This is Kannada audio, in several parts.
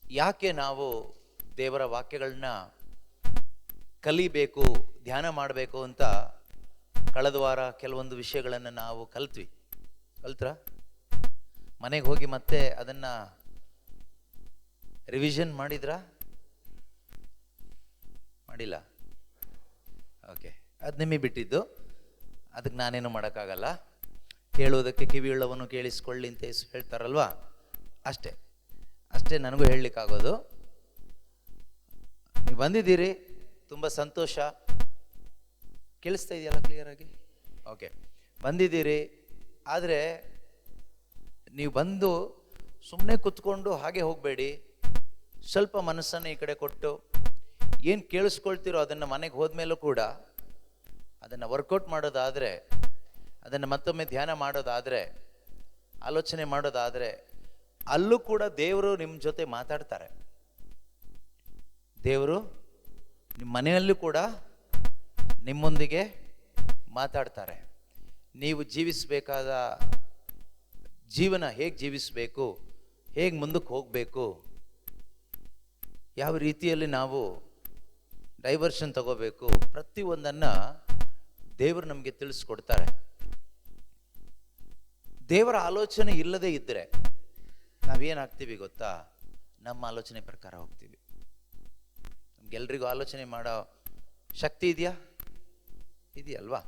ಯಾಕೆ ನಾವು ದೇವರ ವಾಕ್ಯಗಳನ್ನ ಕಲಿಬೇಕು, ಧ್ಯಾನ ಮಾಡಬೇಕು ಅಂತ ಕಳೆದ ವಾರ ಕೆಲವೊಂದು ವಿಷಯಗಳನ್ನು ನಾವು ಕಲ್ತ್ರ ಮನೆಗೆ ಹೋಗಿ ಮತ್ತೆ ಅದನ್ನ ರಿವಿಷನ್ ಮಾಡಿದ್ರಾ? ಮಾಡಿಲ್ಲ? ಓಕೆ, ಅದು ನಿಮಗೆ ಬಿಟ್ಟಿದ್ದು, ಅದಕ್ಕೆ ನಾನೇನು ಮಾಡೋಕ್ಕಾಗಲ್ಲ. ಕೇಳುವುದಕ್ಕೆ ಕಿವಿಯುಳ್ಳವನು ಕೇಳಿಸ್ಕೊಳ್ಳಿ ಅಂತ ಹೇಳ್ತಾರಲ್ವಾ, ಅಷ್ಟೇ ನನಗೂ ಹೇಳಲಿಕ್ಕಾಗೋದು. ನೀವು ಬಂದಿದ್ದೀರಿ, ತುಂಬ ಸಂತೋಷ. ಕೇಳಿಸ್ತಾ ಇದೆಯಲ್ಲ ಕ್ಲಿಯರಾಗಿ? ಓಕೆ, ಬಂದಿದ್ದೀರಿ. ಆದರೆ ನೀವು ಬಂದು ಸುಮ್ಮನೆ ಕುತ್ಕೊಂಡು ಹಾಗೆ ಹೋಗಬೇಡಿ. ಸ್ವಲ್ಪ ಮನಸ್ಸನ್ನು ಈ ಕಡೆ ಕೊಟ್ಟು ಏನು ಕೇಳಿಸ್ಕೊಳ್ತೀರೋ ಅದನ್ನು ಮನೆಗೆ ಹೋದ್ಮೇಲೂ ಕೂಡ ಅದನ್ನು ವರ್ಕೌಟ್ ಮಾಡೋದಾದರೆ, ಅದನ್ನು ಮತ್ತೊಮ್ಮೆ ಧ್ಯಾನ ಮಾಡೋದಾದರೆ, ಆಲೋಚನೆ ಮಾಡೋದಾದರೆ, ಅಲ್ಲೂ ಕೂಡ ದೇವರು ನಿಮ್ಮ ಜೊತೆ ಮಾತಾಡ್ತಾರೆ. ದೇವರು ನಿಮ್ಮ ಮನೆಯಲ್ಲೂ ಕೂಡ ನಿಮ್ಮೊಂದಿಗೆ ಮಾತಾಡ್ತಾರೆ. ನೀವು ಜೀವಿಸಬೇಕಾದ ಜೀವನ ಹೇಗೆ ಜೀವಿಸಬೇಕು, ಹೇಗೆ ಮುಂದಕ್ಕೆ ಹೋಗಬೇಕು, ಯಾವ ರೀತಿಯಲ್ಲಿ ನಾವು ಡೈವರ್ಷನ್ ತಗೋಬೇಕು, ಪ್ರತಿಯೊಂದನ್ನು ದೇವರು ನಮಗೆ ತಿಳಿಸ್ಕೊಡ್ತಾರೆ. ದೇವರ ಆಲೋಚನೆ ಇಲ್ಲದೆ ಇದ್ದರೆ ನಾವೇನಾಗ್ತೀವಿ ಗೊತ್ತಾ? ನಮ್ಮ ಆಲೋಚನೆ ಪ್ರಕಾರ ಹೋಗ್ತೀವಿ. ನಮ್ಗೆಲ್ರಿಗೂ ಆಲೋಚನೆ ಮಾಡೋ ಶಕ್ತಿ ಇದೆಯಲ್ವಾ?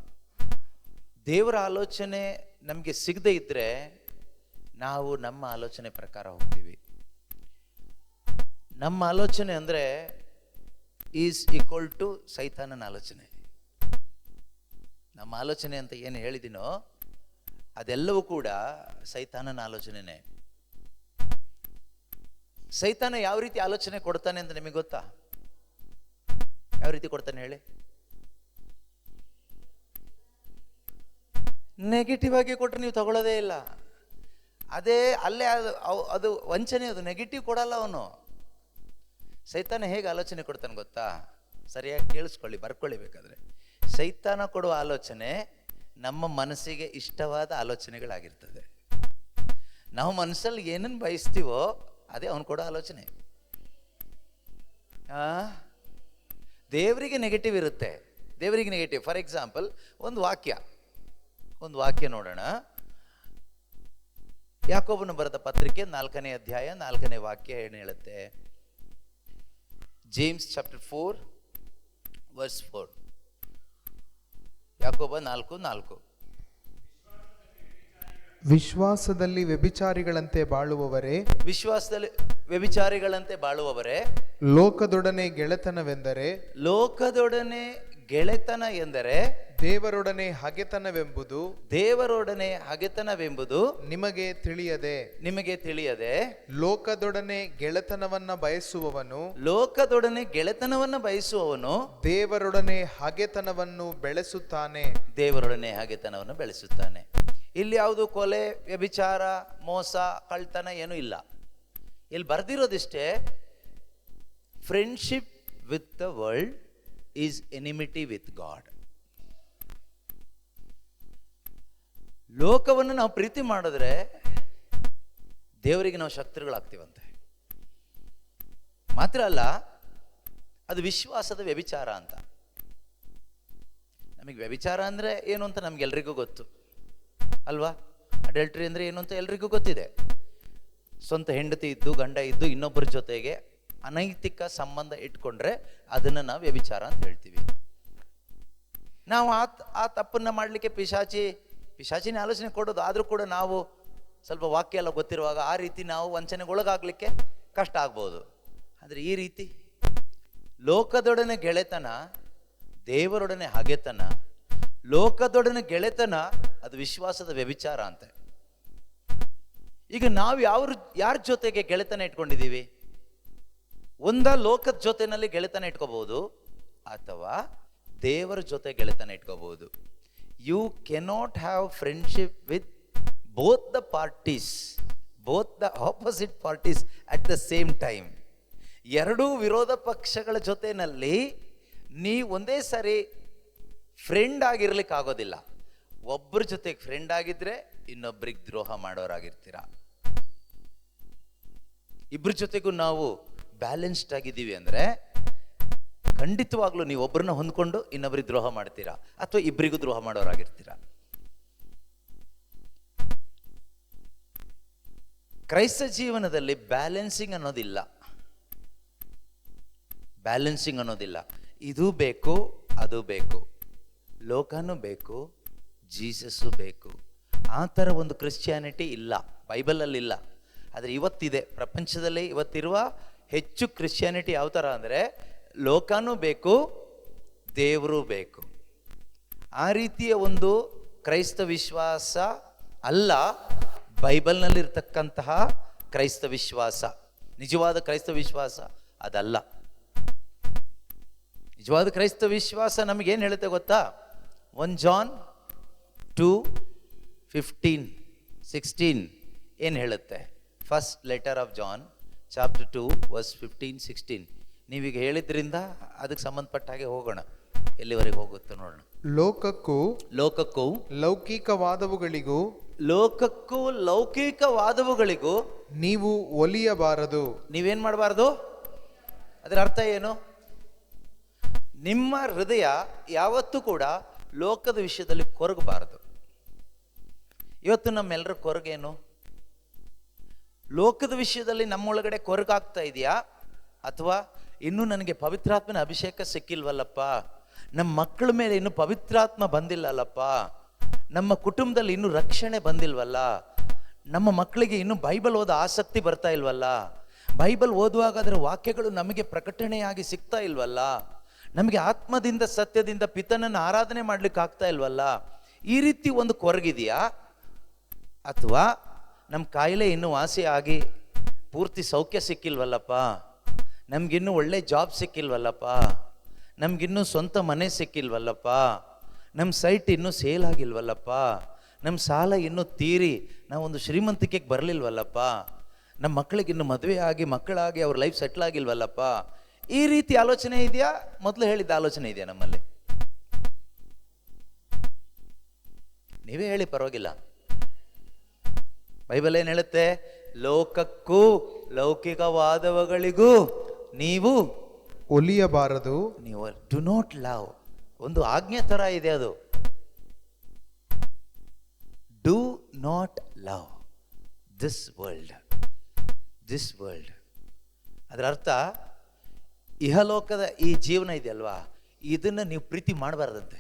ದೇವರ ಆಲೋಚನೆ ನಮಗೆ ಸಿಗದೆ ಇದ್ದರೆ ನಾವು ನಮ್ಮ ಆಲೋಚನೆ ಪ್ರಕಾರ ಹೋಗ್ತೀವಿ. ನಮ್ಮ ಆಲೋಚನೆ ಅಂದರೆ ಈಸ್ ಈಕ್ವಲ್ ಟು ಸೈತಾನನ ಆಲೋಚನೆ. ನಮ್ಮ ಆಲೋಚನೆ ಅಂತ ಏನು ಹೇಳಿದಿನೋ ಅದೆಲ್ಲವೂ ಕೂಡ ಸೈತಾನನ ಆಲೋಚನೆನೇ. ಸೈತಾನ ಯಾವ ರೀತಿ ಆಲೋಚನೆ ಕೊಡ್ತಾನೆ ಅಂತ ನಿಮಗೆ ಗೊತ್ತಾ? ಯಾವ ರೀತಿ ಕೊಡ್ತಾನೆ ಹೇಳಿ? ನೆಗೆಟಿವ್ ಆಗಿ ಕೊಟ್ಟರೆ ನೀವು ತಗೊಳ್ಳೋದೇ ಇಲ್ಲ. ಅಲ್ಲೇ ಅದು ವಂಚನೆ. ಅದು ನೆಗೆಟಿವ್ ಕೊಡಲ್ಲ ಅವನು. ಸೈತಾನ ಹೇಗೆ ಆಲೋಚನೆ ಕೊಡ್ತಾನೆ ಗೊತ್ತಾ? ಸರಿಯಾಗಿ ಕೇಳಿಸ್ಕೊಳ್ಳಿ, ಬರ್ಕೊಳ್ಳಿ ಬೇಕಾದ್ರೆ. ಸೈತಾನ ಕೊಡುವ ಆಲೋಚನೆ ನಮ್ಮ ಮನಸ್ಸಿಗೆ ಇಷ್ಟವಾದ ಆಲೋಚನೆಗಳಾಗಿರ್ತದೆ. ನಾವು ಮನಸ್ಸಲ್ಲಿ ಏನನ್ನು ಬಯಸ್ತೀವೋ ಅದೇ ಅವನು ಕೊಡೋ ಆಲೋಚನೆ. ದೇವರಿಗೆ ನೆಗೆಟಿವ್ ಇರುತ್ತೆ. ದೇವರಿಗೆ ನೆಗೆಟಿವ್. ಫಾರ್ ಎಕ್ಸಾಂಪಲ್, ಒಂದು ವಾಕ್ಯ ನೋಡೋಣ. ಯಾಕೋಬನು ಬರೆದ ಪತ್ರಿಕೆ 4ನೇ ಅಧ್ಯಾಯ 4ನೇ ವಾಕ್ಯ ಏನು ಹೇಳುತ್ತೆ? James chapter 4 verse 4. ಯಾಕೋಬ 4:4. ವಿಶ್ವಾಸದಲ್ಲಿ ವ್ಯಭಿಚಾರಿಗಳಂತೆ ಬಾಳುವವರೇ, ಲೋಕದೊಡನೆ ಗೆಳೆತನವೆಂದರೆ ದೇವರೊಡನೆ ಹಗೆತನವೆಂಬುದು ನಿಮಗೆ ತಿಳಿಯದೆ ಲೋಕದೊಡನೆ ಗೆಳೆತನವನ್ನ ಬಯಸುವವನು ದೇವರೊಡನೆ ಹಗೆತನವನ್ನು ಬೆಳೆಸುತ್ತಾನೆ. ಇಲ್ಲಿ ಯಾವುದು ಕೊಲೆ, ವ್ಯಭಿಚಾರ, ಮೋಸ, ಕಳ್ತನ ಏನೂ ಇಲ್ಲ. ಇಲ್ಲಿ ಬರ್ದಿರೋದಿಷ್ಟೇ, friendship with the world is enmity with God. ಲೋಕವನ್ನು ನಾವು ಪ್ರೀತಿ ಮಾಡಿದ್ರೆ ದೇವರಿಗೆ ನಾವು ಶತ್ರುಗಳಾಗ್ತೀವಂತೆ. ಮಾತ್ರ ಅಲ್ಲ, ಅದು ವಿಶ್ವಾಸದ ವ್ಯಭಿಚಾರ ಅಂತ. ನಮಗೆ ವ್ಯಭಿಚಾರ ಅಂದರೆ ಏನು ಅಂತ ನಮ್ಗೆಲ್ರಿಗೂ ಗೊತ್ತು ಅಲ್ವಾ? ಅಡಲ್ಟ್ರಿ ಅಂದರೆ ಏನು ಅಂತ ಎಲ್ರಿಗೂ ಗೊತ್ತಿದೆ. ಸ್ವಂತ ಹೆಂಡತಿ ಇದ್ದು ಗಂಡ ಇದ್ದು ಇನ್ನೊಬ್ಬರ ಜೊತೆಗೆ ಅನೈತಿಕ ಸಂಬಂಧ ಇಟ್ಕೊಂಡ್ರೆ ಅದನ್ನು ನಾವು ವ್ಯಭಿಚಾರ ಅಂತ ಹೇಳ್ತೀವಿ. ನಾವು ಆ ತಪ್ಪನ್ನು ಮಾಡಲಿಕ್ಕೆ ಪಿಶಾಚಿನ ಆಲೋಚನೆ ಕೊಡೋದು. ಆದರೂ ಕೂಡ ನಾವು ಸ್ವಲ್ಪ ವಾಕ್ಯ ಎಲ್ಲ ಗೊತ್ತಿರುವಾಗ ಆ ರೀತಿ ನಾವು ವಂಚನೆಗೊಳಗಾಗಲಿಕ್ಕೆ ಕಷ್ಟ ಆಗ್ಬೋದು. ಆದರೆ ಈ ರೀತಿ ಲೋಕದೊಡನೆ ಗೆಳೆತನ, ದೇವರೊಡನೆ ಹಗೆತನ, ಲೋಕದೊಡನೆ ಗೆಳೆತನ ಅದು ವಿಶ್ವಾಸದ ವ್ಯಭಿಚಾರ ಅಂತೆ. ಈಗ ನಾವು ಯಾರ ಜೊತೆಗೆ ಗೆಳೆತನ ಇಟ್ಕೊಂಡಿದ್ದೀವಿ? ಲೋಕದ ಜೊತೆನಲ್ಲಿ ಗೆಳೆತನ ಇಟ್ಕೋಬಹುದು, ಅಥವಾ ದೇವರ ಜೊತೆ ಗೆಳೆತನ ಇಟ್ಕೋಬಹುದು. You cannot have friendship with both the opposite parties at the same time. ಎರಡೂ ವಿರೋಧ ಪಕ್ಷಗಳ ಜೊತೆನಲ್ಲಿ ನೀವು ಒಂದೇ ಸಾರಿ ಫ್ರೆಂಡ್ ಆಗಿರ್ಲಿಕ್ಕೆ ಆಗೋದಿಲ್ಲ. ಒಬ್ಬರ ಜೊತೆಗೆ ಫ್ರೆಂಡ್ ಆಗಿದ್ರೆ ಇನ್ನೊಬ್ಬರಿಗೆ ದ್ರೋಹ ಮಾಡೋರಾಗಿರ್ತೀರ. ಇಬ್ಬರ ಜೊತೆಗೂ ನಾವು ಬ್ಯಾಲೆನ್ಸ್ಡ್ ಆಗಿದ್ದೀವಿ ಅಂದರೆ ಖಂಡಿತವಾಗ್ಲೂ ನೀವು ಒಬ್ಬರನ್ನ ಹೊಂದ್ಕೊಂಡು ಇನ್ನೊಬ್ಬರಿಗೆ ದ್ರೋಹ ಮಾಡ್ತೀರಾ ಅಥವಾ ಇಬ್ಬರಿಗೂ ದ್ರೋಹ ಮಾಡೋರಾಗಿರ್ತೀರಾ. ಕ್ರೈಸ್ತ ಜೀವನದಲ್ಲಿ ಬ್ಯಾಲೆನ್ಸಿಂಗ್ ಅನ್ನೋದಿಲ್ಲ. ಬ್ಯಾಲೆನ್ಸಿಂಗ್ ಅನ್ನೋದಿಲ್ಲ. ಇದು ಬೇಕು, ಅದು ಬೇಕು, ಲೋಕನೂ ಬೇಕು, ಜೀಸಸ್ಸು ಬೇಕು. ಆ ಥರ ಒಂದು ಕ್ರಿಶ್ಚಿಯಾನಿಟಿ ಇಲ್ಲ, ಬೈಬಲಲ್ಲಿ ಇಲ್ಲ. ಆದರೆ ಇವತ್ತಿದೆ ಪ್ರಪಂಚದಲ್ಲಿ. ಇವತ್ತಿರುವ ಹೆಚ್ಚು ಕ್ರಿಶ್ಚಿಯಾನಿಟಿ ಯಾವ ಥರ ಅಂದರೆ ಲೋಕನೂ ಬೇಕು, ದೇವರು ಬೇಕು. ಆ ರೀತಿಯ ಒಂದು ಕ್ರೈಸ್ತ ವಿಶ್ವಾಸ ಅಲ್ಲ ಬೈಬಲ್ನಲ್ಲಿರ್ತಕ್ಕಂತಹ ಕ್ರೈಸ್ತ ವಿಶ್ವಾಸ. ನಿಜವಾದ ಕ್ರೈಸ್ತ ವಿಶ್ವಾಸ ಅದಲ್ಲ. ನಿಜವಾದ ಕ್ರೈಸ್ತ ವಿಶ್ವಾಸ ನಮಗೇನು ಹೇಳುತ್ತೆ ಗೊತ್ತಾ? 1 John 2:15-16 ಏನು ಹೇಳುತ್ತೆ? First letter of John chapter 2 verse 15-16. ನೀವೀಗ ಹೇಳಿದ್ರಿಂದ ಅದಕ್ಕೆ ಸಂಬಂಧಪಟ್ಟ ಹಾಗೆ ಹೋಗೋಣ, ಎಲ್ಲಿವರೆಗೆ ಹೋಗುತ್ತೆ ನೋಡೋಣ. ಲೋಕಕ್ಕೂ ಲೌಕಿಕವಾದವುಗಳಿಗೂ ನೀವು ಒಲಿಯಬಾರದು. ನೀವೇನ್ ಮಾಡಬಾರ್ದು? ಅದರ ಅರ್ಥ ಏನು? ನಿಮ್ಮ ಹೃದಯ ಯಾವತ್ತೂ ಕೂಡ ಲೋಕದ ವಿಷಯದಲ್ಲಿ ಕೊರಗಬಾರದು. ಇವತ್ತು ನಮ್ಮೆಲ್ಲರ ಕೊರಗೇನು? ಲೋಕದ ವಿಷಯದಲ್ಲಿ ನಮ್ಮೊಳಗಡೆ ಕೊರಗಾಗ್ತಾ ಇದೆಯಾ? ಅಥವಾ ಇನ್ನೂ ನನಗೆ ಪವಿತ್ರಾತ್ಮನ ಅಭಿಷೇಕ ಸಿಕ್ಕಿಲ್ವಲ್ಲಪ್ಪ, ನಮ್ಮ ಮಕ್ಕಳ ಮೇಲೆ ಇನ್ನೂ ಪವಿತ್ರಾತ್ಮ ಬಂದಿಲ್ಲಲ್ಲಪ್ಪ, ನಮ್ಮ ಕುಟುಂಬದಲ್ಲಿ ಇನ್ನೂ ರಕ್ಷಣೆ ಬಂದಿಲ್ವಲ್ಲ, ನಮ್ಮ ಮಕ್ಕಳಿಗೆ ಇನ್ನೂ ಬೈಬಲ್ ಓದೋ ಆಸಕ್ತಿ ಬರ್ತಾ ಇಲ್ವಲ್ಲ, ಬೈಬಲ್ ಓದುವಾಗ ಅದರ ವಾಕ್ಯಗಳು ನಮಗೆ ಪ್ರಕಟಣೆಯಾಗಿ ಸಿಗ್ತಾ ಇಲ್ವಲ್ಲ, ನಮಗೆ ಆತ್ಮದಿಂದ ಸತ್ಯದಿಂದ ಪಿತನನ್ನು ಆರಾಧನೆ ಮಾಡ್ಲಿಕ್ಕೆ ಆಗ್ತಾ ಇಲ್ವಲ್ಲ, ಈ ರೀತಿ ಒಂದು ಕೊರಗಿದೆಯಾ? ಅಥವಾ ನಮ್ಮ ಕಾಯಿಲೆ ಇನ್ನೂ ವಾಸಿ ಆಗಿ ಪೂರ್ತಿ ಸೌಖ್ಯ ಸಿಕ್ಕಿಲ್ವಲ್ಲಪ್ಪ, ನಮಗಿನ್ನೂ ಒಳ್ಳೆ ಜಾಬ್ ಸಿಕ್ಕಿಲ್ವಲ್ಲಪ್ಪ, ನಮಗಿನ್ನೂ ಸ್ವಂತ ಮನೆ ಸಿಕ್ಕಿಲ್ವಲ್ಲಪ್ಪ, ನಮ್ಮ ಸೈಟ್ ಇನ್ನೂ ಸೇಲ್ ಆಗಿಲ್ವಲ್ಲಪ್ಪ, ನಮ್ಮ ಸಾಲ ಇನ್ನೂ ತೀರಿ ನಾವೊಂದು ಶ್ರೀಮಂತಿಕೆಗೆ ಬರಲಿಲ್ವಲ್ಲಪ್ಪ, ನಮ್ಮ ಮಕ್ಕಳಿಗೆ ಇನ್ನೂ ಮದುವೆ ಆಗಿ ಮಕ್ಕಳಾಗಿ ಅವ್ರ ಲೈಫ್ ಸೆಟ್ಲ್ ಆಗಿಲ್ವಲ್ಲಪ್ಪ, ಈ ರೀತಿ ಆಲೋಚನೆ ಇದೆಯಾ? ಮೊದಲು ಹೇಳಿದ್ದ ಆಲೋಚನೆ ಇದೆಯಾ ನಮ್ಮಲ್ಲಿ? ನೀವೇ ಹೇಳಿ, ಪರವಾಗಿಲ್ಲ. ಬೈಬಲ್ ಏನು ಹೇಳುತ್ತೆ? ಲೋಕಕ್ಕೂ ಲೌಕಿಕವಾದವುಗಳಿಗೂ ನೀವು ಒಲಿಯಬಾರದು. ನೀವು ಡು ನಾಟ್ ಲವ್. ಒಂದು ಆಜ್ಞೆ ತರ ಇದೆ ಅದು. Do not love this world. ಅದರ ಅರ್ಥ ಇಹಲೋಕದ ಈ ಜೀವನ ಇದೆಯಲ್ವಾ, ಇದನ್ನ ನೀವು ಪ್ರೀತಿ ಮಾಡಬಾರ್ದಂತೆ.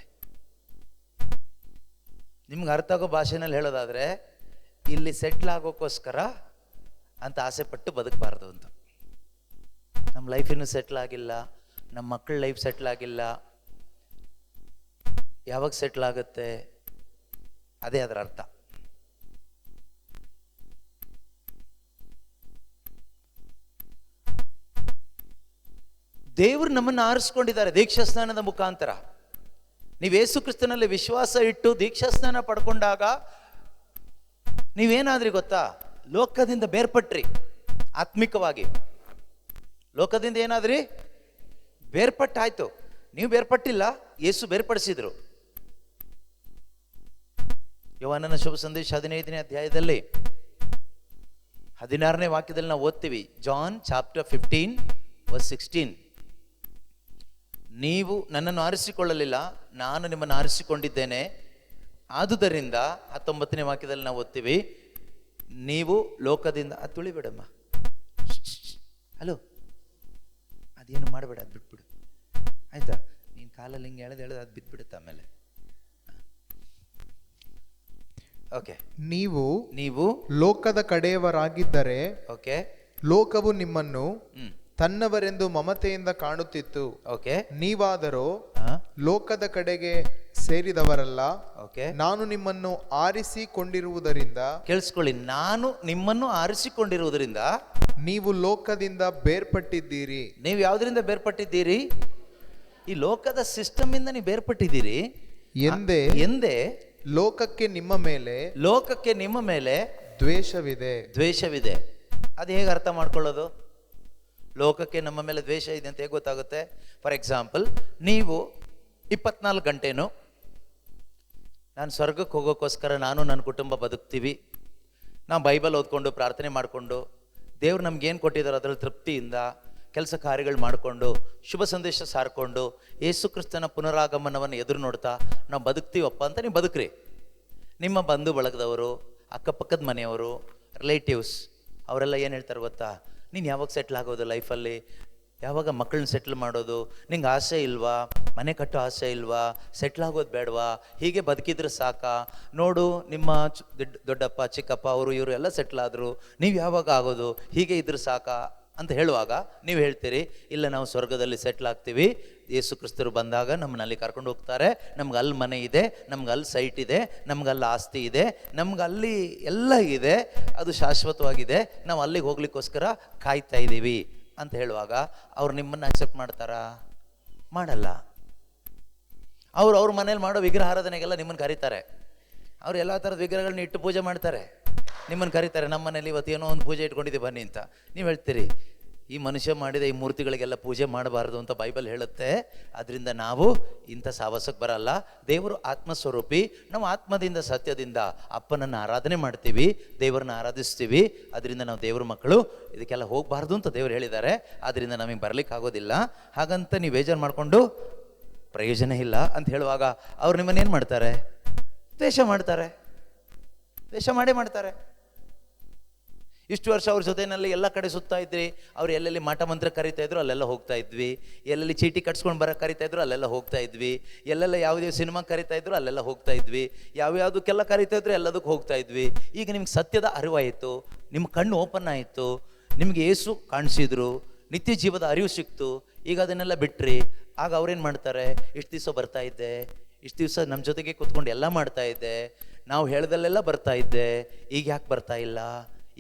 ನಿಮ್ಗೆ ಅರ್ಥ ಆಗೋ ಭಾಷೆನಲ್ಲಿ ಹೇಳೋದಾದ್ರೆ, ಇಲ್ಲಿ ಸೆಟ್ಲ್ ಆಗೋಕ್ಕೋಸ್ಕರ ಅಂತ ಆಸೆ ಪಟ್ಟು ಬದುಕಬಾರ್ದು ಅಂತ. ನಮ್ಮ ಲೈಫ್ ಇನ್ನೂ ಸೆಟ್ಲ್ ಆಗಿಲ್ಲ, ನಮ್ಮ ಮಕ್ಕಳ ಲೈಫ್ ಸೆಟ್ಲ್ ಆಗಿಲ್ಲ, ಯಾವಾಗ ಸೆಟ್ಲ್ ಆಗುತ್ತೆ? ಅದೇ ಅದರ ಅರ್ಥ. ದೇವರು ನಮ್ಮನ್ನು ಆರಿಸ್ಕೊಂಡಿದ್ದಾರೆ ದೀಕ್ಷಾಸ್ನಾನದ ಮುಖಾಂತರ. ನೀವು ಯೇಸು ಕ್ರಿಸ್ತನಲ್ಲಿ ವಿಶ್ವಾಸ ಇಟ್ಟು ದೀಕ್ಷಾಸ್ನಾನ ಪಡ್ಕೊಂಡಾಗ ನೀವೇನಾದ್ರಿ ಗೊತ್ತಾ? ಲೋಕದಿಂದ ಬೇರ್ಪಟ್ರಿ. ಆತ್ಮಿಕವಾಗಿ ಲೋಕದಿಂದ ಏನಾದ್ರಿ? ಬೇರ್ಪಟ್ಟಾಯ್ತು. ನೀವು ಬೇರ್ಪಟ್ಟಿಲ್ಲ, ಯೇಸು ಬೇರ್ಪಡಿಸಿದ್ರು. ಯೋಹಾನನ ಶುಭ ಸಂದೇಶ 15ನೇ ಅಧ್ಯಾಯದಲ್ಲಿ 16ನೇ ವಾಕ್ಯದಲ್ಲಿ ನಾವು ಓದ್ತೀವಿ. John chapter 15:16. ನೀವು ನನ್ನನ್ನು ಆರಿಸಿಕೊಳ್ಳಲಿಲ್ಲ, ನಾನು ನಿಮ್ಮನ್ನು ಆರಿಸಿಕೊಂಡಿದ್ದೇನೆ. ಆದುದರಿಂದ 19ನೇ ವಾಕ್ಯದಲ್ಲಿ ನಾವು ಓದ್ತೀವಿ, ನೀವು ಲೋಕದಿಂದ. ಅದು ತುಳಿಬೇಡಮ್ಮ, ಹಲೋ, ಅದೇನು ಮಾಡಬೇಡ, ಅದು ಬಿಟ್ಬಿಡು ಆಯ್ತಾ? ನೀನು ಕಾಲಲ್ಲಿ ಹಿಂಗೆ ಎಳೆದು ಅದು ಬಿದ್ದುಬಿಡುತ್ತೆ ಆಮೇಲೆ. ಓಕೆ, ನೀವು ಲೋಕದ ಕಡೆಯವರಾಗಿದ್ದರೆ ಓಕೆ, ಲೋಕವು ನಿಮ್ಮನ್ನು ತನ್ನವರೆಂದು ಮಮತೆಯಿಂದ ಕಾಣುತ್ತಿತ್ತು. ಓಕೆ, ನೀವಾದರೂ ಲೋಕದ ಕಡೆಗೆ ಸೇರಿದವರಲ್ಲ. ಓಕೆ, ನಾನು ನಿಮ್ಮನ್ನು ಆರಿಸಿಕೊಂಡಿರುವುದರಿಂದ. ಕೇಳಿಸ್ಕೊಳ್ಳಿ, ನಾನು ನಿಮ್ಮನ್ನು ಆರಿಸಿಕೊಂಡಿರುವುದರಿಂದ ನೀವು ಲೋಕದಿಂದ ಬೇರ್ಪಟ್ಟಿದ್ದೀರಿ. ನೀವು ಯಾವುದರಿಂದ ಬೇರ್ಪಟ್ಟಿದ್ದೀರಿ? ಈ ಲೋಕದ ಸಿಸ್ಟಮ್ ಇಂದ ನೀವು ಬೇರ್ಪಟ್ಟಿದ್ದೀರಿ ಎಂದೇ ಲೋಕಕ್ಕೆ ನಿಮ್ಮ ಮೇಲೆ ದ್ವೇಷವಿದೆ. ಅದು ಹೇಗೆ ಅರ್ಥ ಮಾಡ್ಕೊಳ್ಳೋದು? ಲೋಕಕ್ಕೆ ನಮ್ಮ ಮೇಲೆ ದ್ವೇಷ ಇದೆ ಅಂತ ಹೇಗೆ ಗೊತ್ತಾಗುತ್ತೆ? ಫಾರ್ ಎಕ್ಸಾಂಪಲ್, ನೀವು 24 ಗಂಟೆನೂ ನಾನು ಸ್ವರ್ಗಕ್ಕೆ ಹೋಗೋಕ್ಕೋಸ್ಕರ ನಾನು ನನ್ನ ಕುಟುಂಬ ಬದುಕ್ತೀವಿ, ನಾವು ಬೈಬಲ್ ಓದ್ಕೊಂಡು ಪ್ರಾರ್ಥನೆ ಮಾಡಿಕೊಂಡು ದೇವ್ರು ನಮ್ಗೇನು ಕೊಟ್ಟಿದ್ದಾರೆ ಅದರಲ್ಲಿ ತೃಪ್ತಿಯಿಂದ ಕೆಲಸ ಕಾರ್ಯಗಳು ಮಾಡಿಕೊಂಡು ಶುಭ ಸಂದೇಶ ಸಾರ್ಕೊಂಡು ಯೇಸು ಕ್ರಿಸ್ತನ ಪುನರಾಗಮನವನ್ನು ಎದುರು ನೋಡ್ತಾ ನಾವು ಬದುಕ್ತೀವಪ್ಪ ಅಂತ ನೀವು ಬದುಕ್ರಿ. ನಿಮ್ಮ ಬಂಧು ಬಳಗದವರು, ಅಕ್ಕಪಕ್ಕದ ಮನೆಯವರು, ರಿಲೇಟಿವ್ಸ್ ಅವರೆಲ್ಲ ಏನು ಹೇಳ್ತಾರೆ ಗೊತ್ತಾ, ನೀನು ಯಾವಾಗ ಸೆಟ್ಲ್ ಆಗೋದು ಲೈಫಲ್ಲಿ, ಯಾವಾಗ ಮಕ್ಕಳನ್ನ ಸೆಟ್ಲ್ ಮಾಡೋದು, ನಿಂಗೆ ಆಸೆ ಇಲ್ವಾ, ಮನೆ ಕಟ್ಟೋ ಆಸೆ ಇಲ್ವಾ, ಸೆಟ್ಲ್ ಆಗೋದು ಬೇಡವಾ, ಹೀಗೆ ಬದುಕಿದ್ರೆ ಸಾಕಾ, ನೋಡು ನಿಮ್ಮ ದೊಡ್ಡಪ್ಪ ಚಿಕ್ಕಪ್ಪ ಅವರು ಇವರು ಎಲ್ಲ ಸೆಟ್ಲ್ ಆದರು, ನೀವು ಯಾವಾಗ ಆಗೋದು, ಹೀಗೆ ಇದ್ರೆ ಸಾಕಾ ಅಂತ ಹೇಳುವಾಗ ನೀವು ಹೇಳ್ತೀರಿ, ಇಲ್ಲ ನಾವು ಸ್ವರ್ಗದಲ್ಲಿ ಸೆಟ್ಲ್ ಆಗ್ತೀವಿ, ಯೇಸು ಕ್ರಿಸ್ತರು ಬಂದಾಗ ನಮ್ಮನ್ನ ಅಲ್ಲಿ ಕರ್ಕೊಂಡು ಹೋಗ್ತಾರೆ, ನಮ್ಗೆ ಅಲ್ಲಿ ಮನೆ ಇದೆ, ನಮ್ಗೆ ಅಲ್ಲಿ ಸೈಟ್ ಇದೆ, ನಮ್ಗೆ ಅಲ್ಲಿ ಆಸ್ತಿ ಇದೆ, ನಮ್ಗೆ ಅಲ್ಲಿ ಎಲ್ಲ ಇದೆ, ಅದು ಶಾಶ್ವತವಾಗಿದೆ, ನಾವು ಅಲ್ಲಿಗೆ ಹೋಗ್ಲಿಕ್ಕೋಸ್ಕರ ಕಾಯ್ತಾ ಇದ್ದೀವಿ ಅಂತ ಹೇಳುವಾಗ ಅವ್ರು ನಿಮ್ಮನ್ನು ಅಕ್ಸೆಪ್ಟ್ ಮಾಡ್ತಾರಾ? ಮಾಡಲ್ಲ. ಅವ್ರ ಮನೇಲಿ ಮಾಡೋ ವಿಗ್ರಹಾರಾಧನೆಗೆಲ್ಲ ನಿಮ್ಮನ್ನು ಕರೀತಾರೆ, ಅವ್ರು ಎಲ್ಲ ಥರದ ವಿಗ್ರಹಗಳನ್ನ ಇಟ್ಟು ಪೂಜೆ ಮಾಡ್ತಾರೆ, ನಿಮ್ಮನ್ನು ಕರೀತಾರೆ, ನಮ್ಮ ಮನೇಲಿ ಇವತ್ತು ಏನೋ ಒಂದು ಪೂಜೆ ಇಟ್ಕೊಂಡಿದ್ದೀವಿ ಬನ್ನಿ ಅಂತ. ನೀವು ಹೇಳ್ತೀರಿ, ಈ ಮನುಷ್ಯ ಮಾಡಿದ ಈ ಮೂರ್ತಿಗಳಿಗೆಲ್ಲ ಪೂಜೆ ಮಾಡಬಾರ್ದು ಅಂತ ಬೈಬಲ್ ಹೇಳುತ್ತೆ, ಅದರಿಂದ ನಾವು ಇಂಥ ಸಾಹಸಕ್ಕೆ ಬರಲ್ಲ. ದೇವರು ಆತ್ಮಸ್ವರೂಪಿ, ನಾವು ಆತ್ಮದಿಂದ ಸತ್ಯದಿಂದ ಅಪ್ಪನನ್ನು ಆರಾಧನೆ ಮಾಡ್ತೀವಿ, ದೇವರನ್ನ ಆರಾಧಿಸ್ತೀವಿ, ಅದರಿಂದ ನಾವು ದೇವ್ರ ಮಕ್ಕಳು, ಇದಕ್ಕೆಲ್ಲ ಹೋಗಬಾರ್ದು ಅಂತ ದೇವರು ಹೇಳಿದ್ದಾರೆ, ಆದ್ದರಿಂದ ನಮಗೆ ಬರಲಿಕ್ಕೆ ಆಗೋದಿಲ್ಲ, ಹಾಗಂತ ನೀವು ಬೇಜಾರು ಮಾಡಿಕೊಂಡು ಪ್ರಯೋಜನ ಇಲ್ಲ ಅಂತ ಹೇಳುವಾಗ ಅವ್ರು ನಿಮ್ಮನ್ನೇನು ಮಾಡ್ತಾರೆ? ದ್ವೇಷ ಮಾಡ್ತಾರೆ, ದ್ವೇಷ ಮಾಡೇ ಮಾಡ್ತಾರೆ. ಇಷ್ಟು ವರ್ಷ ಅವ್ರ ಜೊತೆಯಲ್ಲಿ ಎಲ್ಲ ಕಡೆ ಸುತ್ತಾ ಇದ್ರಿ, ಅವ್ರು ಎಲ್ಲೆಲ್ಲಿ ಮಾಟ ಮಂತ್ರ ಕರಿತಾ ಇದ್ರು ಅಲ್ಲೆಲ್ಲ ಹೋಗ್ತಾ ಇದ್ವಿ, ಎಲ್ಲೆಲ್ಲಿ ಚೀಟಿ ಕಟ್ಸ್ಕೊಂಡು ಬರೋಕೆ ಕರಿತಾ ಇದ್ರು ಅಲ್ಲೆಲ್ಲ ಹೋಗ್ತಾ ಇದ್ವಿ, ಎಲ್ಲೆಲ್ಲ ಯಾವುದೇ ಸಿನಿಮಾ ಕರಿತಾ ಇದ್ರು ಅಲ್ಲೆಲ್ಲ ಹೋಗ್ತಾ ಇದ್ವಿ, ಯಾವ್ಯಾವುದಕ್ಕೆಲ್ಲ ಕರಿತಾ ಇದ್ರು ಎಲ್ಲದಕ್ಕೂ ಹೋಗ್ತಾ ಇದ್ವಿ. ಈಗ ನಿಮ್ಗೆ ಸತ್ಯದ ಅರಿವಾಯಿತು, ನಿಮ್ಮ ಕಣ್ಣು ಓಪನ್ ಆಯಿತು, ನಿಮಗೆ ಏಸು ಕಾಣಿಸಿದ್ರು, ನಿತ್ಯ ಜೀವದ ಅರಿವು ಸಿಕ್ತು, ಈಗ ಅದನ್ನೆಲ್ಲ ಬಿಟ್ರಿ. ಆಗ ಅವ್ರೇನು ಮಾಡ್ತಾರೆ? ಇಷ್ಟು ದಿವಸ ಬರ್ತಾ ಇದ್ದೆ, ಇಷ್ಟು ದಿವಸ ನಮ್ಮ ಜೊತೆಗೆ ಕೂತ್ಕೊಂಡು ಎಲ್ಲ ಮಾಡ್ತಾ ಇದ್ದೆ, ನಾವು ಹೇಳ್ದಲ್ಲೆಲ್ಲ ಬರ್ತಾ ಇದ್ದೆ, ಈಗ ಯಾಕೆ ಬರ್ತಾ ಇಲ್ಲ,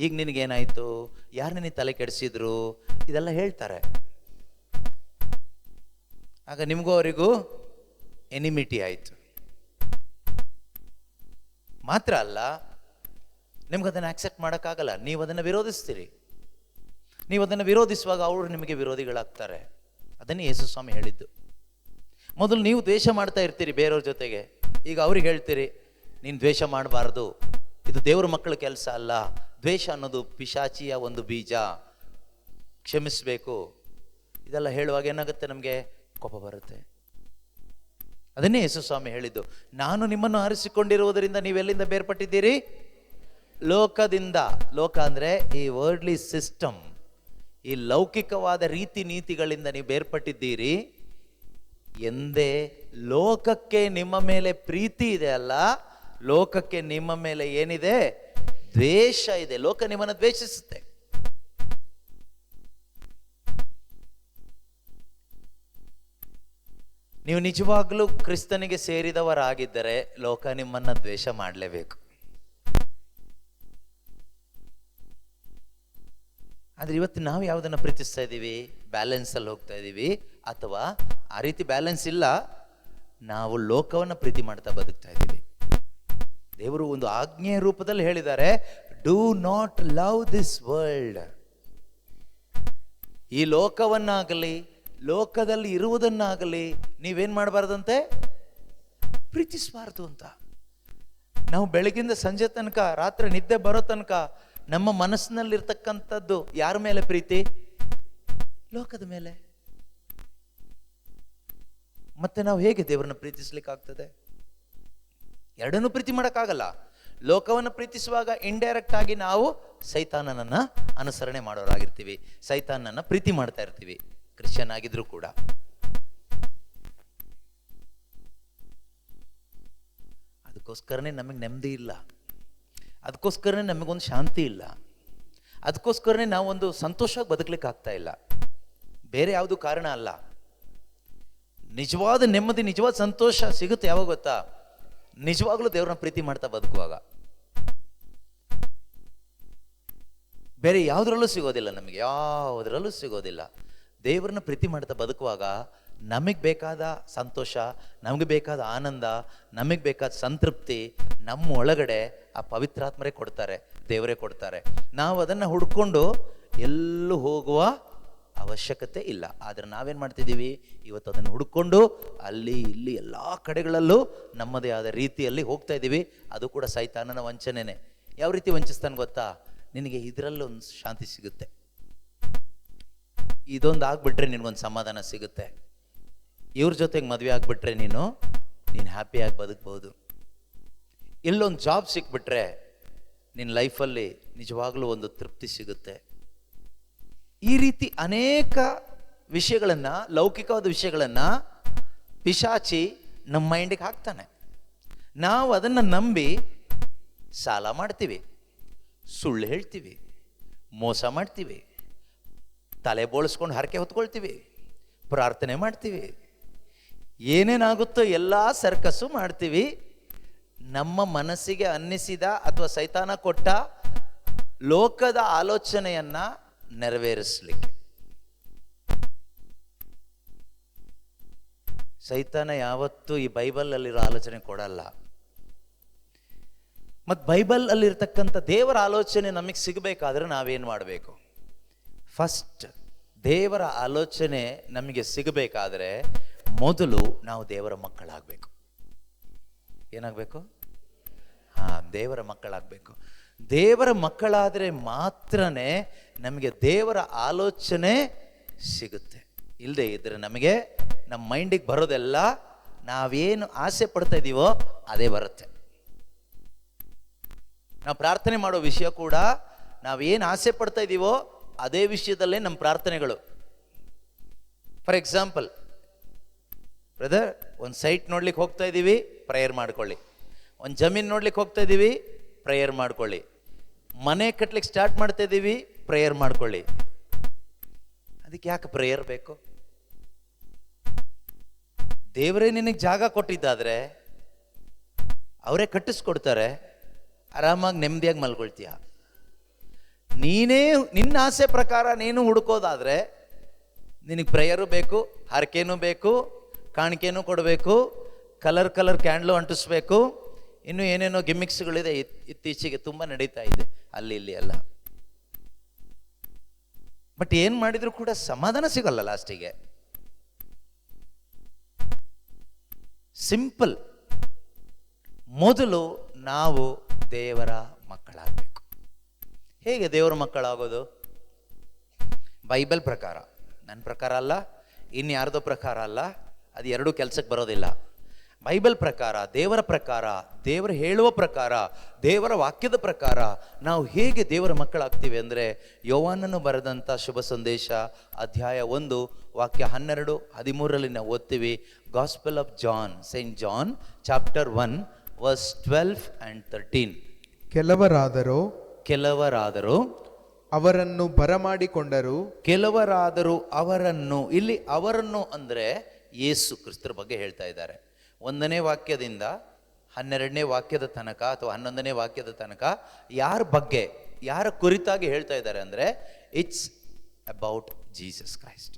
ಈಗ ನಿನಗೇನಾಯಿತು, ಯಾರು ನಿನಗೆ ತಲೆ ಕೆಡಿಸಿದ್ರು, ಇದೆಲ್ಲ ಹೇಳ್ತಾರೆ. ಆಗ ನಿಮಗೂ ಅವರಿಗೂ ಎನಿಮಿಟಿ ಆಯಿತು. ಮಾತ್ರ ಅಲ್ಲ, ನಿಮ್ಗೆ ಅದನ್ನು ಆಕ್ಸೆಪ್ಟ್ ಮಾಡೋಕ್ಕಾಗಲ್ಲ, ನೀವು ಅದನ್ನು ವಿರೋಧಿಸ್ತೀರಿ. ನೀವು ಅದನ್ನು ವಿರೋಧಿಸುವಾಗ ಅವರು ನಿಮಗೆ ವಿರೋಧಿಗಳಾಗ್ತಾರೆ. ಅದನ್ನೇ ಯೇಸು ಸ್ವಾಮಿ ಹೇಳಿದ್ದು. ಮೊದಲು ನೀವು ದ್ವೇಷ ಮಾಡ್ತಾ ಇರ್ತೀರಿ ಬೇರೆಯವ್ರ ಜೊತೆಗೆ, ಈಗ ಅವ್ರಿಗೆ ಹೇಳ್ತೀರಿ ನೀನು ದ್ವೇಷ ಮಾಡಬಾರ್ದು, ಇದು ದೇವ್ರ ಮಕ್ಕಳ ಕೆಲಸ ಅಲ್ಲ, ದ್ವೇಷ ಅನ್ನೋದು ಪಿಶಾಚಿಯ ಒಂದು ಬೀಜ, ಕ್ಷಮಿಸಬೇಕು. ಇದೆಲ್ಲ ಹೇಳುವಾಗ ಏನಾಗುತ್ತೆ? ನಮಗೆ ಕೋಪ ಬರುತ್ತೆ. ಅದನ್ನೇ ಯೇಸು ಸ್ವಾಮಿ ಹೇಳಿದ್ದು, ನಾನು ನಿಮ್ಮನ್ನು ಆರಿಸಿಕೊಂಡಿರುವುದರಿಂದ ನೀವೆಲ್ಲಿಂದ ಬೇರ್ಪಟ್ಟಿದ್ದೀರಿ? ಲೋಕದಿಂದ. ಲೋಕ ಅಂದರೆ ಈ ವರ್ಡ್ಲಿ ಸಿಸ್ಟಮ್, ಈ ಲೌಕಿಕವಾದ ರೀತಿ ನೀತಿಗಳಿಂದ ನೀವು ಬೇರ್ಪಟ್ಟಿದ್ದೀರಿ. ಎಂದೇ ಲೋಕಕ್ಕೆ ನಿಮ್ಮ ಮೇಲೆ ಪ್ರೀತಿ ಇದೆ ಅಲ್ಲ, ಲೋಕಕ್ಕೆ ನಿಮ್ಮ ಮೇಲೆ ಏನಿದೆ? ದ್ವೇಷ ಇದೆ. ಲೋಕ ನಿಮ್ಮನ್ನು ದ್ವೇಷಿಸುತ್ತೆ. ನೀವು ನಿಜವಾಗ್ಲೂ ಕ್ರಿಸ್ತನಿಗೆ ಸೇರಿದವರಾಗಿದ್ದರೆ ಲೋಕ ನಿಮ್ಮನ್ನ ದ್ವೇಷ ಮಾಡಲೇಬೇಕು. ಆದ್ರೆ ಇವತ್ತು ನಾವು ಯಾವುದನ್ನು ಪ್ರೀತಿಸ್ತಾ ಇದ್ದೀವಿ? ಬ್ಯಾಲೆನ್ಸಲ್ಲಿ ಹೋಗ್ತಾ ಇದ್ದೀವಿ, ಅಥವಾ ಆ ರೀತಿ ಬ್ಯಾಲೆನ್ಸ್ ಇಲ್ಲ, ನಾವು ಲೋಕವನ್ನು ಪ್ರೀತಿ ಮಾಡ್ತಾ ಬದುಕ್ತಾ ಇದ್ದೀವಿ. ದೇವರು ಒಂದು ಆಜ್ಞೆಯ ರೂಪದಲ್ಲಿ ಹೇಳಿದ್ದಾರೆ, do not love this world. ಈ ಲೋಕವನ್ನಾಗಲಿ ಲೋಕದಲ್ಲಿ ಇರುವುದನ್ನಾಗಲಿ ನೀವೇನ್ ಮಾಡಬಾರ್ದಂತೆ? ಪ್ರೀತಿಸಬಾರ್ದು ಅಂತ. ನಾವು ಬೆಳಗಿಂದ ಸಂಜೆ ತನಕ, ರಾತ್ರಿ ನಿದ್ದೆ ಬರೋ ತನಕ ನಮ್ಮ ಮನಸ್ಸಿನಲ್ಲಿರ್ತಕ್ಕಂಥದ್ದು ಯಾರ ಮೇಲೆ ಪ್ರೀತಿ? ಲೋಕದ ಮೇಲೆ. ಮತ್ತೆ ನಾವು ಹೇಗೆ ದೇವರನ್ನ ಪ್ರೀತಿಸ್ಲಿಕ್ಕೆ ಆಗ್ತದೆ? ಎರಡನ್ನೂ ಪ್ರೀತಿ ಮಾಡೋಕ್ಕಾಗಲ್ಲ. ಲೋಕವನ್ನು ಪ್ರೀತಿಸುವಾಗ ಇಂಡೈರೆಕ್ಟ್ ಆಗಿ ನಾವು ಸೈತಾನನನ್ನ ಅನುಸರಣೆ ಮಾಡೋರಾಗಿರ್ತೀವಿ, ಸೈತಾನನ್ನ ಪ್ರೀತಿ ಮಾಡ್ತಾ ಇರ್ತೀವಿ, ಕ್ರಿಶ್ಚಿಯನ್ ಆಗಿದ್ರು ಕೂಡ. ಅದಕ್ಕೋಸ್ಕರನೇ ನಮಗೆ ನೆಮ್ಮದಿ ಇಲ್ಲ, ಅದಕ್ಕೋಸ್ಕರನೇ ನಮಗೊಂದು ಶಾಂತಿ ಇಲ್ಲ, ಅದಕ್ಕೋಸ್ಕರನೇ ನಾವೊಂದು ಸಂತೋಷವಾಗಿ ಬದುಕಲಿಕ್ಕೆ ಆಗ್ತಾ ಇಲ್ಲ. ಬೇರೆ ಯಾವುದು ಕಾರಣ ಅಲ್ಲ. ನಿಜವಾದ ನೆಮ್ಮದಿ, ನಿಜವಾದ ಸಂತೋಷ ಸಿಗುತ್ತೆ ಯಾವಾಗ ಗೊತ್ತಾ? ನಿಜವಾಗ್ಲೂ ದೇವ್ರನ್ನ ಪ್ರೀತಿ ಮಾಡ್ತಾ ಬದುಕುವಾಗ. ಬೇರೆ ಯಾವುದ್ರಲ್ಲೂ ಸಿಗೋದಿಲ್ಲ, ನಮಗೆ ಯಾವುದ್ರಲ್ಲೂ ಸಿಗೋದಿಲ್ಲ. ದೇವ್ರನ್ನ ಪ್ರೀತಿ ಮಾಡ್ತಾ ಬದುಕುವಾಗ ನಮಗೆ ಬೇಕಾದ ಸಂತೋಷ, ನಮಗೆ ಬೇಕಾದ ಆನಂದ, ನಮಗೆ ಬೇಕಾದ ಸಂತೃಪ್ತಿ ನಮ್ಮ ಒಳಗಡೆ ಆ ಪವಿತ್ರಾತ್ಮರೇ ಕೊಡ್ತಾರೆ, ದೇವರೇ ಕೊಡ್ತಾರೆ. ನಾವು ಅದನ್ನು ಹುಡ್ಕೊಂಡು ಎಲ್ಲೂ ಹೋಗುವ ಅವಶ್ಯಕತೆ ಇಲ್ಲ. ಆದರೆ ನಾವೇನು ಮಾಡ್ತಿದ್ದೀವಿ ಇವತ್ತು? ಅದನ್ನು ಹುಡ್ಕೊಂಡು ಅಲ್ಲಿ ಇಲ್ಲಿ ಎಲ್ಲ ಕಡೆಗಳಲ್ಲೂ ನಮ್ಮದೇ ಆದ ರೀತಿಯಲ್ಲಿ ಹೋಗ್ತಾ ಇದ್ದೀವಿ. ಅದು ಕೂಡ ಸೈತಾನನ ವಂಚನೆನೇ. ಯಾವ ರೀತಿ ವಂಚಿಸ್ತಾನೆ ಗೊತ್ತಾ? ನಿನಗೆ ಇದರಲ್ಲೊಂದು ಶಾಂತಿ ಸಿಗುತ್ತೆ. ಇದೊಂದು ಆಗ್ಬಿಟ್ರೆ ನಿನಗೊಂದು ಸಮಾಧಾನ ಸಿಗುತ್ತೆ. ಇವ್ರ ಜೊತೆಗೆ ಮದುವೆ ಆಗ್ಬಿಟ್ರೆ ನೀನು ಹ್ಯಾಪಿಯಾಗಿ ಬದುಕ್ಬೋದು. ಇಲ್ಲೊಂದು ಜಾಬ್ ಸಿಕ್ಬಿಟ್ರೆ ನಿನ್ನ ಲೈಫಲ್ಲಿ ನಿಜವಾಗ್ಲೂ ಒಂದು ತೃಪ್ತಿ ಸಿಗುತ್ತೆ. ಈ ರೀತಿ ಅನೇಕ ವಿಷಯಗಳನ್ನು, ಲೌಕಿಕವಾದ ವಿಷಯಗಳನ್ನು ಪಿಶಾಚಿ ನಮ್ಮ ಮೈಂಡಿಗೆ ಹಾಕ್ತಾನೆ. ನಾವು ಅದನ್ನು ನಂಬಿ ಸಾಲ ಮಾಡ್ತೀವಿ, ಸುಳ್ಳು ಹೇಳ್ತೀವಿ, ಮೋಸ ಮಾಡ್ತೀವಿ, ತಲೆ ಬೋಳಿಸ್ಕೊಂಡು ಹರಕೆ ಹೊತ್ಕೊಳ್ತೀವಿ, ಪ್ರಾರ್ಥನೆ ಮಾಡ್ತೀವಿ, ಏನೇನಾಗುತ್ತೋ ಎಲ್ಲ ಸರ್ಕಸ್ಸು ಮಾಡ್ತೀವಿ. ನಮ್ಮ ಮನಸ್ಸಿಗೆ ಅನ್ನಿಸಿದ ಅಥವಾ ಸೈತಾನ ಕೊಟ್ಟ ಲೋಕದ ಆಲೋಚನೆಯನ್ನ ನೆರವೇರಿಸಲಿಕ್ಕೆ. ಸೈತಾನ ಯಾವತ್ತೂ ಈ ಬೈಬಲಲ್ಲಿರೋ ಆಲೋಚನೆ ಕೊಡಲ್ಲ. ಮತ್ತು ಬೈಬಲಲ್ಲಿರ್ತಕ್ಕಂಥ ದೇವರ ಆಲೋಚನೆ ನಮಗೆ ಸಿಗಬೇಕಾದ್ರೆ ನಾವೇನು ಮಾಡಬೇಕು? ಫಸ್ಟ್ ದೇವರ ಆಲೋಚನೆ ನಮಗೆ ಸಿಗಬೇಕಾದ್ರೆ ಮೊದಲು ನಾವು ದೇವರ ಮಕ್ಕಳಾಗಬೇಕು. ಏನಾಗಬೇಕು? ದೇವರ ಮಕ್ಕಳಾಗಬೇಕು. ದೇವರ ಮಕ್ಕಳಾದರೆ ಮಾತ್ರನೇ ನಮಗೆ ದೇವರ ಆಲೋಚನೆ ಸಿಗುತ್ತೆ. ಇಲ್ಲದೆ ಇದ್ರೆ ನಮಗೆ ನಮ್ಮ ಮೈಂಡಿಗೆ ಬರೋದೆಲ್ಲ ನಾವೇನು ಆಸೆ ಪಡ್ತಾ ಇದ್ದೀವೋ ಅದೇ ಬರುತ್ತೆ. ನಾವು ಪ್ರಾರ್ಥನೆ ಮಾಡೋ ವಿಷಯ ಕೂಡ ನಾವೇನು ಆಸೆ ಪಡ್ತಾ ಇದ್ದೀವೋ ಅದೇ ವಿಷಯದಲ್ಲೇ ನಮ್ಮ ಪ್ರಾರ್ಥನೆಗಳು. ಫಾರ್ ಎಕ್ಸಾಂಪಲ್, ಬ್ರದರ್, ಒಂದು ಸೈಟ್ ನೋಡ್ಲಿಕ್ಕೆ ಹೋಗ್ತಾ ಇದ್ದೀವಿ, ಪ್ರೇಯರ್ ಮಾಡ್ಕೊಳ್ಳಿ. ಒಂದು ಜಮೀನು ನೋಡ್ಲಿಕ್ಕೆ ಹೋಗ್ತಾ ಇದ್ದೀವಿ, ಪ್ರೇಯರ್ ಮಾಡ್ಕೊಳ್ಳಿ. ಮನೆ ಕಟ್ಲಿಕ್ಕೆ ಸ್ಟಾರ್ಟ್ ಮಾಡ್ತಾ ಇದ್ದೀವಿ, ಪ್ರೇಯರ್ ಮಾಡ್ಕೊಳ್ಳಿ. ಅದಕ್ಕೆ ಯಾಕೆ ಪ್ರೇಯರ್ ಬೇಕು? ದೇವರೇ ನಿನಗೆ ಜಾಗ ಕೊಟ್ಟಿದ್ದಾದ್ರೆ ಅವರೇ ಕಟ್ಟಿಸ್ಕೊಡ್ತಾರೆ, ಆರಾಮಾಗಿ ನೆಮ್ಮದಿಯಾಗಿ ಮಲ್ಕೊಳ್ತೀಯ. ನೀನೇ ನಿನ್ನ ಆಸೆ ಪ್ರಕಾರ ನೀನು ಹುಡುಕೋದಾದ್ರೆ ನಿನಗೆ ಪ್ರೇಯರು ಬೇಕು, ಹರಕೆನೂ ಬೇಕು, ಕಾಣಿಕೆನೂ ಕೊಡಬೇಕು, ಕಲರ್ ಕ್ಯಾಂಡ್ಲು ಅಂಟಿಸ್ಬೇಕು, ಇನ್ನು ಏನೇನೋ ಗಿಮಿಕ್ಸ್ಗಳಿದೆ. ಇತ್ತೀಚೆಗೆ ತುಂಬ ನಡೀತಾ ಇದೆ ಅಲ್ಲಿ ಇಲ್ಲಿ ಎಲ್ಲ. ಬಟ್ ಏನು ಮಾಡಿದ್ರು ಕೂಡ ಸಮಾಧಾನ ಸಿಗಲ್ಲ ಲಾಸ್ಟಿಗೆ. ಸಿಂಪಲ್, ಮೊದಲು ನಾವು ದೇವರ ಮಕ್ಕಳಾಗಬೇಕು. ಹೇಗೆ ದೇವರ ಮಕ್ಕಳಾಗೋದು? ಬೈಬಲ್ ಪ್ರಕಾರ, ನನ್ನ ಪ್ರಕಾರ ಅಲ್ಲ, ಇನ್ಯಾರ್ದೋ ಪ್ರಕಾರ ಅಲ್ಲ, ಅದು ಎರಡೂ ಕೆಲಸಕ್ಕೆ ಬರೋದಿಲ್ಲ. ಬೈಬಲ್ ಪ್ರಕಾರ, ದೇವರ ಪ್ರಕಾರ, ದೇವರು ಹೇಳುವ ಪ್ರಕಾರ, ದೇವರ ವಾಕ್ಯದ ಪ್ರಕಾರ ನಾವು ಹೇಗೆ ದೇವರ ಮಕ್ಕಳಾಗ್ತೀವಿ ಅಂದರೆ, ಯೋವಾನನು ಬರೆದಂಥ ಶುಭ ಸಂದೇಶ ಅಧ್ಯಾಯ 1 ವಾಕ್ಯ 12, 13ರಲ್ಲಿ ನಾವು ಓದ್ತೀವಿ. Gospel of John, saint John chapter 1 verse 12 and 13. ಕೆಲವರಾದರೂ ಅವರನ್ನು ಬರಮಾಡಿಕೊಂಡರು. ಕೆಲವರಾದರೂ ಅವರನ್ನು, ಇಲ್ಲಿ ಅವರನ್ನು ಅಂದರೆ ಯೇಸು ಕ್ರಿಸ್ತರ ಬಗ್ಗೆ ಹೇಳ್ತಾ ಇದ್ದಾರೆ. 1ನೇ ವಾಕ್ಯದಿಂದ 12ನೇ ವಾಕ್ಯದ ತನಕ ಅಥವಾ 11ನೇ ವಾಕ್ಯದ ತನಕ ಯಾರ ಬಗ್ಗೆ, ಯಾರ ಕುರಿತಾಗಿ ಹೇಳ್ತಾ ಇದ್ದಾರೆ ಅಂದರೆ, ಇಟ್ಸ್ ಅಬೌಟ್ ಜೀಸಸ್ ಕ್ರೈಸ್ಟ್,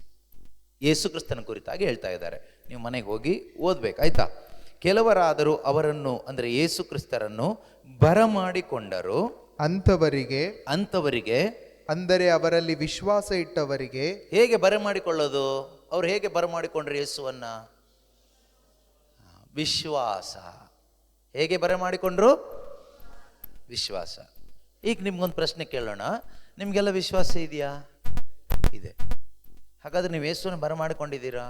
ಯೇಸು ಕ್ರಿಸ್ತನ ಕುರಿತಾಗಿ ಹೇಳ್ತಾ ಇದ್ದಾರೆ. ನೀವು ಮನೆಗೆ ಹೋಗಿ ಓದ್ಬೇಕು, ಆಯ್ತಾ? ಕೆಲವರಾದರೂ ಅವರನ್ನು ಅಂದರೆ ಯೇಸು ಕ್ರಿಸ್ತರನ್ನು ಬರಮಾಡಿಕೊಂಡರು. ಅಂಥವರಿಗೆ ಅಂದರೆ ಅವರಲ್ಲಿ ವಿಶ್ವಾಸ ಇಟ್ಟವರಿಗೆ. ಹೇಗೆ ಬರಮಾಡಿಕೊಳ್ಳೋದು? ಅವ್ರು ಹೇಗೆ ಬರಮಾಡಿಕೊಂಡ್ರು ಯೇಸುವನ್ನ? ವಿಶ್ವಾಸ. ಹೇಗೆ ಬರಮಾಡಿಕೊಂಡ್ರು? ವಿಶ್ವಾಸ. ಈಗ ನಿಮ್ಗೊಂದು ಪ್ರಶ್ನೆ ಕೇಳೋಣ, ನಿಮಗೆಲ್ಲ ವಿಶ್ವಾಸ ಇದೆಯಾ? ಇದೆ. ಹಾಗಾದ್ರೆ ನೀವು ಯೇಸುವನ್ನು ಬರಮಾಡಿಕೊಂಡಿದ್ದೀರಾ?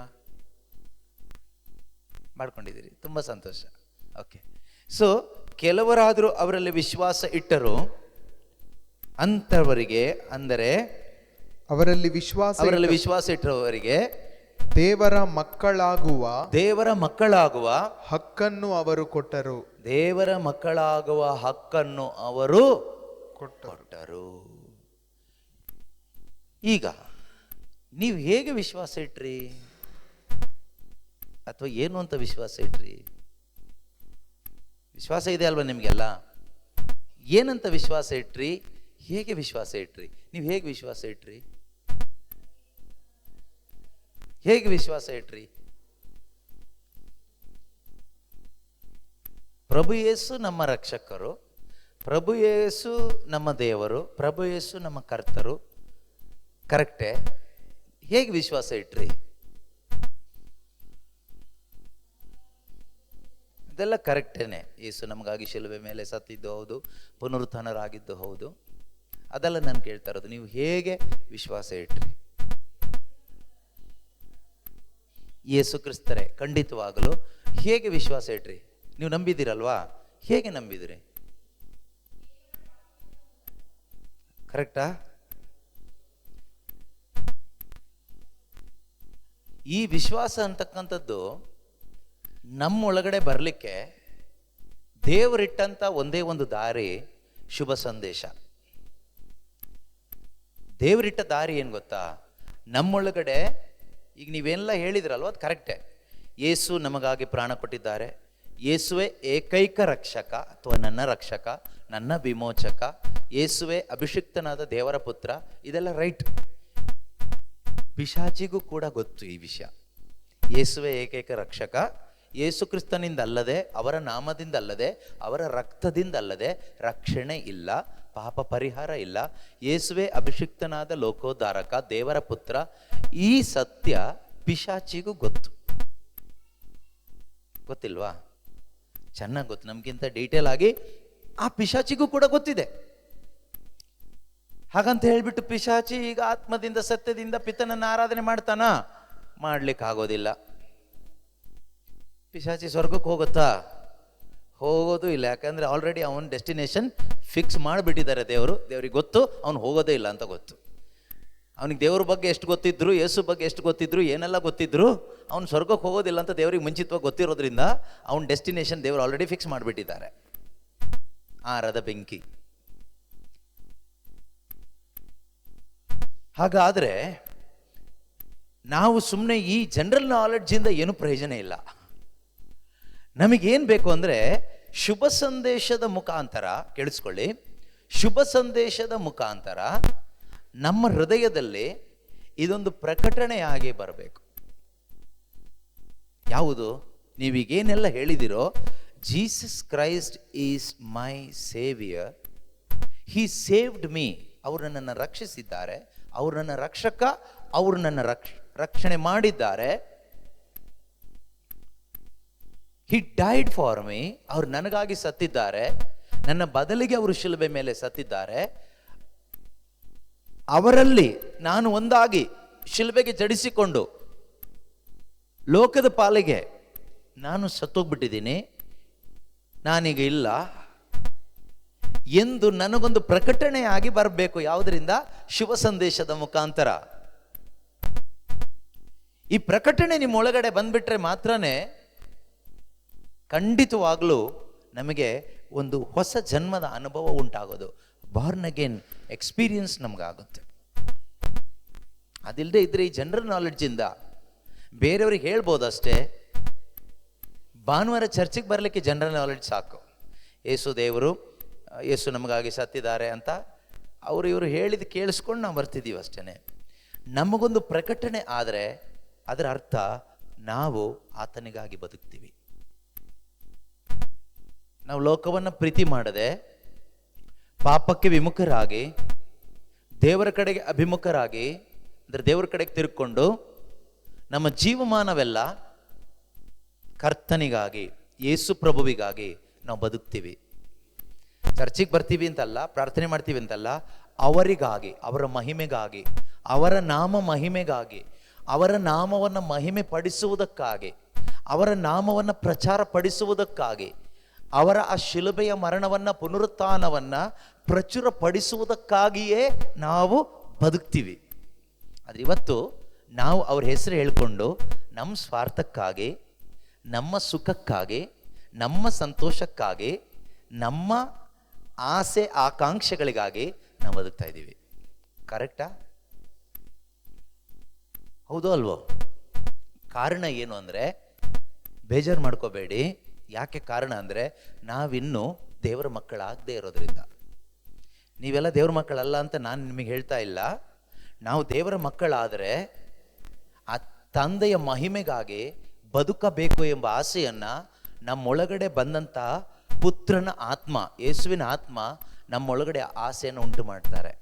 ಮಾಡ್ಕೊಂಡಿದ್ದೀರಿ, ತುಂಬ ಸಂತೋಷ. ಓಕೆ. ಸೊ ಕೆಲವರಾದರೂ ಅವರಲ್ಲಿ ವಿಶ್ವಾಸ ಇಟ್ಟರು. ಅಂಥವರಿಗೆ ಅಂದರೆ ಅವರಲ್ಲಿ ವಿಶ್ವಾಸ ಇಟ್ಟವರಿಗೆ ದೇವರ ಮಕ್ಕಳಾಗುವ ಹಕ್ಕನ್ನು ಅವರು ಕೊಟ್ಟರು. ದೇವರ ಮಕ್ಕಳಾಗುವ ಹಕ್ಕನ್ನು ಅವರು ಕೊಟ್ಟರು. ಈಗ ನೀವು ಹೇಗೆ ವಿಶ್ವಾಸ ಇಟ್ರಿ? ಅಥವಾ ಏನು ಅಂತ ವಿಶ್ವಾಸ ಇಟ್ರಿ? ವಿಶ್ವಾಸ ಇದೆ ಅಲ್ವಾ ನಿಮಗೆಲ್ಲ? ಏನಂತ ವಿಶ್ವಾಸ ಇಟ್ರಿ? ಹೇಗೆ ವಿಶ್ವಾಸ ಇಟ್ರಿ? ನೀವು ಹೇಗೆ ವಿಶ್ವಾಸ ಇಟ್ರಿ? ಹೇಗೆ ವಿಶ್ವಾಸ ಇಟ್ರಿ? ಪ್ರಭು ಯೇಸು ನಮ್ಮ ರಕ್ಷಕರು, ಪ್ರಭು ಯೇಸು ನಮ್ಮ ದೇವರು, ಪ್ರಭು ಯೇಸು ನಮ್ಮ ಕರ್ತರು, ಕರೆಕ್ಟೇ? ಹೇಗೆ ವಿಶ್ವಾಸ ಇಟ್ರಿ? ಇದೆಲ್ಲ ಕರೆಕ್ಟೇನೆ. ಯೇಸು ನಮಗಾಗಿ ಶಿಲುಬೆ ಮೇಲೆ ಸತ್ತಿದ್ದು ಹೌದು, ಪುನರುತ್ಥಾನರಾಗಿದ್ದು ಹೌದು. ಅದೆಲ್ಲ ನಾನು ಕೇಳ್ತಾ ಇರೋದು. ನೀವು ಹೇಗೆ ವಿಶ್ವಾಸ ಇಟ್ರಿ? ಯೇಸು ಕ್ರಿಸ್ತರೇ, ಖಂಡಿತವಾಗಲು ಹೇಗೆ ವಿಶ್ವಾಸ ಇಟ್ರಿ? ನೀವು ನಂಬಿದ್ದೀರಲ್ವಾ? ಹೇಗೆ ನಂಬಿದಿರಿ? ಕರೆಕ್ಟಾ? ಈ ವಿಶ್ವಾಸ ಅಂತಕ್ಕಂಥದ್ದು ನಮ್ಮೊಳಗಡೆ ಬರಲಿಕ್ಕೆ ದೇವರಿಟ್ಟಂಥ ಒಂದೇ ಒಂದು ದಾರಿ, ಶುಭ ಸಂದೇಶ. ದೇವರಿಟ್ಟ ದಾರಿ ಏನು ಗೊತ್ತಾ? ನಮ್ಮೊಳಗಡೆ ಈಗ ನೀವೆಲ್ಲ ಹೇಳಿದ್ರಲ್ವ, ಅದು ಕರೆಕ್ಟೇ. ಯೇಸು ನಮಗಾಗಿ ಪ್ರಾಣ ಕೊಟ್ಟಿದ್ದಾರೆ. ಯೇಸುವೆ ಏಕೈಕ ರಕ್ಷಕ ಅಥವಾ ನನ್ನ ರಕ್ಷಕ, ನನ್ನ ವಿಮೋಚಕ. ಯೇಸುವೆ ಅಭಿಷಿಕ್ತನಾದ ದೇವರ ಪುತ್ರ. ಇದೆಲ್ಲ ರೈಟ್. ಪಿಶಾಚಿಗೂ ಕೂಡ ಗೊತ್ತು ಈ ವಿಷಯ. ಯೇಸುವೆ ಏಕೈಕ ರಕ್ಷಕ. ಯೇಸು ಕ್ರಿಸ್ತನಿಂದ ಅಲ್ಲದೆ, ಅವರ ನಾಮದಿಂದ ಅಲ್ಲದೆ, ಅವರ ರಕ್ತದಿಂದ ಅಲ್ಲದೆ ರಕ್ಷಣೆ ಇಲ್ಲ, ಪಾಪ ಪರಿಹಾರ ಇಲ್ಲ. ಯೇಸುವೆ ಅಭಿಷಿಕ್ತನಾದ ಲೋಕೋದ್ಧಾರಕ, ದೇವರ ಪುತ್ರ. ಈ ಸತ್ಯ ಪಿಶಾಚಿಗೂ ಗೊತ್ತು. ಗೊತ್ತಿಲ್ವಾ? ಚೆನ್ನಾಗಿ ಗೊತ್ತು. ನಮಗಿಂತ ಡೀಟೇಲ್ ಆಗಿ ಆ ಪಿಶಾಚಿಗೂ ಕೂಡ ಗೊತ್ತಿದೆ. ಹಾಗಂತ ಹೇಳ್ಬಿಟ್ಟು ಪಿಶಾಚಿ ಈಗ ಆತ್ಮದಿಂದ ಸತ್ಯದಿಂದ ಪಿತನನ್ನು ಆರಾಧನೆ ಮಾಡ್ತಾನ? ಮಾಡ್ಲಿಕ್ಕೆ ಆಗೋದಿಲ್ಲ. ಪಿಶಾಚಿ ಸ್ವರ್ಗಕ್ಕೆ ಹೋಗುತ್ತಾ? ಹೋಗೋದು ಇಲ್ಲ. ಯಾಕಂದ್ರೆ ಆಲ್ರೆಡಿ ಅವನ ಡೆಸ್ಟಿನೇಷನ್ ಫಿಕ್ಸ್ ಮಾಡಿಬಿಟ್ಟಿದ್ದಾರೆ ದೇವರು. ದೇವ್ರಿಗೆ ಗೊತ್ತು ಅವನು ಹೋಗೋದೇ ಇಲ್ಲ ಅಂತ ಗೊತ್ತು. ಅವನಿಗೆ ದೇವ್ರ ಬಗ್ಗೆ ಎಷ್ಟು ಗೊತ್ತಿದ್ರು, ಯೇಸು ಬಗ್ಗೆ ಎಷ್ಟು ಗೊತ್ತಿದ್ರು, ಏನೆಲ್ಲ ಗೊತ್ತಿದ್ರು, ಅವ್ನು ಸ್ವರ್ಗಕ್ಕೆ ಹೋಗೋದಿಲ್ಲ ಅಂತ ದೇವ್ರಿಗೆ ಮುಂಚಿತವಾಗಿ ಗೊತ್ತಿರೋದ್ರಿಂದ ಅವನ ಡೆಸ್ಟಿನೇಷನ್ ದೇವರು ಆಲ್ರೆಡಿ ಫಿಕ್ಸ್ ಮಾಡಿಬಿಟ್ಟಿದ್ದಾರೆ. ಆರದ ಬೆಂಕಿ. ಹಾಗಾದ್ರೆ ನಾವು ಸುಮ್ಮನೆ ಈ ಜನರಲ್ ನಾಲೆಡ್ಜಿಂದ ಏನು ಪ್ರಯೋಜನ ಇಲ್ಲ. ನಮಗೇನು ಬೇಕು ಅಂದರೆ ಶುಭ ಸಂದೇಶದ ಮುಖಾಂತರ, ಕೇಳಿಸ್ಕೊಳ್ಳಿ, ಶುಭ ಸಂದೇಶದ ಮುಖಾಂತರ ನಮ್ಮ ಹೃದಯದಲ್ಲಿ ಇದೊಂದು ಪ್ರಕಟಣೆಯಾಗಿ ಬರಬೇಕು. ಯಾವುದು? ನೀವೀಗೇನೆಲ್ಲ ಹೇಳಿದಿರೋ, Jesus Christ is my saviour, he saved me, ಅವರು ನನ್ನನ್ನು ರಕ್ಷಿಸಿದ್ದಾರೆ, ಅವರು ನನ್ನ ರಕ್ಷಕ, ಅವರು ನನ್ನ ರಕ್ಷಣೆ ಮಾಡಿದ್ದಾರೆ. ಹಿ ಡೈಡ್ ಫಾರ್ ಮೀ, ಅವರು ನನಗಾಗಿ ಸತ್ತಿದ್ದಾರೆ, ನನ್ನ ಬದಲಿಗೆ ಅವರು ಶಿಲುಬೆ ಮೇಲೆ ಸತ್ತಿದ್ದಾರೆ. ಅವರಲ್ಲಿ ನಾನು ಒಂದಾಗಿ ಶಿಲುಬೆಗೆ ಜಡಿಸಿಕೊಂಡು ಲೋಕದ ಪಾಲಿಗೆ ನಾನು ಸತ್ತೋಗ್ಬಿಟ್ಟಿದ್ದೀನಿ, ನಾನೀಗ ಇಲ್ಲ ಎಂದು ನನಗೊಂದು ಪ್ರಕಟಣೆಯಾಗಿ ಬರಬೇಕು. ಯಾವುದರಿಂದ? ಶುಭ ಸಂದೇಶದ ಮುಖಾಂತರ. ಈ ಪ್ರಕಟಣೆ ನಿಮ್ಮ ಒಳಗಡೆ ಬಂದ್ಬಿಟ್ರೆ ಮಾತ್ರನೇ ಖಂಡಿತವಾಗ್ಲೂ ನಮಗೆ ಒಂದು ಹೊಸ ಜನ್ಮದ ಅನುಭವ ಉಂಟಾಗೋದು. ಬಾರ್ನ್ ಅಗೇನ್ ಎಕ್ಸ್ಪೀರಿಯನ್ಸ್ ನಮಗಾಗುತ್ತೆ. ಅದಿಲ್ಲದೆ ಇದ್ರೆ ಈ ಜನರಲ್ ನಾಲೆಡ್ಜಿಂದ ಬೇರೆಯವ್ರಿಗೆ ಹೇಳ್ಬೋದು ಅಷ್ಟೇ. ಭಾನುವಾರ ಚರ್ಚಿಗೆ ಬರಲಿಕ್ಕೆ ಜನರಲ್ ನಾಲೆಡ್ಜ್ ಸಾಕು. ಯೇಸು ದೇವರು, ಯೇಸು ನಮಗಾಗಿ ಸತ್ತಿದ್ದಾರೆ ಅಂತ ಇವರು ಹೇಳಿದ ಕೇಳಿಸ್ಕೊಂಡು ನಾವು ಬರ್ತಿದ್ದೀವಿ ಅಷ್ಟೇ. ನಮಗೊಂದು ಪ್ರಕಟಣೆ ಆದರೆ ಅದರ ಅರ್ಥ ನಾವು ಆತನಿಗಾಗಿ ಬದುಕ್ತೀವಿ. ನಾವು ಲೋಕವನ್ನು ಪ್ರೀತಿ ಮಾಡದೆ ಪಾಪಕ್ಕೆ ವಿಮುಖರಾಗಿ ದೇವರ ಕಡೆಗೆ ಅಭಿಮುಖರಾಗಿ, ಅಂದರೆ ದೇವರ ಕಡೆಗೆ ತಿರುಗಿಕೊಂಡು ನಮ್ಮ ಜೀವಮಾನವೆಲ್ಲ ಕರ್ತನಿಗಾಗಿ, ಯೇಸು ಪ್ರಭುವಿಗಾಗಿ ನಾವು ಬದುಕ್ತೀವಿ. ಚರ್ಚಿಗೆ ಬರ್ತೀವಿ ಅಂತಲ್ಲ, ಪ್ರಾರ್ಥನೆ ಮಾಡ್ತೀವಿ ಅಂತಲ್ಲ, ಅವರಿಗಾಗಿ, ಅವರ ಮಹಿಮೆಗಾಗಿ, ಅವರ ನಾಮ ಮಹಿಮೆಗಾಗಿ, ಅವರ ನಾಮವನ್ನು ಮಹಿಮೆ ಪಡಿಸುವುದಕ್ಕಾಗಿ, ಅವರ ನಾಮವನ್ನು ಪ್ರಚಾರ ಪಡಿಸುವುದಕ್ಕಾಗಿ, ಅವರ ಆ ಶಿಲುಬೆಯ ಮರಣವನ್ನು, ಪುನರುತ್ಥಾನವನ್ನು ಪ್ರಚುರಪಡಿಸುವುದಕ್ಕಾಗಿಯೇ ನಾವು ಬದುಕ್ತೀವಿ. ಆದರೆ ಇವತ್ತು ನಾವು ಅವ್ರ ಹೆಸರು ಹೇಳ್ಕೊಂಡು ನಮ್ಮ ಸ್ವಾರ್ಥಕ್ಕಾಗಿ, ನಮ್ಮ ಸುಖಕ್ಕಾಗಿ, ನಮ್ಮ ಸಂತೋಷಕ್ಕಾಗಿ, ನಮ್ಮ ಆಸೆ ಆಕಾಂಕ್ಷೆಗಳಿಗಾಗಿ ನಾವು ಬದುಕ್ತಾ ಇದ್ದೀವಿ. ಕರೆಕ್ಟಾ? ಹೌದೋ ಅಲ್ವೋ? ಕಾರಣ ಏನು ಅಂದರೆ, ಬೇಜಾರು ಮಾಡ್ಕೋಬೇಡಿ. ಯಾಕೆ ಕಾರಣ ಅಂದರೆ, ನಾವಿನ್ನೂ ದೇವರ ಮಕ್ಕಳಾಗದೇ ಇರೋದ್ರಿಂದ. ನೀವೆಲ್ಲ ದೇವ್ರ ಮಕ್ಕಳಲ್ಲ ಅಂತ ನಾನು ನಿಮಗೆ ಹೇಳ್ತಾ ಇಲ್ಲ. ನಾವು ದೇವರ ಮಕ್ಕಳಾದರೆ ಆ ತಂದೆಯ ಮಹಿಮೆಗಾಗಿ ಬದುಕಬೇಕು ಎಂಬ ಆಸೆಯನ್ನು ನಮ್ಮೊಳಗಡೆ ಬಂದಂಥ ಪುತ್ರನ ಆತ್ಮ, ಯೇಸುವಿನ ಆತ್ಮ ನಮ್ಮೊಳಗಡೆ ಆಸೆಯನ್ನು ಉಂಟು ಮಾಡ್ತಾರೆ.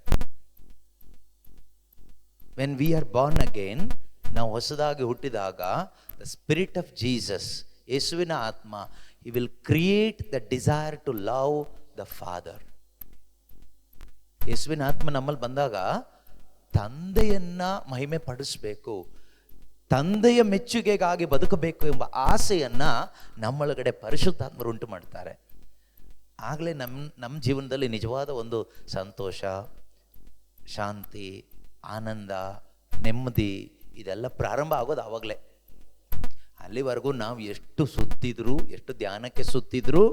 When we are born again, ನಾವು ಹೊಸದಾಗಿ ಹುಟ್ಟಿದಾಗ, ದ ಸ್ಪಿರಿಟ್ ಆಫ್ ಜೀಸಸ್, ಯೇಸುವಿನ ಆತ್ಮ, he will create the desire to love the father. ಯೇಸುವಿನ ಆತ್ಮ ನಮ್ಮಲ್ಲಿ ಬಂದಾಗ ತಂದೆಯನ್ನ ಮಹಿಮೆ ಪಡಿಸ್ಬೇಕು, ತಂದೆಯ ಮೆಚ್ಚುಗೆಗಾಗಿ ಬದುಕಬೇಕು ಎಂಬ ಆಸೆಯನ್ನ ನಮ್ಮೊಳಗಡೆ ಪರಿಶುದ್ಧಾತ್ಮರು ಉಂಟು ಮಾಡ್ತಾರೆ. ಆಗಲೇ ನಮ್ಮ ಜೀವನದಲ್ಲಿ ನಿಜವಾದ ಒಂದು ಸಂತೋಷ, ಶಾಂತಿ, ಆನಂದ, ನೆಮ್ಮದಿ ಇದೆಲ್ಲ ಪ್ರಾರಂಭ ಆಗೋದು ಆವಾಗಲೇ. ಅಲ್ಲಿವರೆಗೂ ನಾವು ಎಷ್ಟು ಸುತ್ತಿದ್ರು, ಎಷ್ಟು ಧ್ಯಾನಕ್ಕೆ ಸುತ್ತಿದ್ರು,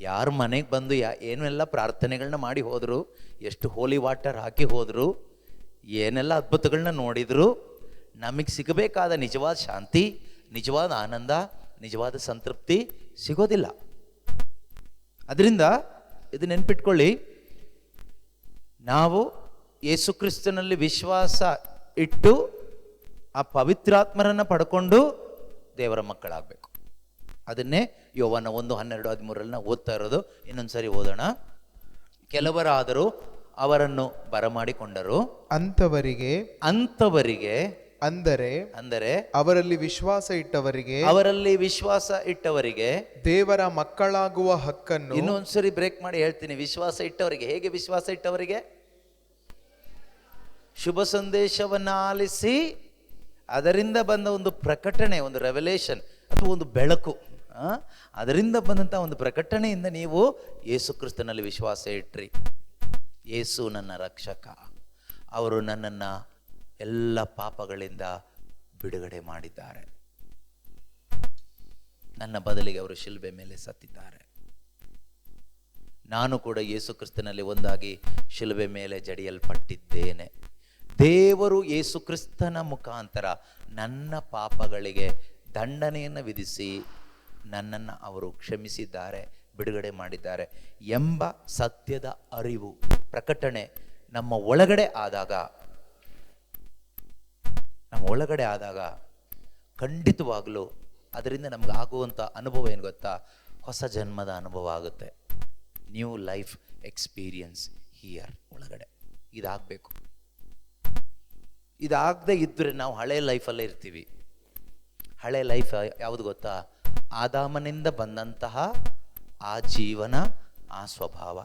ಯಾರ ಮನೆಗೆ ಬಂದು ಏನೆಲ್ಲ ಪ್ರಾರ್ಥನೆಗಳನ್ನ ಮಾಡಿ ಹೋದರು, ಎಷ್ಟು ಹೋಲಿ ವಾಟರ್ ಹಾಕಿ ಹೋದರು, ಏನೆಲ್ಲ ಅದ್ಭುತಗಳನ್ನ ನೋಡಿದ್ರು, ನಮಗೆ ಸಿಗಬೇಕಾದ ನಿಜವಾದ ಶಾಂತಿ, ನಿಜವಾದ ಆನಂದ, ನಿಜವಾದ ಸಂತೃಪ್ತಿ ಸಿಗೋದಿಲ್ಲ. ಅದರಿಂದ ಇದು ನೆನ್ಪಿಟ್ಕೊಳ್ಳಿ, ನಾವು ಯೇಸು ಕ್ರಿಸ್ತನಲ್ಲಿ ವಿಶ್ವಾಸ ಇಟ್ಟು ಆ ಪವಿತ್ರಾತ್ಮರನ್ನು ಪಡ್ಕೊಂಡು ದೇವರ ಮಕ್ಕಳಾಗಬೇಕು. ಅದನ್ನೇ ಯೋವಾನ 1:12-13 ನಾವು ಓದ್ತಾ ಇರೋದು. ಇನ್ನೊಂದ್ಸರಿ ಓದೋಣ. ಕೆಲವರಾದರೂ ಅವರನ್ನು ಬರಮಾಡಿಕೊಂಡರು, ಅಂಥವರಿಗೆ ಅಂದರೆ ಅವರಲ್ಲಿ ವಿಶ್ವಾಸ ಇಟ್ಟವರಿಗೆ ದೇವರ ಮಕ್ಕಳಾಗುವ ಹಕ್ಕನ್ನು. ಇನ್ನೊಂದ್ಸರಿ ಬ್ರೇಕ್ ಮಾಡಿ ಹೇಳ್ತೀನಿ. ವಿಶ್ವಾಸ ಇಟ್ಟವರಿಗೆ, ಹೇಗೆ ವಿಶ್ವಾಸ ಇಟ್ಟವರಿಗೆ? ಶುಭ ಸಂದೇಶವನ್ನ ಆಲಿಸಿ ಅದರಿಂದ ಬಂದ ಒಂದು ಪ್ರಕಟಣೆ, ಒಂದು ರೆವಲೇಷನ್ ಅಥವಾ ಒಂದು ಬೆಳಕು, ಅದರಿಂದ ಬಂದಂಥ ಒಂದು ಪ್ರಕಟಣೆಯಿಂದ ನೀವು ಯೇಸು ಕ್ರಿಸ್ತನಲ್ಲಿ ವಿಶ್ವಾಸ ಇಟ್ರಿ. ಯೇಸು ನನ್ನ ರಕ್ಷಕ, ಅವರು ನನ್ನನ್ನು ಎಲ್ಲ ಪಾಪಗಳಿಂದ ಬಿಡುಗಡೆ ಮಾಡಿದ್ದಾರೆ, ನನ್ನ ಬದಲಿಗೆ ಅವರು ಶಿಲುಬೆ ಮೇಲೆ ಸತ್ತಿದ್ದಾರೆ, ನಾನು ಕೂಡ ಯೇಸು ಕ್ರಿಸ್ತನಲ್ಲಿ ಒಂದಾಗಿ ಶಿಲುಬೆ ಮೇಲೆ ಜಡಿಯಲ್ಪಟ್ಟಿದ್ದೇನೆ. ದೇವರು ಯೇಸು ಕ್ರಿಸ್ತನ ಮುಖಾಂತರ ನನ್ನ ಪಾಪಗಳಿಗೆ ದಂಡನೆಯನ್ನು ವಿಧಿಸಿ ನನ್ನನ್ನು ಅವರು ಕ್ಷಮಿಸಿದ್ದಾರೆ, ಬಿಡುಗಡೆ ಮಾಡಿದ್ದಾರೆ ಎಂಬ ಸತ್ಯದ ಅರಿವು, ಪ್ರಕಟಣೆ ನಮ್ಮ ಒಳಗಡೆ ಆದಾಗ ಖಂಡಿತವಾಗಲೂ ಅದರಿಂದ ನಮ್ಗೆ ಆಗುವಂಥ ಅನುಭವ ಏನು ಗೊತ್ತಾ? ಹೊಸ ಜನ್ಮದ ಅನುಭವ ಆಗುತ್ತೆ. ನ್ಯೂ ಲೈಫ್ ಎಕ್ಸ್ಪೀರಿಯನ್ಸ್ ಹಿಯರ್ ಒಳಗಡೆ ಇದಾಗಬೇಕು. ಇದಾಗದೇ ಇದ್ದರೆ ನಾವು ಹಳೆ ಲೈಫಲ್ಲೇ ಇರ್ತೀವಿ. ಹಳೆ ಲೈಫ್ ಯಾವುದು ಗೊತ್ತಾ? ಆದಾಮನಿಂದ ಬಂದಂತಹ ಆ ಜೀವನ, ಆ ಸ್ವಭಾವ.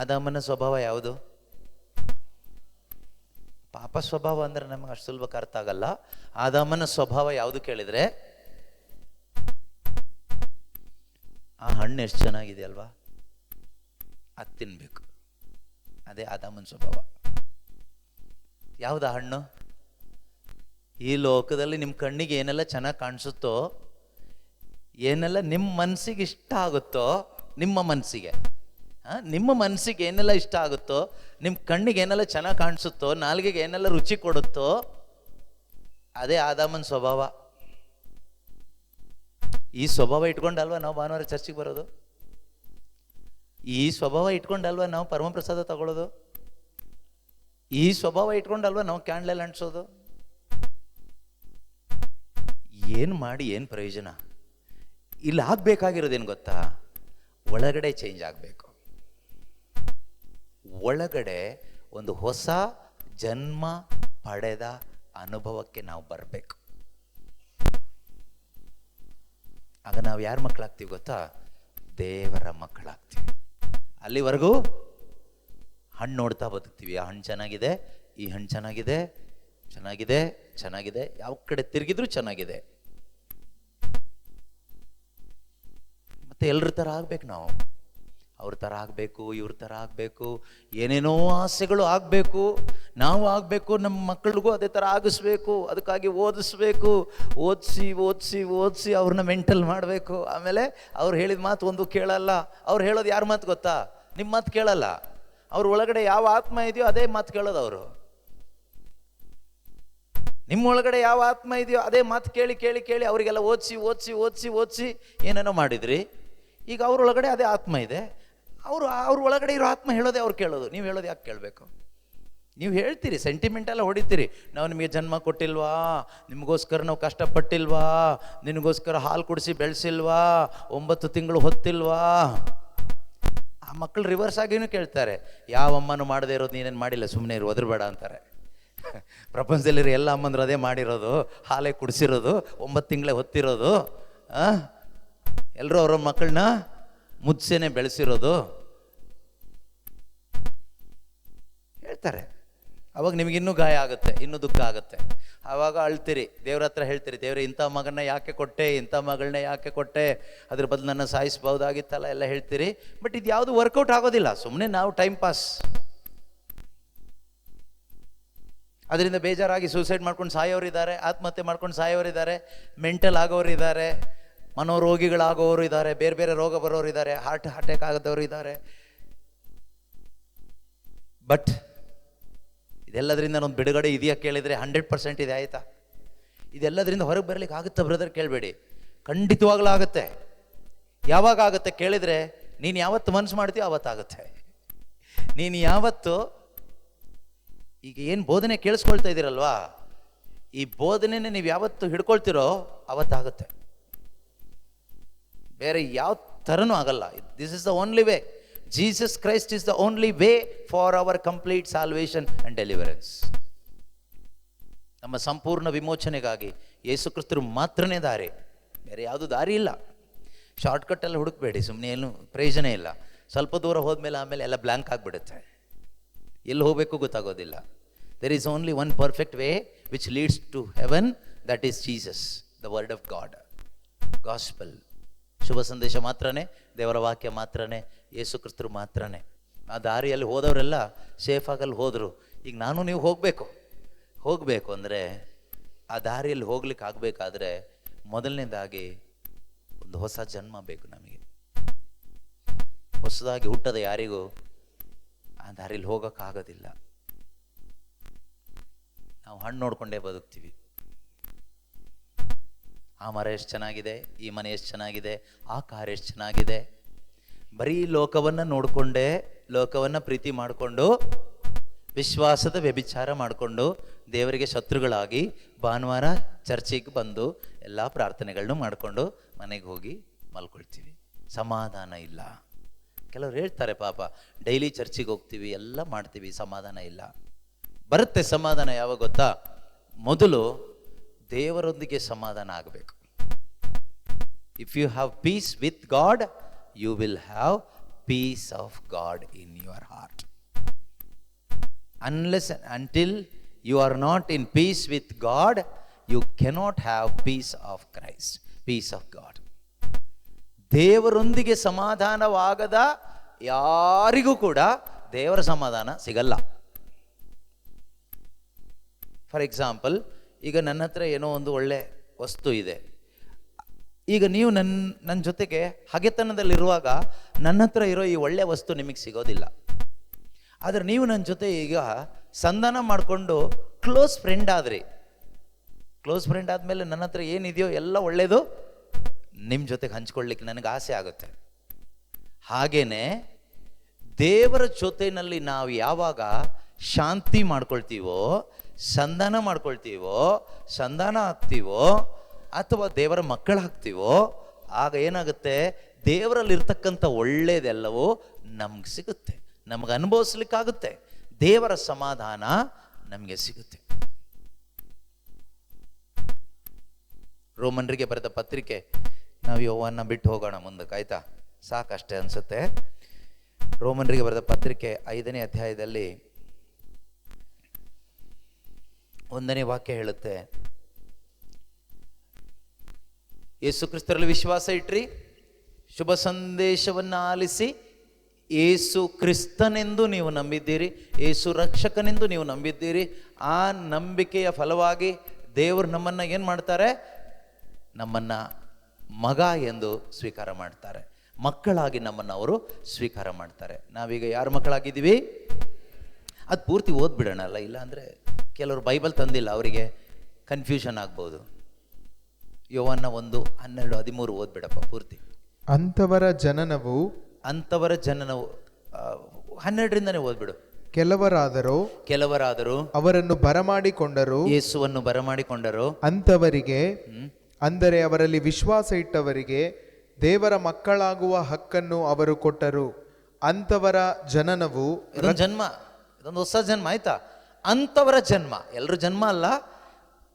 ಆದಾಮನ ಸ್ವಭಾವ ಯಾವುದು? ಪಾಪ ಸ್ವಭಾವ ಅಂದ್ರೆ ನಮಗೆ ಅಷ್ಟು ಸುಲಭಕ್ಕೆ ಅರ್ಥ ಆಗಲ್ಲ. ಆದಾಮನ ಸ್ವಭಾವ ಯಾವುದು ಕೇಳಿದ್ರೆ, ಆ ಹಣ್ಣು ಎಷ್ಟು ಚೆನ್ನಾಗಿದೆ ಅಲ್ವಾ, ಅದು ತಿನ್ಬೇಕು. ಅದೇ ಆದಾಮನ ಸ್ವಭಾವ. ಯಾವ್ದು ಹಣ್ಣು? ಈ ಲೋಕದಲ್ಲಿ ನಿಮ್ಮ ಕಣ್ಣಿಗೆ ಏನೆಲ್ಲ ಚೆನ್ನಾಗಿ ಕಾಣಿಸುತ್ತೋ, ಏನೆಲ್ಲ ನಿಮ್ಮ ಮನಸ್ಸಿಗೆ ಇಷ್ಟ ಆಗುತ್ತೋ, ನಿಮ್ಮ ಮನಸ್ಸಿಗೆ ಏನೆಲ್ಲ ಇಷ್ಟ ಆಗುತ್ತೋ, ನಿಮ್ಮ ಕಣ್ಣಿಗೆ ಏನೆಲ್ಲ ಚೆನ್ನಾಗಿ ಕಾಣಿಸುತ್ತೋ, ನಾಲಿಗೆಗೆ ಏನೆಲ್ಲ ರುಚಿ ಕೊಡುತ್ತೋ, ಅದೇ ಆದಾಮನ ಸ್ವಭಾವ. ಈ ಸ್ವಭಾವ ಇಟ್ಕೊಂಡಲ್ವಾ ನಾವು ಭಾನುವಾರ ಚರ್ಚಿಗೆ ಬರೋದು? ಈ ಸ್ವಭಾವ ಇಟ್ಕೊಂಡಲ್ವಾ ನಾವು ಪರಮಪ್ರಸಾದ ತಗೊಳ್ಳೋದು? ಈ ಸ್ವಭಾವ ಇಟ್ಕೊಂಡಲ್ವಾ ನಾವು ಕ್ಯಾಂಡ್ಲೆಲ್ಲ ಅಂಟಿಸೋದು? ಏನು ಮಾಡಿ ಏನು ಪ್ರಯೋಜನ? ಇಲ್ಲಿ ಆಗ್ಬೇಕಾಗಿರೋದೇನು ಗೊತ್ತಾ? ಒಳಗಡೆ ಚೇಂಜ್ ಆಗಬೇಕು. ಒಳಗಡೆ ಒಂದು ಹೊಸ ಜನ್ಮ ಪಡೆದ ಅನುಭವಕ್ಕೆ ನಾವು ಬರಬೇಕು. ಆಗ ನಾವು ಯಾರ ಮಕ್ಕಳಾಗ್ತೀವಿ ಗೊತ್ತಾ? ದೇವರ ಮಕ್ಕಳಾಗ್ತೀವಿ. ಅಲ್ಲಿವರೆಗೂ ಹಣ್ಣು ನೋಡ್ತಾ ಬದುಕ್ತೀವಿ. ಆ ಹಣ್ಣು ಚೆನ್ನಾಗಿದೆ, ಈ ಹಣ್ಣು ಚೆನ್ನಾಗಿದೆ, ಚೆನ್ನಾಗಿದೆ, ಚೆನ್ನಾಗಿದೆ, ಯಾವ ಕಡೆ ತಿರುಗಿದ್ರು ಚೆನ್ನಾಗಿದೆ. ಮತ್ತೆ ಎಲ್ಲರ ಥರ ಆಗ್ಬೇಕು ನಾವು. ಅವ್ರ ಥರ ಆಗಬೇಕು, ಇವ್ರ ಥರ ಆಗಬೇಕು, ಏನೇನೋ ಆಸೆಗಳು ಆಗಬೇಕು, ನಾವು ಆಗಬೇಕು, ನಮ್ಮ ಮಕ್ಕಳಿಗೂ ಅದೇ ಥರ ಆಗಿಸ್ಬೇಕು. ಅದಕ್ಕಾಗಿ ಓದಿಸ್ಬೇಕು, ಓದಿಸಿ ಅವ್ರನ್ನ ಮೆಂಟಲ್ ಮಾಡಬೇಕು. ಆಮೇಲೆ ಅವ್ರು ಹೇಳಿದ ಮಾತು ಒಂದು ಕೇಳಲ್ಲ. ಅವ್ರು ಹೇಳೋದು ಯಾರ ಮಾತು ಗೊತ್ತಾ? ನಿಮ್ಮ ಮಾತು ಕೇಳಲ್ಲ. ಅವ್ರ ಒಳಗಡೆ ಯಾವ ಆತ್ಮ ಇದೆಯೋ ಅದೇ ಮಾತು ಕೇಳೋದು ಅವರು. ನಿಮ್ಮ ಒಳಗಡೆ ಯಾವ ಆತ್ಮ ಇದೆಯೋ ಅದೇ ಮಾತು ಕೇಳಿ ಕೇಳಿ ಕೇಳಿ ಅವರಿಗೆಲ್ಲ ಓದಿಸಿ ಏನೇನೋ ಮಾಡಿದ್ರಿ. ಈಗ ಅವ್ರೊಳಗಡೆ ಅದೇ ಆತ್ಮ ಇದೆ. ಅವ್ರ ಒಳಗಡೆ ಇರೋ ಆತ್ಮ ಹೇಳೋದೇ ಅವ್ರು ಕೇಳೋದು. ನೀವು ಹೇಳೋದು ಯಾಕೆ ಕೇಳಬೇಕು? ನೀವು ಹೇಳ್ತೀರಿ, ಸೆಂಟಿಮೆಂಟೆಲ್ಲ ಹೊಡಿತೀರಿ. ನಾವು ನಿಮಗೆ ಜನ್ಮ ಕೊಟ್ಟಿಲ್ವಾ, ನಿಮಗೋಸ್ಕರ ನಾವು ಕಷ್ಟಪಟ್ಟಿಲ್ವಾ, ನಿನಗೋಸ್ಕರ ಹಾಲು ಕುಡಿಸಿ ಬೆಳೆಸಿಲ್ವಾ, 9 ತಿಂಗಳು ಹೊತ್ತಿಲ್ವಾ. ಆ ಮಕ್ಕಳು ರಿವರ್ಸ್ ಆಗಿನೂ ಕೇಳ್ತಾರೆ, ಯಾವ ಅಮ್ಮನೂ ಮಾಡದೇ ಇರೋದು ನೀನೇನು ಮಾಡಿಲ್ಲ, ಸುಮ್ಮನೆ ಇರು, ಒದರಬೇಡ ಅಂತಾರೆ. ಪ್ರಪಂಚದಲ್ಲಿರೋ ಎಲ್ಲ ಅಮ್ಮಂದ್ರು ಅದೇ ಮಾಡಿರೋದು, ಹಾಲೇ ಕುಡಿಸಿರೋದು, 9 ತಿಂಗಳೇ ಹೊತ್ತಿರೋದು. ಎಲ್ಲರೂ ಅವ್ರ ಮಕ್ಕಳನ್ನ ಮುದ್ಸೆನೆ ಬೆಳೆಸಿರೋದು ಹೇಳ್ತಾರೆ. ಅವಾಗ ನಿಮಗಿನ್ನೂ ಗಾಯ ಆಗುತ್ತೆ, ಇನ್ನೂ ದುಃಖ ಆಗುತ್ತೆ. ಆವಾಗ ಅಳ್ತೀರಿ, ದೇವ್ರ ಹತ್ರ ಹೇಳ್ತೀರಿ, ದೇವ್ರೆ ಇಂಥ ಮಗನ್ನ ಯಾಕೆ ಕೊಟ್ಟೆ, ಇಂಥ ಮಗಳನ್ನ ಯಾಕೆ ಕೊಟ್ಟೆ, ಅದ್ರ ಬದಲು ನನ್ನ ಸಾಯಿಸ್ಬಹುದಾಗಿತ್ತಲ್ಲ ಎಲ್ಲ ಹೇಳ್ತೀರಿ. ಬಟ್ ಇದು ಯಾವುದು ವರ್ಕೌಟ್ ಆಗೋದಿಲ್ಲ, ಸುಮ್ಮನೆ ನಾವು ಟೈಮ್ ಪಾಸ್. ಅದರಿಂದ ಬೇಜಾರಾಗಿ ಸೂಸೈಡ್ ಮಾಡ್ಕೊಂಡು ಸಾಯೋರಿದ್ದಾರೆ, ಆತ್ಮಹತ್ಯೆ ಮಾಡ್ಕೊಂಡು ಸಾಯೋರಿದ್ದಾರೆ, ಮೆಂಟಲ್ ಆಗೋರಿದ್ದಾರೆ, ಮನೋರೋಗಿಗಳಾಗೋರು ಇದ್ದಾರೆ, ಬೇರೆ ಬೇರೆ ರೋಗ ಬರೋರು ಇದ್ದಾರೆ, ಹಾರ್ಟ್ ಅಟ್ಯಾಕ್ ಆಗದವರು ಇದ್ದಾರೆ. ಬಟ್ ಇದೆಲ್ಲದರಿಂದ ಒಂದು ಬಿಡುಗಡೆ ಇದೆಯಾ ಕೇಳಿದರೆ 100% ಇದೆ. ಆಯಿತಾ? ಇದೆಲ್ಲದರಿಂದ ಹೊರಗೆ ಬರಲಿಕ್ಕೆ ಆಗುತ್ತಾ ಬ್ರದರ್ ಕೇಳಬೇಡಿ, ಖಂಡಿತವಾಗ್ಲೂ ಆಗುತ್ತೆ. ಯಾವಾಗ ಆಗುತ್ತೆ ಕೇಳಿದರೆ, ನೀನು ಯಾವತ್ತು ಮನಸ್ಸು ಮಾಡ್ತೀಯೋ ಆವತ್ತಾಗುತ್ತೆ. ನೀನು ಯಾವತ್ತು ಈಗ ಏನು ಬೋಧನೆ ಕೇಳಿಸ್ಕೊಳ್ತಾ ಇದ್ದೀರಲ್ವಾ, ಈ ಬೋಧನೆನೇ ನೀವು ಯಾವತ್ತು ಹಿಡ್ಕೊಳ್ತಿರೋ ಆವತ್ತಾಗುತ್ತೆ. ಬೇರೆ ಯಾವ ಥರನೂ ಆಗಲ್ಲ. This is the only way. Jesus Christ is the only way for our complete salvation and deliverance. ನಮ್ಮ ಸಂಪೂರ್ಣ ವಿಮೋಚನೆಗಾಗಿ ಯೇಸು ಕ್ರಿಸ್ತರು ಮಾತ್ರನೇ ದಾರಿ, ಬೇರೆ ಯಾವುದು ದಾರಿ ಇಲ್ಲ. ಶಾರ್ಟ್ಕಟ್ ಎಲ್ಲ ಹುಡುಕಬೇಡಿ, ಸುಮ್ಮನೆ ಏನು ಪ್ರಯೋಜನ ಇಲ್ಲ. ಸ್ವಲ್ಪ ದೂರ ಹೋದ್ಮೇಲೆ ಆಮೇಲೆ ಎಲ್ಲ ಬ್ಲ್ಯಾಂಕ್ ಆಗಿಬಿಡುತ್ತೆ, ಎಲ್ಲಿ ಹೋಗಬೇಕು ಗೊತ್ತಾಗೋದಿಲ್ಲ. there is only one perfect way which leads to heaven, that is Jesus, the word of God, gospel. ಶುಭ ಸಂದೇಶ ಮಾತ್ರನೇ, ದೇವರ ವಾಕ್ಯ ಮಾತ್ರನೇ, ಯೇಸು ಕ್ರಿಸ್ತರು ಮಾತ್ರನೇ. ಆ ದಾರಿಯಲ್ಲಿ ಹೋದವರೆಲ್ಲ ಸೇಫಾಗಲ್ಲಿ ಹೋದರು. ಈಗ ನಾನು ನೀವು ಹೋಗಬೇಕು ಅಂದರೆ, ಆ ದಾರಿಯಲ್ಲಿ ಹೋಗ್ಲಿಕ್ಕೆ ಆಗಬೇಕಾದ್ರೆ ಮೊದಲನೇದಾಗಿ ಒಂದು ಹೊಸ ಜನ್ಮ ಬೇಕು ನಮಗೆ. ಹೊಸದಾಗಿ ಹುಟ್ಟದ ಯಾರಿಗೂ ಆ ದಾರಿಯಲ್ಲಿ ಹೋಗೋಕ್ಕಾಗೋದಿಲ್ಲ. ನಾವು ಹಣ್ಣು ನೋಡ್ಕೊಂಡೇ ಬದುಕ್ತೀವಿ. ಆ ಮರ ಎಷ್ಟು ಚೆನ್ನಾಗಿದೆ, ಈ ಮನೆ ಎಷ್ಟು ಚೆನ್ನಾಗಿದೆ, ಆ ಕಾರ್ ಎಷ್ಟು ಚೆನ್ನಾಗಿದೆ, ಬರೀ ಲೋಕವನ್ನು ನೋಡಿಕೊಂಡೇ, ಲೋಕವನ್ನು ಪ್ರೀತಿ ಮಾಡಿಕೊಂಡು, ವಿಶ್ವಾಸದ ವ್ಯಭಿಚಾರ ಮಾಡಿಕೊಂಡು, ದೇವರಿಗೆ ಶತ್ರುಗಳಾಗಿ ಭಾನುವಾರ ಚರ್ಚಿಗೆ ಬಂದು ಎಲ್ಲ ಪ್ರಾರ್ಥನೆಗಳನ್ನೂ ಮಾಡಿಕೊಂಡು ಮನೆಗೆ ಹೋಗಿ ಮಲ್ಕೊಳ್ತೀವಿ. ಸಮಾಧಾನ ಇಲ್ಲ. ಕೆಲವ್ರು ಹೇಳ್ತಾರೆ, ಪಾಪ ಡೈಲಿ ಚರ್ಚಿಗೆ ಹೋಗ್ತೀವಿ, ಎಲ್ಲ ಮಾಡ್ತೀವಿ, ಸಮಾಧಾನ ಇಲ್ಲ. ಬರುತ್ತೆ ಸಮಾಧಾನ ಯಾವಾಗ ಗೊತ್ತಾ? ಮೊದಲು ದೇವರೊಂದಿಗೆ ಸಮಾಧಾನ ಆಗಬೇಕು. If you have peace with God, you will have peace of God in your heart. Unless and until you are not in peace with God, you cannot have peace of Christ, peace of God. ದೇವರೊಂದಿಗೆ ಸಮಾಧಾನವಾಗದ ಯಾರಿಗೂ ಕೂಡ ದೇವರ ಸಮಾಧಾನ ಸಿಗಲ್ಲ. ಫಾರ್ ಎಕ್ಸಾಂಪಲ್, ಈಗ ನನ್ನ ಹತ್ರ ಏನೋ ಒಂದು ಒಳ್ಳೆ ವಸ್ತು ಇದೆ. ಈಗ ನೀವು ನನ್ನ ಜೊತೆಗೆ ಹಗೆತನದಲ್ಲಿರುವಾಗ ನನ್ನ ಹತ್ರ ಇರೋ ಈ ಒಳ್ಳೆ ವಸ್ತು ನಿಮಗೆ ಸಿಗೋದಿಲ್ಲ. ಆದರೆ ನೀವು ನನ್ನ ಜೊತೆ ಈಗ ಸಂಧಾನ ಮಾಡಿಕೊಂಡು ಕ್ಲೋಸ್ ಫ್ರೆಂಡ್ ಆದ್ರಿ. ಕ್ಲೋಸ್ ಫ್ರೆಂಡ್ ಆದಮೇಲೆ ನನ್ನ ಹತ್ರ ಏನಿದೆಯೋ ಎಲ್ಲ ಒಳ್ಳೆಯದು ನಿಮ್ಮ ಜೊತೆಗೆ ಹಂಚ್ಕೊಳ್ಳಿಕ್ಕೆ ನನಗೆ ಆಸೆ ಆಗುತ್ತೆ. ಹಾಗೇನೆ ದೇವರ ಜೊತೆಯಲ್ಲಿ ನಾವು ಯಾವಾಗ ಶಾಂತಿ ಮಾಡ್ಕೊಳ್ತೀವೋ, ಸಂಧಾನ ಮಾಡ್ಕೊಳ್ತೀವೋ, ಸಂಧಾನ ಆಗ್ತೀವೋ, ಅಥವಾ ದೇವರ ಮಕ್ಕಳಾಗ್ತೀವೋ, ಆಗ ಏನಾಗುತ್ತೆ, ದೇವರಲ್ಲಿರ್ತಕ್ಕಂಥ ಒಳ್ಳೆಯದೆಲ್ಲವೂ ನಮ್ಗೆ ಸಿಗುತ್ತೆ, ನಮಗೆ ಅನುಭವಿಸ್ಲಿಕ್ಕಾಗುತ್ತೆ. ದೇವರ ಸಮಾಧಾನ ನಮಗೆ ಸಿಗುತ್ತೆ. ರೋಮನ್ರಿಗೆ ಬರೆದ ಪತ್ರಿಕೆ, ನಾವು ಯೋವನ್ನ ಬಿಟ್ಟು ಹೋಗೋಣ ಮುಂದಕ್ಕೆ, ಆಯ್ತಾ? ಸಾಕಷ್ಟೇ ಅನ್ಸುತ್ತೆ. ರೋಮನ್ರಿಗೆ ಬರೆದ ಪತ್ರಿಕೆ 5ನೇ ಅಧ್ಯಾಯದಲ್ಲಿ 1ನೇ ವಾಕ್ಯ ಹೇಳುತ್ತೆ, ಯೇಸು ಕ್ರಿಸ್ತರಲ್ಲಿ ವಿಶ್ವಾಸ ಇಟ್ರಿ, ಶುಭ ಸಂದೇಶವನ್ನು ಆಲಿಸಿ, ಯೇಸು ಕ್ರಿಸ್ತನೆಂದು ನೀವು ನಂಬಿದ್ದೀರಿ, ಯೇಸು ರಕ್ಷಕನೆಂದು ನೀವು ನಂಬಿದ್ದೀರಿ. ಆ ನಂಬಿಕೆಯ ಫಲವಾಗಿ ದೇವರು ನಮ್ಮನ್ನು ಏನು ಮಾಡ್ತಾರೆ? ನಮ್ಮನ್ನು ಮಗ ಎಂದು ಸ್ವೀಕಾರ ಮಾಡ್ತಾರೆ, ಮಕ್ಕಳಾಗಿ ನಮ್ಮನ್ನು ಅವರು ಸ್ವೀಕಾರ ಮಾಡ್ತಾರೆ. ನಾವೀಗ ಯಾರ ಮಕ್ಕಳಾಗಿದ್ದೀವಿ? ಅದು ಪೂರ್ತಿ ಓದ್ಬಿಡೋಣಲ್ಲ, ಇಲ್ಲ ಕೆಲವರು ಬೈಬಲ್ ತಂದಿಲ್ಲ, ಅವರಿಗೆ ಕನ್ಫ್ಯೂಷನ್ ಆಗ್ಬೋದು. ಯೋವನ್ನ 1:12-13 ಓದ್ಬಿಡಪ್ಪ ಪೂರ್ತಿ. ಅಂಥವರ ಜನನವು 12ರಿಂದನೇ ಓದ್ಬಿಡು. ಕೆಲವರಾದರೂ ಅವರನ್ನು ಬರಮಾಡಿಕೊಂಡರು, ಯೇಸುವನ್ನು ಬರಮಾಡಿಕೊಂಡರು. ಅಂಥವರಿಗೆ, ಅಂದರೆ ಅವರಲ್ಲಿ ವಿಶ್ವಾಸ ಇಟ್ಟವರಿಗೆ ದೇವರ ಮಕ್ಕಳಾಗುವ ಹಕ್ಕನ್ನು ಅವರು ಕೊಟ್ಟರು. ಅಂಥವರ ಜನನವು ಇದೊಂದು ಹೊಸ ಜನ್ಮ, ಆಯ್ತಾ? ಅಂಥವರ ಜನ್ಮ, ಎಲ್ಲರ ಜನ್ಮ ಅಲ್ಲ.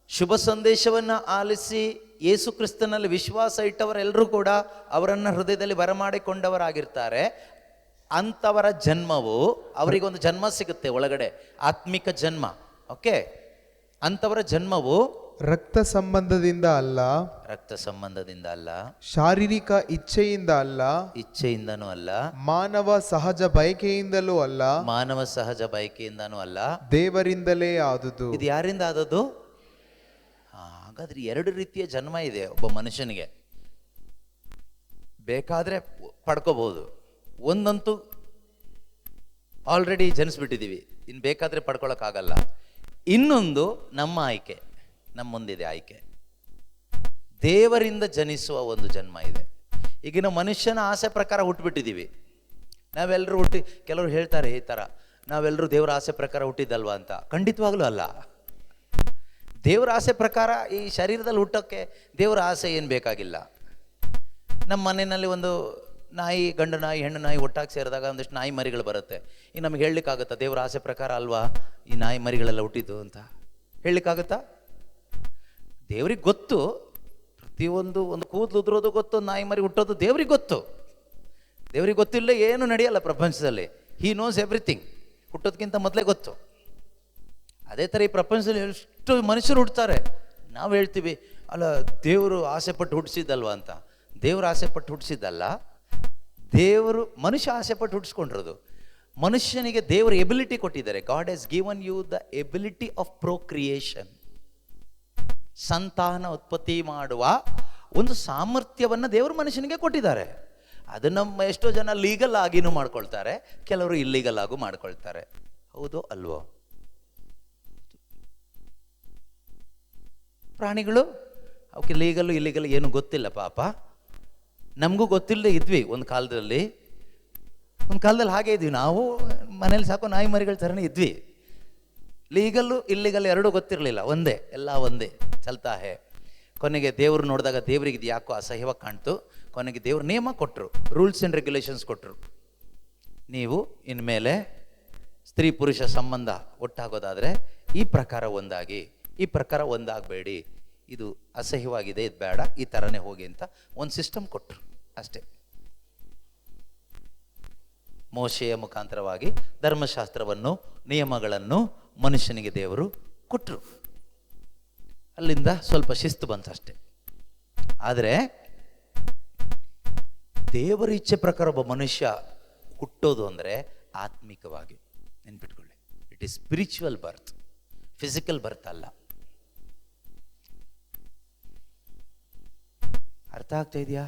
ಶುಭ ಸಂದೇಶವನ್ನು ಆಲಿಸಿ ಯೇಸು ಕ್ರಿಸ್ತನಲ್ಲಿ ವಿಶ್ವಾಸ ಇಟ್ಟವರೆಲ್ಲರೂ ಕೂಡ ಅವರನ್ನು ಹೃದಯದಲ್ಲಿ ಬರಮಾಡಿಕೊಂಡವರಾಗಿರ್ತಾರೆ. ಅಂಥವರ ಜನ್ಮವು ಅವರಿಗೊಂದು ಜನ್ಮ ಸಿಗುತ್ತೆ ಒಳಗಡೆ, ಆತ್ಮಿಕ ಜನ್ಮ. ಓಕೆ, ಅಂಥವರ ಜನ್ಮವು ರಕ್ತ ಸಂಬಂಧದಿಂದ ಅಲ್ಲ, ರಕ್ತ ಸಂಬಂಧದಿಂದ ಅಲ್ಲ, ಶಾರೀರಿಕ ಇಚ್ಛೆಯಿಂದ ಅಲ್ಲ, ಇಚ್ಛೆಯಿಂದನೂ ಅಲ್ಲ, ಮಾನವ ಸಹಜ ಬಯಕೆಯಿಂದಲೂ ಅಲ್ಲ, ಮಾನವ ಸಹಜ ಬಯಕೆಯಿಂದನೂ ಅಲ್ಲ, ದೇವರಿಂದಲೇ ಆದುದು. ಇದು ಯಾರಿಂದ ಆದದ್ದು? ಹಾಗಾದ್ರೆ ಎರಡು ರೀತಿಯ ಜನ್ಮ ಇದೆ ಒಬ್ಬ ಮನುಷ್ಯನಿಗೆ. ಬೇಕಾದ್ರೆ ಪಡ್ಕೋಬಹುದು, ಒಂದಂತೂ ಆಲ್ರೆಡಿ ಜನಿಸ್ಬಿಟ್ಟಿದ್ದೀವಿ, ಇನ್ನು ಬೇಕಾದ್ರೆ ಪಡ್ಕೊಳಕ್ಕಾಗಲ್ಲ. ಇನ್ನೊಂದು ನಮ್ಮ ಆಯ್ಕೆ, ನಮ್ಮ ಮುಂದಿದೆ ಆಯ್ಕೆ. ದೇವರಿಂದ ಜನಿಸುವ ಒಂದು ಜನ್ಮ ಇದೆ. ಈಗಿನ ಮನುಷ್ಯನ ಆಸೆ ಪ್ರಕಾರ ಹುಟ್ಟುಬಿಟ್ಟಿದ್ದೀವಿ ನಾವೆಲ್ಲರೂ. ಕೆಲವರು ಹೇಳ್ತಾರೆ ಈ ಥರ, ನಾವೆಲ್ಲರೂ ದೇವರ ಆಸೆ ಪ್ರಕಾರ ಹುಟ್ಟಿದ್ದಲ್ವಾ ಅಂತ. ಖಂಡಿತವಾಗ್ಲೂ ಅಲ್ಲ. ದೇವರ ಆಸೆ ಪ್ರಕಾರ ಈ ಶರೀರದಲ್ಲಿ ಹುಟ್ಟೋಕ್ಕೆ ದೇವರ ಆಸೆ ಏನು ಬೇಕಾಗಿಲ್ಲ. ನಮ್ಮ ಮನೆಯಲ್ಲಿ ಒಂದು ನಾಯಿ, ಗಂಡು ನಾಯಿ, ಹೆಣ್ಣು ನಾಯಿ ಒಟ್ಟಾಗಿ ಸೇರಿದಾಗ ಒಂದಿಷ್ಟು ನಾಯಿ ಮರಿಗಳು ಬರುತ್ತೆ. ಈಗ ನಮ್ಗೆ ಹೇಳಲಿಕ್ಕಾಗುತ್ತಾ ದೇವರ ಆಸೆ ಪ್ರಕಾರ ಅಲ್ವಾ ಈ ನಾಯಿ ಮರಿಗಳೆಲ್ಲ ಹುಟ್ಟಿದ್ದು ಅಂತ? ಹೇಳಲಿಕ್ಕಾಗುತ್ತಾ? ದೇವ್ರಿಗೆ ಗೊತ್ತು, ಪ್ರತಿಯೊಂದು ಒಂದು ಕೂದಲು ಉದುರೋದು ಗೊತ್ತು, ನಾಯಿ ಮರಿ ಹುಟ್ಟೋದು ದೇವ್ರಿಗೆ ಗೊತ್ತು. ದೇವ್ರಿಗೆ ಗೊತ್ತಿಲ್ಲ ಏನು ನಡೆಯಲ್ಲ ಪ್ರಪಂಚದಲ್ಲಿ. He knows everything. ಹುಟ್ಟೋದಕ್ಕಿಂತ ಮೊದಲೇ ಗೊತ್ತು. ಅದೇ ಥರ ಈ ಪ್ರಪಂಚದಲ್ಲಿ ಎಷ್ಟು ಮನುಷ್ಯರು ಹುಡ್ತಾರೆ. ನಾವು ಹೇಳ್ತೀವಿ ಅಲ್ಲ ದೇವರು ಆಸೆ ಪಟ್ಟು ಹುಟ್ಟಿಸಿದ್ದಲ್ವ ಅಂತ. ದೇವರು ಆಸೆ ಪಟ್ಟು ಹುಟ್ಟಿಸಿದ್ದಲ್ಲ, ದೇವರು ಮನುಷ್ಯ ಆಸೆ ಪಟ್ಟು ಹುಟ್ಟಿಸ್ಕೊಂಡಿರೋದು. ಮನುಷ್ಯನಿಗೆ ದೇವರು ಎಬಿಲಿಟಿ ಕೊಟ್ಟಿದ್ದಾರೆ. God has given you the ability of procreation. ಸಂತಾನ ಉತ್ಪತ್ತಿ ಮಾಡುವ ಒಂದು ಸಾಮರ್ಥ್ಯವನ್ನು ದೇವರು ಮನುಷ್ಯನಿಗೆ ಕೊಟ್ಟಿದ್ದಾರೆ. ಅದನ್ನು ಎಷ್ಟೋ ಜನ ಲೀಗಲ್ ಆಗಿನೂ ಮಾಡ್ಕೊಳ್ತಾರೆ, ಕೆಲವರು ಇಲ್ಲೀಗಲ್ ಆಗು ಮಾಡ್ಕೊಳ್ತಾರೆ. ಹೌದು ಅಲ್ವೋ? ಪ್ರಾಣಿಗಳು ಅವಕ್ಕೆ ಲೀಗಲ್ಲು ಇಲ್ಲಿಗಲ್ ಏನು ಗೊತ್ತಿಲ್ಲ ಪಾಪ. ನಮಗೂ ಗೊತ್ತಿಲ್ಲದೆ ಇದ್ವಿ ಒಂದು ಕಾಲದಲ್ಲಿ ಹಾಗೆ ಇದ್ವಿ ನಾವು. ಮನೇಲಿ ಸಾಕು ನಾಯಿ ಮರಿಗಳ ಥರನೇ ಇದ್ವಿ. ಲೀಗಲ್ಲು ಇಲ್ಲಿಗಲ್ ಎರಡೂ ಗೊತ್ತಿರಲಿಲ್ಲ, ಒಂದೇ, ಎಲ್ಲ ಒಂದೇ ಚಲ್ತಾ ಹೇ. ಕೊನೆಗೆ ದೇವರು ನೋಡಿದಾಗ ದೇವರಿಗೆ ಇದು ಯಾಕೋ ಅಸಹ್ಯವಾಗಿ ಕಾಣ್ತು. ಕೊನೆಗೆ ದೇವ್ರು ನೇಮ ಕೊಟ್ಟರು, ರೂಲ್ಸ್ ಆ್ಯಂಡ್ ರೆಗ್ಯುಲೇಷನ್ಸ್ ಕೊಟ್ಟರು. ನೀವು ಇನ್ಮೇಲೆ ಸ್ತ್ರೀ ಪುರುಷ ಸಂಬಂಧ ಒಟ್ಟಾಗೋದಾದರೆ ಈ ಪ್ರಕಾರ ಒಂದಾಗಿ, ಈ ಪ್ರಕಾರ ಒಂದಾಗಬೇಡಿ, ಇದು ಅಸಹ್ಯವಾಗಿದೆ, ಇದು ಬೇಡ, ಈ ಥರನೇ ಹೋಗಿ ಅಂತ ಒಂದು ಸಿಸ್ಟಮ್ ಕೊಟ್ಟರು ಅಷ್ಟೇ. ಮೋಶೆಯ ಮುಖಾಂತರವಾಗಿ ಧರ್ಮಶಾಸ್ತ್ರವನ್ನು, ನಿಯಮಗಳನ್ನು ಮನುಷ್ಯನಿಗೆ ದೇವರು ಕೊಟ್ಟರು. ಅಲ್ಲಿಂದ ಸ್ವಲ್ಪ ಶಿಸ್ತು ಬಂತು ಅಷ್ಟೆ. ಆದರೆ ದೇವರ ಇಚ್ಛೆ ಪ್ರಕಾರ ಒಬ್ಬ ಮನುಷ್ಯ ಹುಟ್ಟೋದು ಅಂದರೆ ಆತ್ಮಿಕವಾಗಿ ನೆನ್ಪಿಟ್ಕೊಳ್ಳಿ. It is spiritual birth, physical birth ಅಲ್ಲ. ಅರ್ಥ ಆಗ್ತಾ ಇದೆಯಾ?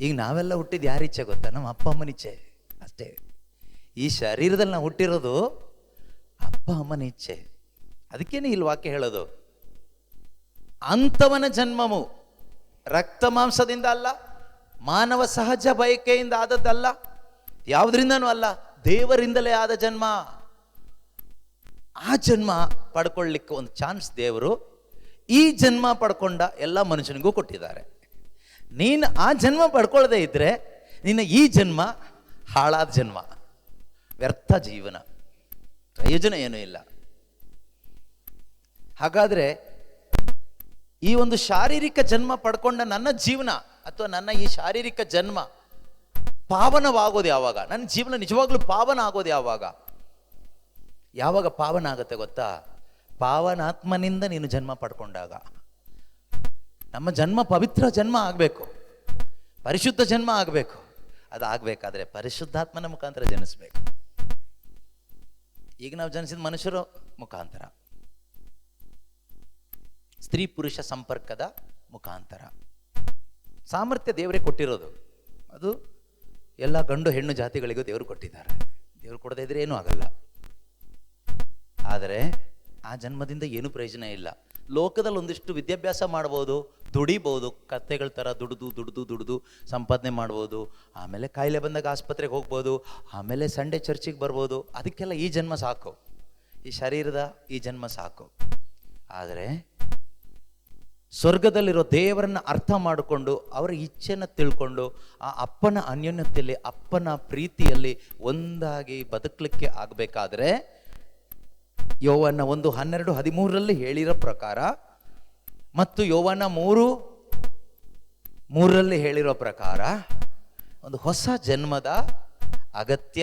ಈಗ ನಾವೆಲ್ಲ ಹುಟ್ಟಿದ್ದು ಯಾರ ಇಚ್ಛೆ ಗೊತ್ತಾ? ನಮ್ಮ ಅಪ್ಪ ಅಮ್ಮನ ಇಚ್ಛೆ ಅಷ್ಟೇ. ಈ ಶರೀರದಲ್ಲಿ ನಾವು ಹುಟ್ಟಿರೋದು ಅಪ್ಪ ಅಮ್ಮನ ಇಚ್ಛೆ. ಅದಕ್ಕೇನೆ ಇಲ್ಲಿ ವಾಕ್ಯ ಹೇಳೋದು, ಅಂಥವನ ಜನ್ಮವು ರಕ್ತ ಮಾಂಸದಿಂದ ಅಲ್ಲ, ಮಾನವ ಸಹಜ ಬಯಕೆಯಿಂದ ಆದದ್ದಲ್ಲ, ಯಾವುದರಿಂದನೂ ಅಲ್ಲ, ದೇವರಿಂದಲೇ ಆದ ಜನ್ಮ. ಆ ಜನ್ಮ ಪಡ್ಕೊಳ್ಳಿಕ್ಕೆ ಒಂದು ಚಾನ್ಸ್ ದೇವರು ಈ ಜನ್ಮ ಪಡ್ಕೊಂಡ ಎಲ್ಲ ಮನುಷ್ಯನಿಗೂ ಕೊಟ್ಟಿದ್ದಾರೆ. ನೀನು ಆ ಜನ್ಮ ಪಡ್ಕೊಳ್ಳದೆ ಇದ್ರೆ ನಿನ್ನ ಈ ಜನ್ಮ ಹಾಳಾದ ಜನ್ಮ, ವ್ಯರ್ಥ ಜೀವನ, ಪ್ರಯೋಜನ ಏನೂ ಇಲ್ಲ. ಹಾಗಾದ್ರೆ ಈ ಒಂದು ಶಾರೀರಿಕ ಜನ್ಮ ಪಡ್ಕೊಂಡ ನನ್ನ ಜೀವನ ಅಥವಾ ನನ್ನ ಈ ಶಾರೀರಿಕ ಜನ್ಮ ಪಾವನವಾಗೋದು ಯಾವಾಗ? ನನ್ನ ಜೀವನ ನಿಜವಾಗ್ಲೂ ಪಾವನ ಆಗೋದು ಯಾವಾಗ? ಯಾವಾಗ ಪಾವನ ಆಗುತ್ತೆ ಗೊತ್ತಾ? ಪಾವನಾತ್ಮನಿಂದ ನೀನು ಜನ್ಮ ಪಡ್ಕೊಂಡಾಗ. ನಮ್ಮ ಜನ್ಮ ಪವಿತ್ರ ಜನ್ಮ ಆಗಬೇಕು, ಪರಿಶುದ್ಧ ಜನ್ಮ ಆಗಬೇಕು. ಅದಾಗಬೇಕಾದ್ರೆ ಪರಿಶುದ್ಧಾತ್ಮನ ಮುಖಾಂತರ ಜನಿಸ್ಬೇಕು. ಈಗ ನಾವು ಜನಿಸಿದ ಮನುಷ್ಯರ ಮುಖಾಂತರ, ಸ್ತ್ರೀ ಪುರುಷ ಸಂಪರ್ಕದ ಮುಖಾಂತರ. ಸಾಮರ್ಥ್ಯ ದೇವರೇ ಕೊಟ್ಟಿರೋದು. ಅದು ಎಲ್ಲ ಗಂಡು ಹೆಣ್ಣು ಜಾತಿಗಳಿಗೂ ದೇವರು ಕೊಟ್ಟಿದ್ದಾರೆ. ದೇವರು ಕೊಡದೇ ಇದ್ರೆ ಏನೂ ಆಗಲ್ಲ. ಆದರೆ ಆ ಜನ್ಮದಿಂದ ಏನೂ ಪ್ರಯೋಜನ ಇಲ್ಲ. ಲೋಕದಲ್ಲಿ ಒಂದಿಷ್ಟು ವಿದ್ಯಾಭ್ಯಾಸ ಮಾಡ್ಬೋದು, ದುಡಿಬೋದು, ಕತ್ತೆಗಳ ಥರ ದುಡಿದು ಸಂಪಾದನೆ ಮಾಡ್ಬೋದು. ಆಮೇಲೆ ಕಾಯಿಲೆ ಬಂದಾಗ ಆಸ್ಪತ್ರೆಗೆ ಹೋಗ್ಬೋದು, ಆಮೇಲೆ ಸಂಡೇ ಚರ್ಚಿಗೆ ಬರ್ಬೋದು. ಅದಕ್ಕೆಲ್ಲ ಈ ಜನ್ಮ ಸಾಕು, ಈ ಶರೀರದ ಈ ಜನ್ಮ ಸಾಕು. ಆದರೆ ಸ್ವರ್ಗದಲ್ಲಿರೋ ದೇವರನ್ನು ಅರ್ಥ ಮಾಡಿಕೊಂಡು ಅವರ ಇಚ್ಛೆನ ತಿಳ್ಕೊಂಡು ಆ ಅಪ್ಪನ ಅನ್ಯೋನ್ಯತೆಯಲ್ಲಿ, ಅಪ್ಪನ ಪ್ರೀತಿಯಲ್ಲಿ ಒಂದಾಗಿ ಬದುಕಲಿಕ್ಕೆ ಆಗಬೇಕಾದ್ರೆ ಯೋವನ್ನ 1:12-13 ಹೇಳಿರೋ ಪ್ರಕಾರ ಮತ್ತು ಯೋವಾನ 3:3 ಹೇಳಿರೋ ಪ್ರಕಾರ ಒಂದು ಹೊಸ ಜನ್ಮದ ಅಗತ್ಯ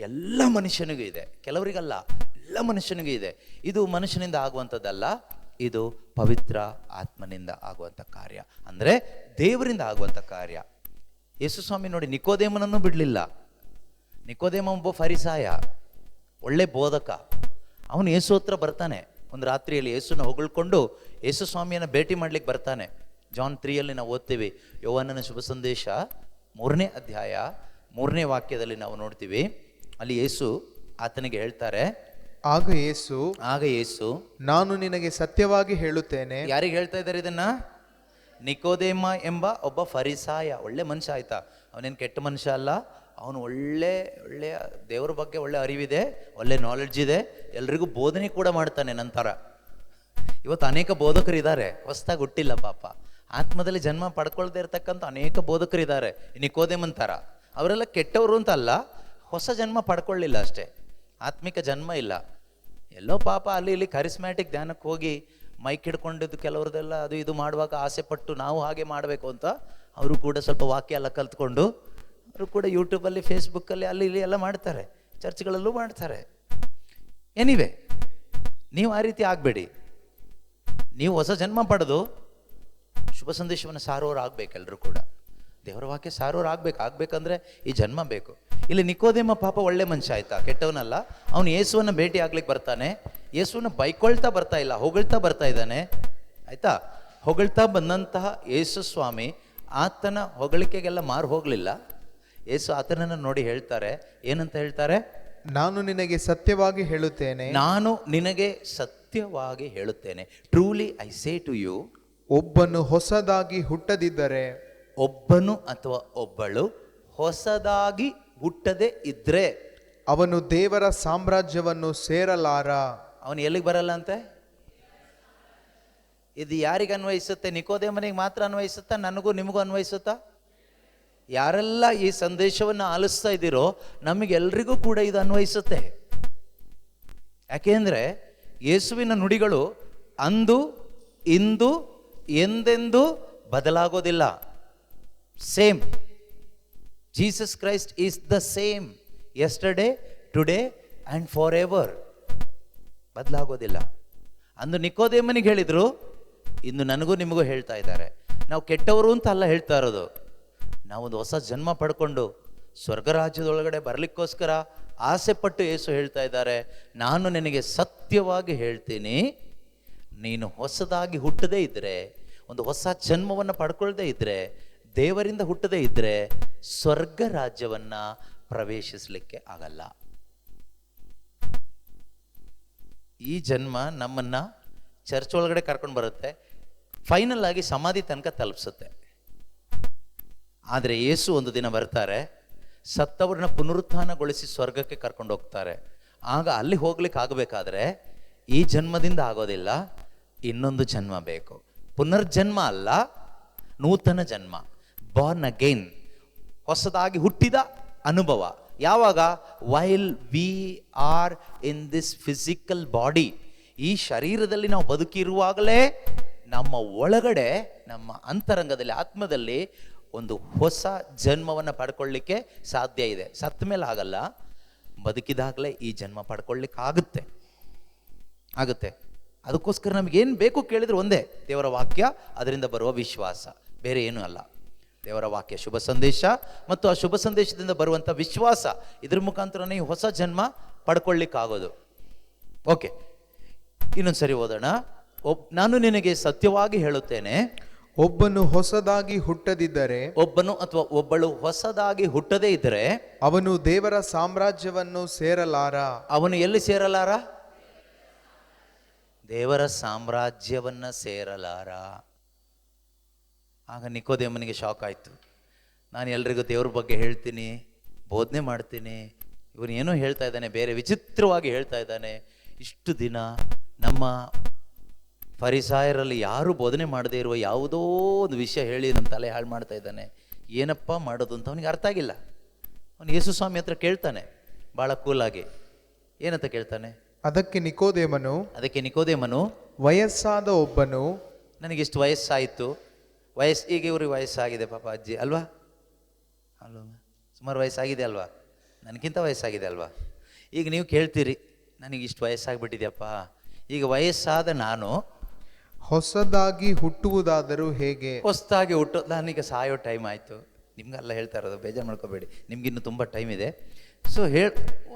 ಎಲ್ಲ ಮನುಷ್ಯನಿಗೂ ಇದೆ. ಕೆಲವರಿಗಲ್ಲ, ಎಲ್ಲ ಮನುಷ್ಯನಿಗೂ ಇದೆ. ಇದು ಮನುಷ್ಯನಿಂದ ಆಗುವಂಥದ್ದಲ್ಲ, ಇದು ಪವಿತ್ರ ಆತ್ಮನಿಂದ ಆಗುವಂಥ ಕಾರ್ಯ, ಅಂದರೆ ದೇವರಿಂದ ಆಗುವಂಥ ಕಾರ್ಯ. ಯೇಸು ಸ್ವಾಮಿ ನೋಡಿ ನಿಕೋದೇಮನನ್ನು ಬಿಡಲಿಲ್ಲ. ನಿಕೋದೇಮ ಒಬ್ಬ ಫರಿಸಾಯ, ಒಳ್ಳೆ ಬೋಧಕ. ಅವನು ಯೇಸು ಹತ್ರ ಬರ್ತಾನೆ. ಒಂದು ರಾತ್ರಿಯಲ್ಲಿ ಯೇಸುನ ಹೊಗಳ್ಕೊಂಡು ಯೇಸು ಸ್ವಾಮಿಯನ್ನು ಭೇಟಿ ಮಾಡ್ಲಿಕ್ಕೆ ಬರ್ತಾನೆ. ಜಾನ್ 3 ನಾವು ಓದ್ತೀವಿ. ಯೋಹಾನನ ಶುಭ ಸಂದೇಶ 3ನೇ ಅಧ್ಯಾಯ 3ನೇ ವಾಕ್ಯದಲ್ಲಿ ನಾವು ನೋಡ್ತೀವಿ. ಅಲ್ಲಿ ಯೇಸು ಆತನಿಗೆ ಹೇಳ್ತಾರೆ, ಆಗ ಯೇಸು ನಾನು ನಿನಗೆ ಸತ್ಯವಾಗಿ ಹೇಳುತ್ತೇನೆ. ಯಾರಿಗೆ ಹೇಳ್ತಾ ಇದ್ದಾರೆ ಇದನ್ನ? ನಿಕೋದೇಮ ಎಂಬ ಒಬ್ಬ ಫರಿಸಾಯ, ಒಳ್ಳೆ ಮನುಷ್ಯ ಆಯ್ತಾ. ಅವನೇನು ಕೆಟ್ಟ ಮನುಷ್ಯ ಅಲ್ಲ, ಅವನು ಒಳ್ಳೆಯ ದೇವರ ಬಗ್ಗೆ ಒಳ್ಳೆ ಅರಿವಿದೆ, ಒಳ್ಳೆ ನಾಲೆಡ್ಜ್ ಇದೆ, ಎಲ್ರಿಗೂ ಬೋಧನೆ ಕೂಡ ಮಾಡ್ತಾನೆ. ನಂತರ ಇವತ್ತು ಅನೇಕ ಬೋಧಕರಿದ್ದಾರೆ, ಹೊಸದಾಗಿ ಹುಟ್ಟಿಲ್ಲ ಪಾಪ, ಆತ್ಮದಲ್ಲಿ ಜನ್ಮ ಪಡ್ಕೊಳ್ದೇ ಇರ್ತಕ್ಕಂಥ ಅನೇಕ ಬೋಧಕರಿದ್ದಾರೆ ನಿಕೋದೇಮನ್ ಥರ. ಅವರೆಲ್ಲ ಕೆಟ್ಟವರು ಅಂತ ಅಲ್ಲ, ಹೊಸ ಜನ್ಮ ಪಡ್ಕೊಳ್ಳಿಲ್ಲ ಅಷ್ಟೇ, ಆತ್ಮಿಕ ಜನ್ಮ ಇಲ್ಲ. ಎಲ್ಲೋ ಪಾಪ ಅಲ್ಲಿ ಇಲ್ಲಿ ಕರಿಸ್ಮ್ಯಾಟಿಕ್ ಧ್ಯಾನಕ್ಕೆ ಹೋಗಿ ಮೈಕ್ ಹಿಡ್ಕೊಂಡಿದ್ದು ಕೆಲವ್ರದೆಲ್ಲ ಅದು ಇದು ಮಾಡುವಾಗ ಆಸೆ ಪಟ್ಟು ನಾವು ಹಾಗೆ ಮಾಡಬೇಕು ಅಂತ ಅವರು ಕೂಡ ಸ್ವಲ್ಪ ವಾಕ್ಯ ಎಲ್ಲ ಕಲ್ತ್ಕೊಂಡು ಅವರು ಕೂಡ ಯೂಟ್ಯೂಬಲ್ಲಿ ಫೇಸ್ಬುಕ್ಕಲ್ಲಿ ಅಲ್ಲಿ ಇಲ್ಲಿ ಎಲ್ಲ ಮಾಡ್ತಾರೆ, ಚರ್ಚ್ಗಳಲ್ಲೂ ಮಾಡ್ತಾರೆ. ಎನಿವೆ, ನೀವು ಆ ರೀತಿ ಆಗಬೇಡಿ. ನೀವು ಹೊಸ ಜನ್ಮ ಪಡೆದು ಶುಭ ಸಂದೇಶವನ್ನು ಸಾರೋರು ಆಗ್ಬೇಕು. ಎಲ್ಲರೂ ಕೂಡ ದೇವರ ವಾಕ್ಯ ಸಾರೋರು ಆಗ್ಬೇಕಂದ್ರೆ ಈ ಜನ್ಮ ಬೇಕು. ಇಲ್ಲಿ ನಿಕೋದೇಮ ಪಾಪ ಒಳ್ಳೆ ಮನುಷ್ಯ ಆಯ್ತಾ, ಕೆಟ್ಟವನಲ್ಲ. ಅವನು ಯೇಸುವನ್ನು ಭೇಟಿ ಆಗ್ಲಿಕ್ಕೆ ಬರ್ತಾನೆ. ಯೇಸುವನ್ನ ಬೈಕೊಳ್ತಾ ಬರ್ತಾ ಇಲ್ಲ, ಹೊಗಳ್ತಾ ಬರ್ತಾ ಇದ್ದಾನೆ ಆಯ್ತಾ. ಹೊಗಳ್ತಾ ಬಂದಂತಹ ಯೇಸು ಸ್ವಾಮಿ ಆತನ ಹೊಗಳಿಕೆಗೆಲ್ಲ ಮಾರು ಹೋಗಲಿಲ್ಲ. ಯೇಸು ಆತನನ್ನು ನೋಡಿ ಹೇಳ್ತಾರೆ, ಏನಂತ ಹೇಳ್ತಾರೆ? ನಾನು ನಿನಗೆ ಸತ್ಯವಾಗಿ ಹೇಳುತ್ತೇನೆ, ನಾನು ನಿನಗೆ ಸತ್ಯವಾಗಿ ಹೇಳುತ್ತೇನೆ, truly I say to you. ಒಬ್ಬನು ಹೊಸದಾಗಿ ಹುಟ್ಟದಿದ್ದರೆ, ಒಬ್ಬನು ಅಥವಾ ಒಬ್ಬಳು ಹೊಸದಾಗಿ ಹುಟ್ಟದೆ ಇದ್ರೆ ಅವನು ದೇವರ ಸಾಮ್ರಾಜ್ಯವನ್ನು ಸೇರಲಾರ. ಅವನು ಎಲ್ಲಿಗೆ ಬರಲ್ಲ ಅಂತೆ? ಇದು ಯಾರಿಗೆ ಅನ್ವಯಿಸುತ್ತೆ? ನಿಕೋದೇಮನಿಗೆ ಮಾತ್ರ ಅನ್ವಯಿಸುತ್ತಾ? ನನಗೂ ನಿಮಗೂ ಅನ್ವಯಿಸುತ್ತಾ? ಯಾರೆಲ್ಲ ಈ ಸಂದೇಶವನ್ನು ಆಲಿಸ್ತಾ ಇದ್ದೀರೋ ನಮಗೆಲ್ರಿಗೂ ಕೂಡ ಇದು ಅನ್ವಯಿಸುತ್ತೆ. ಯಾಕೆಂದ್ರೆ ಯೇಸುವಿನ ನುಡಿಗಳು ಅಂದು ಇಂದು ಎಂದೆಂದೂ ಬದಲಾಗೋದಿಲ್ಲ. Same. Jesus Christ is the same yesterday, today and forever. ಬದಲಾಗೋದಿಲ್ಲ. ಅಂದು ನಿಕೋದೇಮನಿಗೆ ಹೇಳಿದ್ರು, ಇಂದು ನನಗೂ ನಿಮಗೂ ಹೇಳ್ತಾ ಇದ್ದಾರೆ. ನಾವು ಕೆಟ್ಟವರು ಅಂತ ಅಲ್ಲ ಹೇಳ್ತಾ ಇರೋದು, ನಾವೊಂದು ಹೊಸ ಜನ್ಮ ಪಡ್ಕೊಂಡು ಸ್ವರ್ಗರಾಜ್ಯದೊಳಗಡೆ ಬರಲಿಕ್ಕೋಸ್ಕರ ಆಸೆ ಪಟ್ಟು ಯೇಸು ಹೇಳ್ತಾ ಇದ್ದಾರೆ, ನಾನು ನಿನಗೆ ಸತ್ಯವಾಗಿ ಹೇಳ್ತೀನಿ, ನೀನು ಹೊಸದಾಗಿ ಹುಟ್ಟದೇ ಇದ್ದರೆ, ಒಂದು ಹೊಸ ಜನ್ಮವನ್ನು ಪಡ್ಕೊಳ್ದೇ ಇದ್ದರೆ, ದೇವರಿಂದ ಹುಟ್ಟದೇ ಇದ್ದರೆ ಸ್ವರ್ಗ ರಾಜ್ಯವನ್ನ ಪ್ರವೇಶಿಸಲಿಕ್ಕೆ ಆಗಲ್ಲ. ಈ ಜನ್ಮ ನಮ್ಮನ್ನ ಚರ್ಚ್ ಒಳಗಡೆ ಕರ್ಕೊಂಡು ಬರುತ್ತೆ, ಫೈನಲ್ ಆಗಿ ಸಮಾಧಿ ತನಕ ತಲುಪಿಸುತ್ತೆ. ಆದರೆ ಯೇಸು ಒಂದು ದಿನ ಬರ್ತಾರೆ, ಸತ್ತವ್ರನ್ನ ಪುನರುತ್ಥಾನಗೊಳಿಸಿ ಸ್ವರ್ಗಕ್ಕೆ ಕರ್ಕೊಂಡು ಹೋಗ್ತಾರೆ. ಆಗ ಅಲ್ಲಿ ಹೋಗ್ಲಿಕ್ಕೆ ಆಗಬೇಕಾದ್ರೆ ಈ ಜನ್ಮದಿಂದ ಆಗೋದಿಲ್ಲ, ಇನ್ನೊಂದು ಜನ್ಮ ಬೇಕು. ಪುನರ್ಜನ್ಮ ಅಲ್ಲ, ನೂತನ ಜನ್ಮ, ಬಾರ್ನ್ ಅಗೈನ್, ಹೊಸದಾಗಿ ಹುಟ್ಟಿದ ಅನುಭವ. ಯಾವಾಗ? While we are in this physical body. ಈ ಶರೀರದಲ್ಲಿ ನಾವು ಬದುಕಿರುವಾಗಲೇ ನಮ್ಮ ಒಳಗಡೆ, ನಮ್ಮ ಅಂತರಂಗದಲ್ಲಿ, ಆತ್ಮದಲ್ಲಿ ಒಂದು ಹೊಸ ಜನ್ಮವನ್ನು ಪಡ್ಕೊಳ್ಳಿಕ್ಕೆ ಸಾಧ್ಯ ಇದೆ. ಸತ್ತ ಮೇಲೆ ಆಗಲ್ಲ, ಬದುಕಿದಾಗಲೇ ಈ ಜನ್ಮ ಪಡ್ಕೊಳ್ಳಿಕ್ಕೆ ಆಗುತ್ತೆ. ಅದಕ್ಕೋಸ್ಕರ ನಮಗೇನು ಬೇಕು ಕೇಳಿದ್ರೆ ಒಂದೇ, ದೇವರ ವಾಕ್ಯ, ಅದರಿಂದ ಬರುವ ವಿಶ್ವಾಸ, ಬೇರೆ ಏನೂ ಅಲ್ಲ. ದೇವರ ವಾಕ್ಯ, ಶುಭ ಸಂದೇಶ ಮತ್ತು ಆ ಶುಭ ಸಂದೇಶದಿಂದ ಬರುವಂಥ ವಿಶ್ವಾಸ, ಇದ್ರ ಮುಖಾಂತರನೇ ಈ ಹೊಸ ಜನ್ಮ ಪಡ್ಕೊಳ್ಳಿಕ್ಕಾಗೋದು. ಓಕೆ, ಇನ್ನೊಂದ್ಸರಿ ಓದೋಣ. ನಾನು ನಿನಗೆ ಸತ್ಯವಾಗಿ ಹೇಳುತ್ತೇನೆ, ಒಬ್ಬನು ಹೊಸದಾಗಿ ಹುಟ್ಟದಿದ್ದರೆ, ಒಬ್ಬನು ಅಥವಾ ಒಬ್ಬಳು ಹೊಸದಾಗಿ ಹುಟ್ಟದೇ ಇದ್ದರೆ ಅವನು ದೇವರ ಸಾಮ್ರಾಜ್ಯವನ್ನು ಸೇರಲಾರ. ಅವನು ಎಲ್ಲಿ ಸೇರಲಾರ? ದೇವರ ಸಾಮ್ರಾಜ್ಯವನ್ನ ಸೇರಲಾರ. ಆಗ ನಿಕೋದೇಮನಿಗೆ ಶಾಕ್ ಆಯಿತು. ನಾನು ಎಲ್ರಿಗೂ ದೇವ್ರ ಬಗ್ಗೆ ಹೇಳ್ತೀನಿ, ಬೋಧನೆ ಮಾಡ್ತೀನಿ, ಇವನು ಏನೋ ಹೇಳ್ತಾ ಇದ್ದಾನೆ, ಬೇರೆ ವಿಚಿತ್ರವಾಗಿ ಹೇಳ್ತಾ ಇದ್ದಾನೆ. ಇಷ್ಟು ದಿನ ನಮ್ಮ ಫರಿಸಾಯರಲ್ಲಿ ಯಾರು ಬೋಧನೆ ಮಾಡದೇ ಇರುವ ಯಾವುದೋ ಒಂದು ವಿಷಯ ಹೇಳಿ ನಮ್ಮ ತಲೆ ಹಾಳು ಮಾಡ್ತಾ ಇದ್ದಾನೆ, ಏನಪ್ಪ ಮಾಡೋದು ಅಂತ ಅವನಿಗೆ ಅರ್ಥ ಆಗಿಲ್ಲ. ಅವನು ಯೇಸು ಸ್ವಾಮಿ ಹತ್ರ ಕೇಳ್ತಾನೆ, ಭಾಳ ಕೂಲಾಗಿ. ಏನಂತ ಕೇಳ್ತಾನೆ? ಅದಕ್ಕೆ ನಿಕೋದೇಮನು ವಯಸ್ಸಾದ ಒಬ್ಬನು ನನಗಿಷ್ಟು ವಯಸ್ಸಾಯಿತು, ಈಗ ಇವ್ರಿಗೆ ವಯಸ್ಸಾಗಿದೆ ಪಾಪ ಅಜ್ಜಿ ಅಲ್ವಾ, ಅಲ್ವಾ, ಸುಮಾರು ವಯಸ್ಸಾಗಿದೆ ಅಲ್ವಾ, ನನಗಿಂತ ವಯಸ್ಸಾಗಿದೆ ಅಲ್ವಾ. ಈಗ ನೀವು ಕೇಳ್ತೀರಿ ನನಗಿಷ್ಟು ವಯಸ್ಸಾಗ್ಬಿಟ್ಟಿದೆಯಪ್ಪ, ಈಗ ವಯಸ್ಸಾದ ನಾನು ಹೊಸದಾಗಿ ಹುಟ್ಟುವುದಾದರೂ ಹೇಗೆ? ಹೊಸದಾಗಿ ಹುಟ್ಟೋದು, ನಾನೀಗ ಸಾಯೋ ಟೈಮ್ ಆಯಿತು. ನಿಮ್ಗೆಲ್ಲ ಹೇಳ್ತಾ ಇರೋದು, ಬೇಜಾರು ಮಾಡ್ಕೋಬೇಡಿ, ನಿಮ್ಗಿನ್ನೂ ತುಂಬ ಟೈಮ್ ಇದೆ. ಸೊ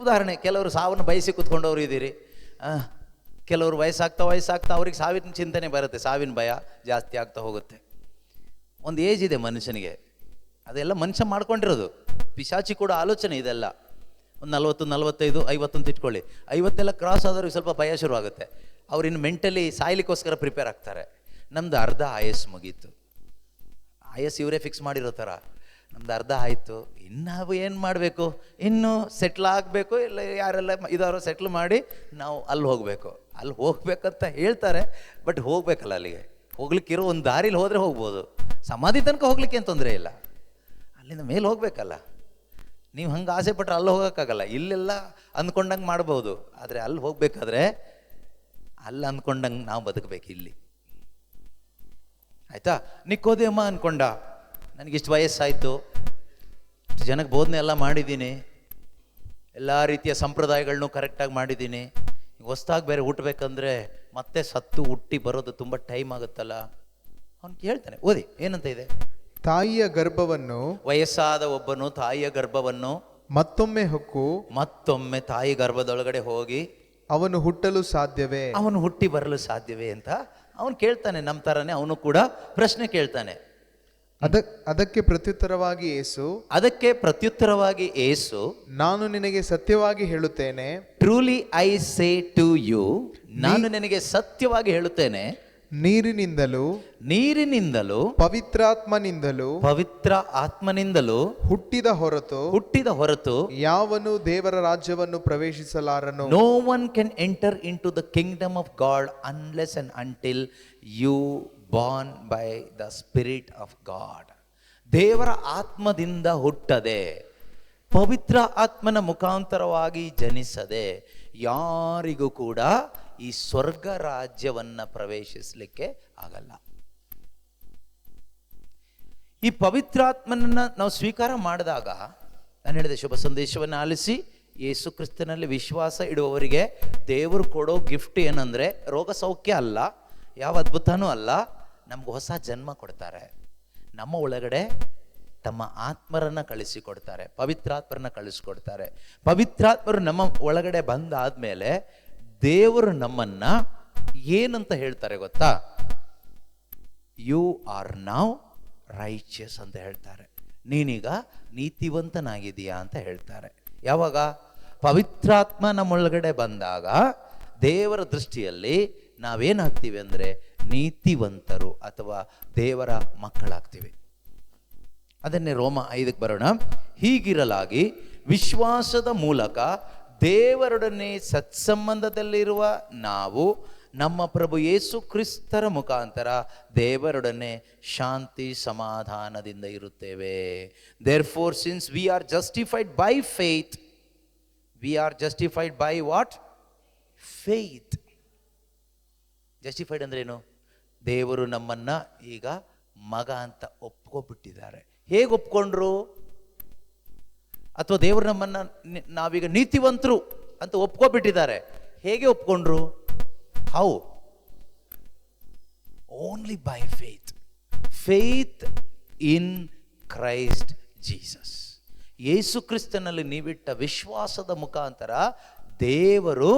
ಉದಾಹರಣೆ, ಕೆಲವರು ಸಾವನ್ನು ಬಯಸಿ ಕೂತ್ಕೊಂಡವ್ರು ಇದ್ದೀರಿ, ಕೆಲವರು ವಯಸ್ಸಾಗ್ತಾ ಅವ್ರಿಗೆ ಸಾವಿನ ಚಿಂತನೆ ಬರುತ್ತೆ, ಸಾವಿನ ಭಯ ಜಾಸ್ತಿ ಆಗ್ತಾ ಹೋಗುತ್ತೆ. ಒಂದು ಏಜ್ ಇದೆ ಮನುಷ್ಯನಿಗೆ, ಅದೆಲ್ಲ ಮನುಷ್ಯ ಮಾಡ್ಕೊಂಡಿರೋದು. ಪಿಶಾಚಿ ಕೂಡ ಆಲೋಚನೆ ಇದೆಲ್ಲ. ಒಂದು 40, 45, 50 ಅಂತ ಇಟ್ಕೊಳ್ಳಿ. 50 ಕ್ರಾಸ್ ಆದವ್ರಿಗೆ ಸ್ವಲ್ಪ ಭಯ ಶುರುವಾಗುತ್ತೆ. ಅವ್ರು ಇನ್ನು ಮೆಂಟಲಿ ಸಾಯ್ಲಿಕ್ಕೋಸ್ಕರ ಪ್ರಿಪೇರ್ ಆಗ್ತಾರೆ. ನಮ್ಮದು ಅರ್ಧ ಆಯಸ್ ಮುಗೀತು, ಆಯಸ್ ಇವರೇ ಫಿಕ್ಸ್ ಮಾಡಿರೋ ಥರ. ನಮ್ದು ಅರ್ಧ ಆಯಿತು, ಇನ್ನು ನಾವು ಏನು ಮಾಡಬೇಕು, ಇನ್ನೂ ಸೆಟ್ಲ್ ಆಗಬೇಕು, ಇಲ್ಲ ಯಾರೆಲ್ಲ ಇದಾರೋ ಸೆಟ್ಲ್ ಮಾಡಿ ನಾವು ಅಲ್ಲಿ ಹೋಗಬೇಕು. ಅಲ್ಲಿ ಹೋಗ್ಬೇಕಂತ ಹೇಳ್ತಾರೆ, ಬಟ್ ಹೋಗ್ಬೇಕಲ್ಲ, ಅಲ್ಲಿಗೆ ಹೋಗ್ಲಿಕ್ಕಿರೋ ಒಂದು ದಾರಿಲಿ ಹೋದರೆ ಹೋಗ್ಬೋದು. ಸಮಾಧಿ ತನಕ ಹೋಗ್ಲಿಕ್ಕೆ ಏನು ತೊಂದರೆ ಇಲ್ಲ, ಅಲ್ಲಿಂದ ಮೇಲೆ ಹೋಗ್ಬೇಕಲ್ಲ. ನೀವು ಹಂಗೆ ಆಸೆ ಪಟ್ಟರೆ ಅಲ್ಲಿ ಹೋಗೋಕ್ಕಾಗಲ್ಲ. ಇಲ್ಲೆಲ್ಲ ಅಂದ್ಕೊಂಡಂಗೆ ಮಾಡ್ಬೋದು, ಆದರೆ ಅಲ್ಲಿ ಹೋಗ್ಬೇಕಾದ್ರೆ ಅಲ್ಲಿ ಅಂದ್ಕೊಂಡಂಗೆ ನಾವು ಬದುಕಬೇಕು ಇಲ್ಲಿ. ಆಯಿತಾ? ನಿಕ್ಕೋದೇಮ ಅಂದ್ಕೊಂಡ, ನನಗಿಷ್ಟು ವಯಸ್ಸಾಯಿತು, ಇಷ್ಟು ಜನಕ್ಕೆ ಬೋಧನೆ ಎಲ್ಲ ಮಾಡಿದ್ದೀನಿ, ಎಲ್ಲ ರೀತಿಯ ಸಂಪ್ರದಾಯಗಳನ್ನೂ ಕರೆಕ್ಟಾಗಿ ಮಾಡಿದ್ದೀನಿ, ಈಗ ಹೊಸ್ದಾಗಿ ಬೇರೆ ಹುಟ್ಟಬೇಕಂದ್ರೆ ಮತ್ತೆ ಸತ್ತು ಹುಟ್ಟಿ ಬರೋದು ತುಂಬ ಟೈಮ್ ಆಗುತ್ತಲ್ಲ. ಅವ್ನು ಕೇಳ್ತಾನೆ, ಓದಿ ಏನಂತ ಇದೆ. ತಾಯಿಯ ಗರ್ಭವನ್ನು, ವಯಸ್ಸಾದ ಒಬ್ಬನು ತಾಯಿಯ ಗರ್ಭವನ್ನು ಮತ್ತೊಮ್ಮೆ ಹೊಕ್ಕು ಮತ್ತೊಮ್ಮೆ ತಾಯಿ ಗರ್ಭದೊಳಗಡೆ ಹೋಗಿ ಅವನು ಹುಟ್ಟಲು ಸಾಧ್ಯವೇ? ಅವನು ಹುಟ್ಟಿ ಬರಲು ಸಾಧ್ಯವೇ ಅಂತ ಅವನು ಕೇಳ್ತಾನೆ. ನಮ್ಮ ಥರನೇ ಅವನು ಕೂಡ ಪ್ರಶ್ನೆ ಕೇಳ್ತಾನೆ. ಅದಕ್ಕೆ ಪ್ರತ್ಯುತ್ತರವಾಗಿ ಏಸು, ನಾನು ನಿನಗೆ ಸತ್ಯವಾಗಿ ಹೇಳುತ್ತೇನೆ, truly I say to you, ನಾನು ನಿನಗೆ ಸತ್ಯವಾಗಿ ಹೇಳುತ್ತೇನೆ, ನೀರಿನಿಂದಲೂ ಪವಿತ್ರ ಆತ್ಮನಿಂದಲೂ ಹುಟ್ಟಿದ ಹೊರತು ಯಾವನು ದೇವರ ರಾಜ್ಯವನ್ನು ಪ್ರವೇಶಿಸಲಾರನು. No one can enter into the kingdom of God unless and until you born by the spirit of God. ದೇವರ ಆತ್ಮದಿಂದ ಹುಟ್ಟದೆ, ಪವಿತ್ರ ಆತ್ಮನ ಮುಖಾಂತರವಾಗಿ ಜನಿಸದೆ ಯಾರಿಗೂ ಕೂಡ ಈ ಸ್ವರ್ಗ ರಾಜ್ಯವನ್ನ ಪ್ರವೇಶಿಸಲಿಕ್ಕೆ ಆಗಲ್ಲ. ಈ ಪವಿತ್ರಾತ್ಮನನ್ನ ನಾವು ಸ್ವೀಕಾರ ಮಾಡಿದಾಗ, ನಾನು ಹೇಳಿದೆ, ಶುಭ ಸಂದೇಶವನ್ನು ಆಲಿಸಿ ಯೇಸು ಕ್ರಿಸ್ತನಲ್ಲಿ ವಿಶ್ವಾಸ ಇಡುವವರಿಗೆ ದೇವರು ಕೊಡೋ ಗಿಫ್ಟ್ ಏನಂದ್ರೆ ರೋಗ ಸೌಖ್ಯ ಅಲ್ಲ, ಯಾವ ಅದ್ಭುತನೂ ಅಲ್ಲ, ನಮ್ಗೆ ಹೊಸ ಜನ್ಮ ಕೊಡ್ತಾರೆ. ನಮ್ಮ ಒಳಗಡೆ ತಮ್ಮ ಆತ್ಮರನ್ನ ಕಳಿಸಿಕೊಡ್ತಾರೆ, ಪವಿತ್ರಾತ್ಮರನ್ನ ಕಳಿಸ್ಕೊಡ್ತಾರೆ. ಪವಿತ್ರಾತ್ಮರು ನಮ್ಮ ಒಳಗಡೆ ಬಂದಾದ್ಮೇಲೆ ದೇವರು ನಮ್ಮನ್ನ ಏನಂತ ಹೇಳ್ತಾರೆ ಗೊತ್ತಾ? ಯು ಆರ್ ನೌ ರೈಚಿಯಸ್ ಅಂತ ಹೇಳ್ತಾರೆ. ನೀನೀಗ ನೀತಿವಂತನಾಗಿದೀಯಾ ಅಂತ ಹೇಳ್ತಾರೆ. ಯಾವಾಗ? ಪವಿತ್ರಾತ್ಮ ನಮ್ಮೊಳಗಡೆ ಬಂದಾಗ ದೇವರ ದೃಷ್ಟಿಯಲ್ಲಿ ನಾವೇನಾಗ್ತೀವಿ ಅಂದರೆ ನೀತಿವಂತರು ಅಥವಾ ದೇವರ ಮಕ್ಕಳಾಗ್ತೀವಿ. ಅದನ್ನೇ ರೋಮ 5 ಬರೋಣ. ಹೀಗಿರಲಾಗಿ ವಿಶ್ವಾಸದ ಮೂಲಕ ದೇವರೊಡನೆ ಸತ್ಸಂಬಂಧದಲ್ಲಿರುವ ನಾವು ನಮ್ಮ ಪ್ರಭು ಯೇಸು ಕ್ರಿಸ್ತರ ಮುಖಾಂತರ ದೇವರೊಡನೆ ಶಾಂತಿ ಸಮಾಧಾನದಿಂದ ಇರುತ್ತೇವೆ. Therefore, since we are justified by faith, we are justified by what? Faith. Justified ಅಂದ್ರೆ ಏನು? ದೇವರು ನಮ್ಮನ್ನ ಈಗ ಮಗ ಅಂತ ಒಪ್ಕೊಬಿಟ್ಟಿದ್ದಾರೆ. ಹೇಗೆ ಒಪ್ಕೊಂಡ್ರು? ಅಥವಾ ದೇವರು ನಮ್ಮನ್ನ ನಾವೀಗ ನೀತಿವಂತರು ಅಂತ ಒಪ್ಕೊಬಿಟ್ಟಿದ್ದಾರೆ. ಹೇಗೆ ಒಪ್ಕೊಂಡ್ರು? How? Only by faith. Faith in Christ Jesus. ಯೇಸು ಕ್ರಿಸ್ತನಲ್ಲಿ ನೀವಿಟ್ಟ ವಿಶ್ವಾಸದ ಮುಖಾಂತರ ದೇವರು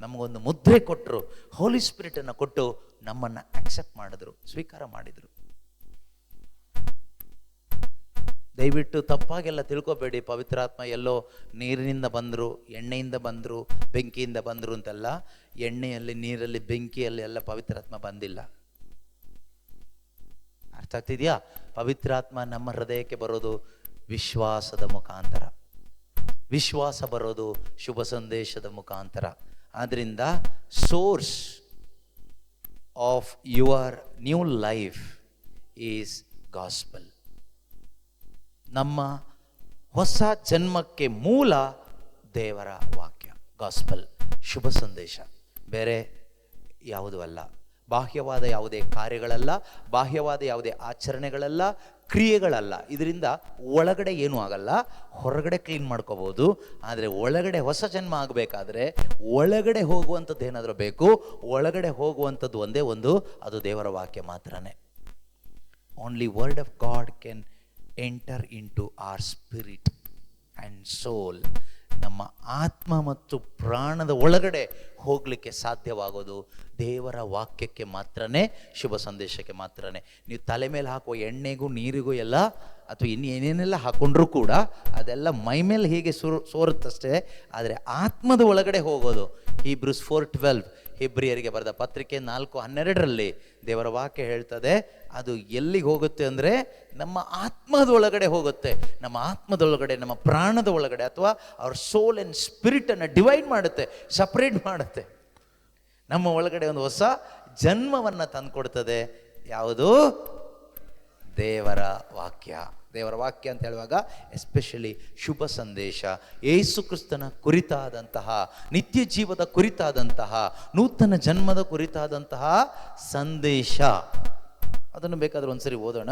ನಮಗೊಂದು ಮುದ್ರೆ ಕೊಟ್ಟರು, ಹೋಲಿ ಸ್ಪಿರಿಟ್ ಅನ್ನು ಕೊಟ್ಟು ನಮ್ಮನ್ನ ಅಕ್ಸೆಪ್ಟ್ ಮಾಡಿದ್ರು, ಸ್ವೀಕಾರ ಮಾಡಿದ್ರು. ದಯವಿಟ್ಟು ತಪ್ಪಾಗೆಲ್ಲ ತಿಳ್ಕೊಬೇಡಿ, ಪವಿತ್ರಾತ್ಮ ಎಲ್ಲೋ ನೀರಿನಿಂದ ಬಂದರು, ಎಣ್ಣೆಯಿಂದ ಬಂದರು, ಬೆಂಕಿಯಿಂದ ಬಂದರು ಅಂತೆಲ್ಲ. ಎಣ್ಣೆಯಲ್ಲಿ, ನೀರಲ್ಲಿ, ಬೆಂಕಿಯಲ್ಲಿ ಎಲ್ಲ ಪವಿತ್ರಾತ್ಮ ಬಂದಿಲ್ಲ. ಅರ್ಥ ಆಗ್ತಿದೆಯಾ? ಪವಿತ್ರಾತ್ಮ ನಮ್ಮ ಹೃದಯಕ್ಕೆ ಬರೋದು ವಿಶ್ವಾಸದ ಮುಖಾಂತರ. ವಿಶ್ವಾಸ ಬರೋದು ಶುಭ ಸಂದೇಶದ ಮುಖಾಂತರ. ಆದ್ರಿಂದ source of your new life is gospel. ನಮ್ಮ ಹೊಸ ಜನ್ಮಕ್ಕೆ ಮೂಲ ದೇವರ ವಾಕ್ಯ, ಗಾಸ್ಪಲ್, ಶುಭ ಸಂದೇಶ. ಬೇರೆ ಯಾವುದೂ ಅಲ್ಲ. ಬಾಹ್ಯವಾದ ಯಾವುದೇ ಕಾರ್ಯಗಳಲ್ಲ, ಬಾಹ್ಯವಾದ ಯಾವುದೇ ಆಚರಣೆಗಳಲ್ಲ, ಕ್ರಿಯೆಗಳಲ್ಲ. ಇದರಿಂದ ಒಳಗಡೆ ಏನೂ ಆಗಲ್ಲ. ಹೊರಗಡೆ ಕ್ಲೀನ್ ಮಾಡ್ಕೋಬೋದು, ಆದರೆ ಒಳಗಡೆ ಹೊಸ ಜನ್ಮ ಆಗಬೇಕಾದ್ರೆ ಒಳಗಡೆ ಹೋಗುವಂಥದ್ದು ಏನಾದರೂ ಬೇಕು. ಒಳಗಡೆ ಹೋಗುವಂಥದ್ದು ಒಂದೇ ಒಂದು, ಅದು ದೇವರ ವಾಕ್ಯ ಮಾತ್ರನೇ. Only word of God can enter into our spirit and soul. ನಮ್ಮ ಆತ್ಮ ಮತ್ತು ಪ್ರಾಣದ ಒಳಗಡೆ ಹೋಗಲಿಕ್ಕೆ ಸಾಧ್ಯವಾಗೋದು ದೇವರ ವಾಕ್ಯಕ್ಕೆ ಮಾತ್ರನೇ, ಶುಭ ಸಂದೇಶಕ್ಕೆ ಮಾತ್ರನೇ. ನೀವು ತಲೆ ಮೇಲೆ ಹಾಕುವ ಎಣ್ಣೆಗೂ ನೀರಿಗೂ ಎಲ್ಲ ಅಥವಾ ಏನೇನೆಲ್ಲ ಹಾಕೊಂಡ್ರೂ ಕೂಡ ಅದೆಲ್ಲ ಮೈ ಮೇಲೆ ಹೀಗೆ ಸೋರುತ್ತಷ್ಟೇ, ಆದರೆ ಆತ್ಮದ ಒಳಗಡೆ ಹೋಗೋದು. ಹೀಬ್ರೂಸ್ 4:12 ಹೆಬ್ರಿಯರಿಗೆ ಬರೆದ ಪತ್ರಿಕೆ 4:12 ದೇವರ ವಾಕ್ಯ ಹೇಳ್ತದೆ, ಅದು ಎಲ್ಲಿಗೆ ಹೋಗುತ್ತೆ ಅಂದರೆ ನಮ್ಮ ಆತ್ಮದ ಒಳಗಡೆ ಹೋಗುತ್ತೆ. ನಮ್ಮ ಆತ್ಮದೊಳಗಡೆ, ನಮ್ಮ ಪ್ರಾಣದ ಒಳಗಡೆ, ಅಥವಾ ಅವ್ರ ಸೋಲ್ ಆ್ಯಂಡ್ ಸ್ಪಿರಿಟನ್ನು ಡಿವೈಡ್ ಮಾಡುತ್ತೆ, ಸಪ್ರೇಟ್ ಮಾಡುತ್ತೆ. ನಮ್ಮ ಒಳಗಡೆ ಒಂದು ಹೊಸ ಜನ್ಮವನ್ನು ತಂದುಕೊಡ್ತದೆ. ಯಾವುದು? ದೇವರ ವಾಕ್ಯ. ದೇವರ ವಾಕ್ಯ ಅಂತ ಹೇಳುವಾಗ ಎಸ್ಪೆಷಲಿ ಶುಭ ಸಂದೇಶ, ಯೇಸು ಕ್ರಿಸ್ತನ ಕುರಿತಾದಂತಹ, ನಿತ್ಯ ಜೀವದ ಕುರಿತಾದಂತಹ, ನೂತನ ಜನ್ಮದ ಕುರಿತಾದಂತಹ ಸಂದೇಶ. ಅದನ್ನು ಬೇಕಾದ್ರೆ ಒಂದ್ಸರಿ ಓದೋಣ.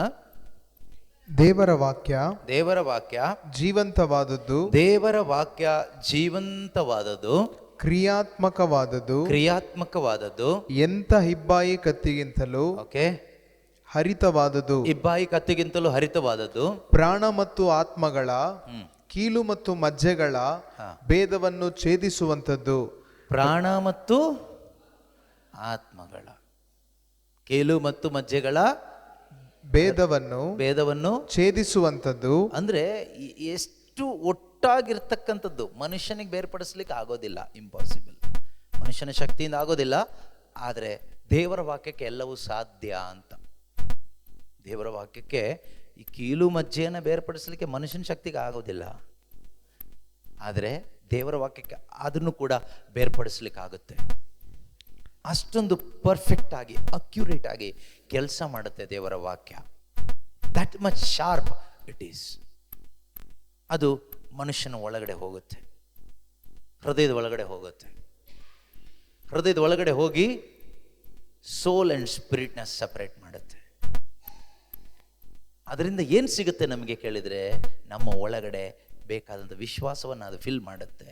ದೇವರ ವಾಕ್ಯ, ದೇವರ ವಾಕ್ಯ ಜೀವಂತವಾದದ್ದು, ದೇವರ ವಾಕ್ಯ ಜೀವಂತವಾದದ್ದು, ಕ್ರಿಯಾತ್ಮಕವಾದದ್ದು, ಎಂಥ ಹಿಬ್ಬಾಯಿ ಕತ್ತಿಗಿಂತಲೂ ಓಕೆ, ಹರಿತವಾದದ್ದು, ಇಬ್ಬಾಯಿ ಕತ್ತಿಗಿಂತಲೂ ಹರಿತವಾದದ್ದು, ಪ್ರಾಣ ಮತ್ತು ಆತ್ಮಗಳ, ಕೀಲು ಮತ್ತು ಮಜ್ಜೆಗಳ ಭೇದವನ್ನು ಛೇದಿಸುವಂಥದ್ದು. ಪ್ರಾಣ ಮತ್ತು ಆತ್ಮಗಳ, ಕೀಲು ಮತ್ತು ಮಜ್ಜೆಗಳ ಭೇದವನ್ನು ಛೇದಿಸುವಂಥದ್ದು. ಅಂದ್ರೆ ಎಷ್ಟು ಒಟ್ಟಾಗಿರ್ತಕ್ಕಂಥದ್ದು ಮನುಷ್ಯನಿಗೆ ಬೇರ್ಪಡಿಸ್ಲಿಕ್ಕೆ ಆಗೋದಿಲ್ಲ, ಇಂಪಾಸಿಬಲ್. ಮನುಷ್ಯನ ಶಕ್ತಿಯಿಂದ ಆಗೋದಿಲ್ಲ, ಆದರೆ ದೇವರ ವಾಕ್ಯಕ್ಕೆ ಎಲ್ಲವೂ ಸಾಧ್ಯ ಅಂತ. ದೇವರ ವಾಕ್ಯಕ್ಕೆ ಈ ಕೀಲು ಮಜ್ಜೆಯನ್ನು ಬೇರ್ಪಡಿಸಲಿಕ್ಕೆ ಮನುಷ್ಯನ ಶಕ್ತಿಗೆ ಆಗೋದಿಲ್ಲ, ಆದರೆ ದೇವರ ವಾಕ್ಯಕ್ಕೆ ಅದನ್ನು ಕೂಡ ಬೇರ್ಪಡಿಸ್ಲಿಕ್ಕೆ ಆಗುತ್ತೆ. ಅಷ್ಟೊಂದು ಪರ್ಫೆಕ್ಟ್ ಆಗಿ, ಅಕ್ಯುರೇಟ್ ಆಗಿ ಕೆಲಸ ಮಾಡುತ್ತೆ ದೇವರ ವಾಕ್ಯ. That much sharp it is. ಅದು ಮನುಷ್ಯನ ಒಳಗಡೆ ಹೋಗುತ್ತೆ, ಹೃದಯದ ಒಳಗಡೆ ಹೋಗುತ್ತೆ. ಹೃದಯದ ಒಳಗಡೆ ಹೋಗಿ ಸೋಲ್ ಆ್ಯಂಡ್ ಸ್ಪಿರಿಟ್ನ ಸಪರೇಟ್ ಮಾಡುತ್ತೆ. ಅದರಿಂದ ಏನು ಸಿಗುತ್ತೆ ನಮಗೆ ಕೇಳಿದರೆ, ನಮ್ಮ ಒಳಗಡೆ ಬೇಕಾದಂಥ ವಿಶ್ವಾಸವನ್ನು ಅದು ಫಿಲ್ ಮಾಡುತ್ತೆ.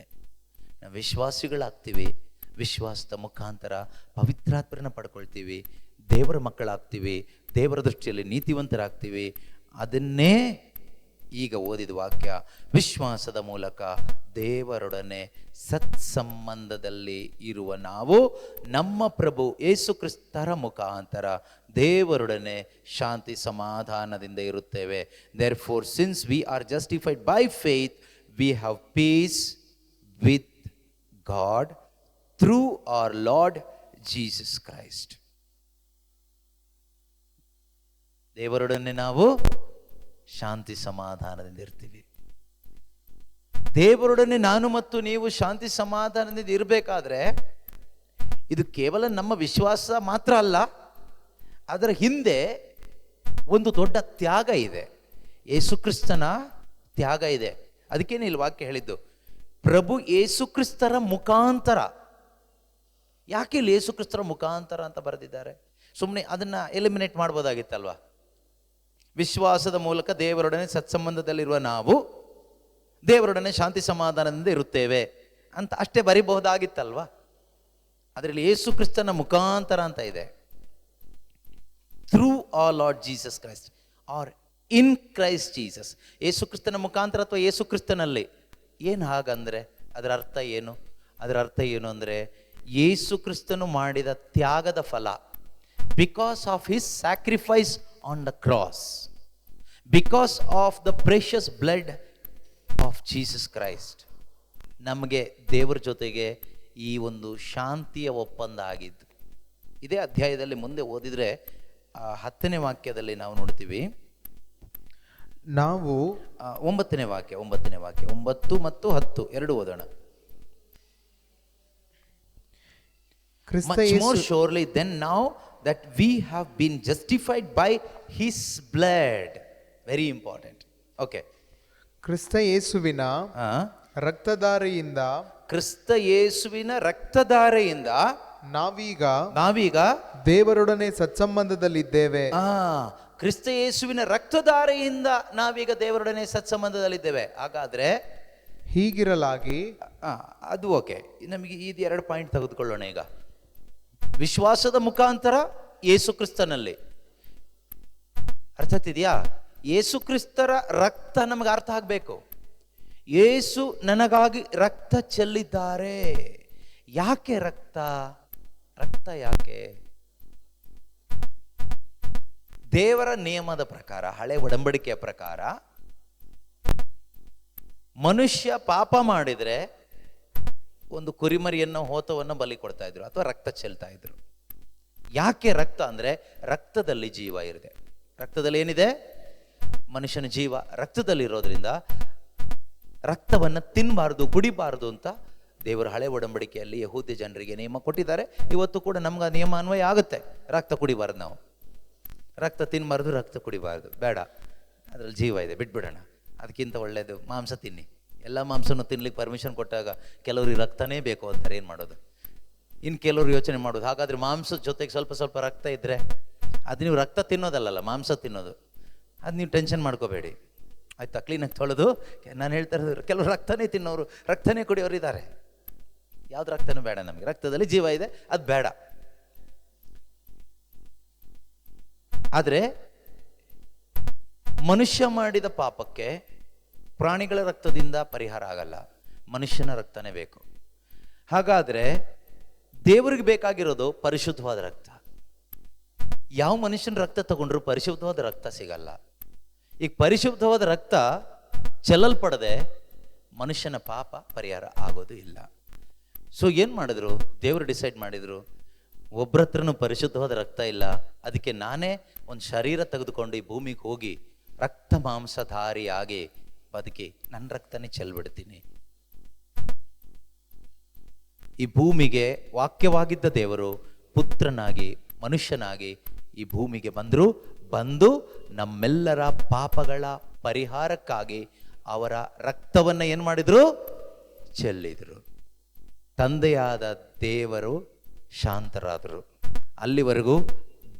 ನಾವು ವಿಶ್ವಾಸಿಗಳಾಗ್ತೀವಿ, ವಿಶ್ವಾಸದ ಮುಖಾಂತರ ಪವಿತ್ರಾತ್ಮರನ್ನ ಪಡ್ಕೊಳ್ತೀವಿ, ದೇವರ ಮಕ್ಕಳಾಗ್ತೀವಿ, ದೇವರ ದೃಷ್ಟಿಯಲ್ಲಿ ನೀತಿವಂತರಾಗ್ತೀವಿ. ಅದನ್ನೇ ಈಗ ಓದಿದ ವಾಕ್ಯ, ವಿಶ್ವಾಸದ ಮೂಲಕ ದೇವರೊಡನೆ ಸತ್ಸಂಬಂಧದಲ್ಲಿ ಇರುವ ನಾವು ನಮ್ಮ ಪ್ರಭು ಯೇಸು ಕ್ರಿಸ್ತರ ಮುಖಾಂತರ ದೇವರೊಡನೆ ಶಾಂತಿ ಸಮಾಧಾನದಿಂದ ಇರುತ್ತೇವೆ. Therefore, since we are justified by faith, we have peace with God through our Lord Jesus Christ. ದೇವರೊಡನೆ ನಾವು ಶಾಂತಿ ಸಮಾಧಾನದಿಂದ ಇರ್ತೀವಿ. ದೇವರೊಡನೆ ನಾನು ಮತ್ತು ನೀವು ಶಾಂತಿ ಸಮಾಧಾನದಿಂದ ಇರಬೇಕಾದ್ರೆ ಇದು ಕೇವಲ ನಮ್ಮ ವಿಶ್ವಾಸ ಮಾತ್ರ ಅಲ್ಲ, ಅದರ ಹಿಂದೆ ಒಂದು ದೊಡ್ಡ ತ್ಯಾಗ ಇದೆ, ಯೇಸುಕ್ರಿಸ್ತನ ತ್ಯಾಗ ಇದೆ. ಅದಕ್ಕೇನೆ ಇಲ್ಲಿ ವಾಕ್ಯ ಹೇಳಿದ್ದು, ಪ್ರಭು ಯೇಸುಕ್ರಿಸ್ತರ ಮುಖಾಂತರ. ಯಾಕೆ ಇಲ್ಲಿ ಯೇಸುಕ್ರಿಸ್ತರ ಮುಖಾಂತರ ಅಂತ ಬರೆದಿದ್ದಾರೆ? ಸುಮ್ಮನೆ ಅದನ್ನ ಎಲಿಮಿನೇಟ್ ಮಾಡ್ಬೋದಾಗಿತ್ತಲ್ವಾ? ವಿಶ್ವಾಸದ ಮೂಲಕ ದೇವರೊಡನೆ ಸತ್ಸಂಬಂಧದಲ್ಲಿರುವ ನಾವು ದೇವರೊಡನೆ ಶಾಂತಿ ಸಮಾಧಾನದಿಂದ ಇರುತ್ತೇವೆ ಅಂತ ಅಷ್ಟೇ ಬರಿಬಹುದಾಗಿತ್ತಲ್ವಾ? ಅದರಲ್ಲಿ ಯೇಸು ಕ್ರಿಸ್ತನ ಮುಖಾಂತರ ಅಂತ ಇದೆ. Through our Lord Jesus Christ or in Christ Jesus. ಯೇಸು ಕ್ರಿಸ್ತನ ಮುಖಾಂತರ ಅಥವಾ ಯೇಸು ಕ್ರಿಸ್ತನಲ್ಲಿ. ಏನು ಹಾಗಂದ್ರೆ ಅದರ ಅರ್ಥ ಏನು? ಅದರ ಅರ್ಥ ಏನು ಅಂದರೆ, ಯೇಸು ಕ್ರಿಸ್ತನು ಮಾಡಿದ ತ್ಯಾಗದ ಫಲ, because of his sacrifice on the cross, because of the precious blood of Jesus Christ, ನಮಗೆ ದೇವರ ಜೊತೆಗೆ ಈ ಒಂದು ಶಾಂತಿಯ ಒಪ್ಪಂದ ಆಗಿದ್ದು. ಇದೇ ಅಧ್ಯಾಯದಲ್ಲಿ ಮುಂದೆ ಓದಿದ್ರೆ 10ನೇ ವಾಕ್ಯದಲ್ಲಿ ನಾವು ನೋಡ್ತೀವಿ. ನಾವು 9ನೇ ವಾಕ್ಯ 9 ಮತ್ತು 10 ಎರಡು ಓದೋಣ. Much more surely then now that we have been justified by his blood. Very important. Okay. ಕ್ರಿಸ್ತ ಯೇಸುವಿನ ರಕ್ತಧಾರೆಯಿಂದ, ಕ್ರಿಸ್ತ ಯೇಸುವಿನ ರಕ್ತಧಾರೆಯಿಂದ ನಾವೀಗ ದೇವರೊಡನೆ ಸತ್ಸಂಬಂಧದಲ್ಲಿದ್ದೇವೆ. ಕ್ರಿಸ್ತ ಯೇಸುವಿನ ರಕ್ತಧಾರೆಯಿಂದ ನಾವೀಗ ದೇವರೊಡನೆ ಸತ್ಸಂಬಂಧದಲ್ಲಿದ್ದೇವೆ. ಹಾಗಾದ್ರೆ ಹೀಗಿರಲಾಗಿ ಅದು ಓಕೆ. ನಮಗೆ ಇದು 2 ಪಾಯಿಂಟ್ ತೆಗೆದುಕೊಳ್ಳೋಣ. ಈಗ ವಿಶ್ವಾಸದ ಮುಖಾಂತರ ಯೇಸು ಕ್ರಿಸ್ತನಲ್ಲಿ, ಅರ್ಥ ಆಗ್ತಿದ್ಯಾ? ಯೇಸು ಕ್ರಿಸ್ತರ ರಕ್ತ ನಮಗೆ ಅರ್ಥ ಆಗ್ಬೇಕು. ಯೇಸು ನನಗಾಗಿ ರಕ್ತ ಚೆಲ್ಲಿದ್ದಾರೆ. ಯಾಕೆ ರಕ್ತ ಯಾಕೆ? ದೇವರ ನಿಯಮದ ಪ್ರಕಾರ, ಹಳೆ ಒಡಂಬಡಿಕೆಯ ಪ್ರಕಾರ, ಮನುಷ್ಯ ಪಾಪ ಮಾಡಿದ್ರೆ ಒಂದು ಕುರಿಮರಿಯನ್ನು, ಹೋತವನ್ನು ಬಲಿ ಕೊಡ್ತಾ ಇದ್ರು ಅಥವಾ ರಕ್ತ ಚೆಲ್ತಾ ಇದ್ರು. ಯಾಕೆ ರಕ್ತ ಅಂದ್ರೆ ರಕ್ತದಲ್ಲಿ ಜೀವ ಇದೆ. ರಕ್ತದಲ್ಲಿ ಏನಿದೆ? ಮನುಷ್ಯನ ಜೀವ ರಕ್ತದಲ್ಲಿರೋದ್ರಿಂದ ರಕ್ತವನ್ನು ತಿನ್ನಬಾರ್ದು, ಕುಡಿಬಾರ್ದು ಅಂತ ದೇವರು ಹಳೆ ಒಡಂಬಡಿಕೆಯಲ್ಲಿ ಯಹೂದ್ಯ ಜನರಿಗೆ ನಿಯಮ ಕೊಟ್ಟಿದ್ದಾರೆ. ಇವತ್ತು ಕೂಡ ನಮ್ಗೆ ಆ ನಿಯಮ ಅನ್ವಯ ಆಗುತ್ತೆ. ರಕ್ತ ಕುಡಿಬಾರ್ದು, ನಾವು ರಕ್ತ ತಿನ್ನಬಾರ್ದು, ರಕ್ತ ಕುಡಿಬಾರ್ದು, ಬೇಡ, ಅದರಲ್ಲಿ ಜೀವ ಇದೆ, ಬಿಟ್ಬಿಡೋಣ. ಅದಕ್ಕಿಂತ ಒಳ್ಳೆಯದು ಮಾಂಸ ತಿನ್ನಿ. ಎಲ್ಲ ಮಾಂಸನೂ ತಿನ್ಲಿಕ್ಕೆ ಪರ್ಮಿಷನ್ ಕೊಟ್ಟಾಗ ಕೆಲವ್ರಿಗೆ ರಕ್ತನೇ ಬೇಕು ಅಂತಾರೆ. ಏನು ಮಾಡೋದು? ಇನ್ನು ಕೆಲವರು ಯೋಚನೆ ಮಾಡೋದು, ಹಾಗಾದರೆ ಮಾಂಸದ ಜೊತೆಗೆ ಸ್ವಲ್ಪ ಸ್ವಲ್ಪ ರಕ್ತ ಇದ್ದರೆ ಅದು ನೀವು ರಕ್ತ ತಿನ್ನೋದಲ್ಲ, ಮಾಂಸ ತಿನ್ನೋದು. ಅದು ನೀವು ಟೆನ್ಷನ್ ಮಾಡ್ಕೋಬೇಡಿ, ಆಯ್ತಾ? ಕ್ಲೀನಾಗಿ ತೊಳೆದು, ನಾನು ಹೇಳ್ತಾ ಇರೋದು, ಕೆಲವರು ರಕ್ತನೇ ತಿನ್ನೋರು, ರಕ್ತನೇ ಕುಡಿಯೋರು ಇದ್ದಾರೆ. ಯಾವ್ದು ರಕ್ತನೂ ಬೇಡ ನಮಗೆ, ರಕ್ತದಲ್ಲಿ ಜೀವ ಇದೆ, ಅದು ಬೇಡ. ಆದರೆ ಮನುಷ್ಯ ಮಾಡಿದ ಪಾಪಕ್ಕೆ ಪ್ರಾಣಿಗಳ ರಕ್ತದಿಂದ ಪರಿಹಾರ ಆಗಲ್ಲ, ಮನುಷ್ಯನ ರಕ್ತನೇ ಬೇಕು. ಹಾಗಾದರೆ ದೇವರಿಗೆ ಬೇಕಾಗಿರೋದು ಪರಿಶುದ್ಧವಾದ ರಕ್ತ. ಯಾವ ಮನುಷ್ಯನ ರಕ್ತ ತಗೊಂಡ್ರು ಪರಿಶುದ್ಧವಾದ ರಕ್ತ ಸಿಗಲ್ಲ. ಈಗ ಪರಿಶುದ್ಧವಾದ ರಕ್ತ ಚೆಲ್ಲಲ್ಪಡದೆ ಮನುಷ್ಯನ ಪಾಪ ಪರಿಹಾರ ಆಗೋದು ಇಲ್ಲ. ಸೊ ಏನು ಮಾಡಿದ್ರು? ದೇವರು ಡಿಸೈಡ್ ಮಾಡಿದ್ರು, ಒಬ್ಬರ ಹತ್ರನೂ ಪರಿಶುದ್ಧವಾದ ರಕ್ತ ಇಲ್ಲ, ಅದಕ್ಕೆ ನಾನೇ ಒಂದು ಶರೀರ ತೆಗೆದುಕೊಂಡು ಈ ಭೂಮಿಗೆ ಹೋಗಿ ರಕ್ತ ಮಾಂಸಧಾರಿಯಾಗಿ ಬದುಕಿ ನನ್ನ ರಕ್ತನೇ ಚೆಲ್ಬಿಡ್ತೀನಿ. ಈ ಭೂಮಿಗೆ ವಾಕ್ಯವಾಗಿದ್ದ ದೇವರು ಪುತ್ರನಾಗಿ, ಮನುಷ್ಯನಾಗಿ ಈ ಭೂಮಿಗೆ ಬಂದು ನಮ್ಮೆಲ್ಲರ ಪಾಪಗಳ ಪರಿಹಾರಕ್ಕಾಗಿ ಅವರ ರಕ್ತವನ್ನು ಏನು ಮಾಡಿದ್ರು? ಚೆಲ್ಲಿದ್ರು. ತಂದೆಯಾದ ದೇವರು ಶಾಂತರಾದರು. ಅಲ್ಲಿವರೆಗೂ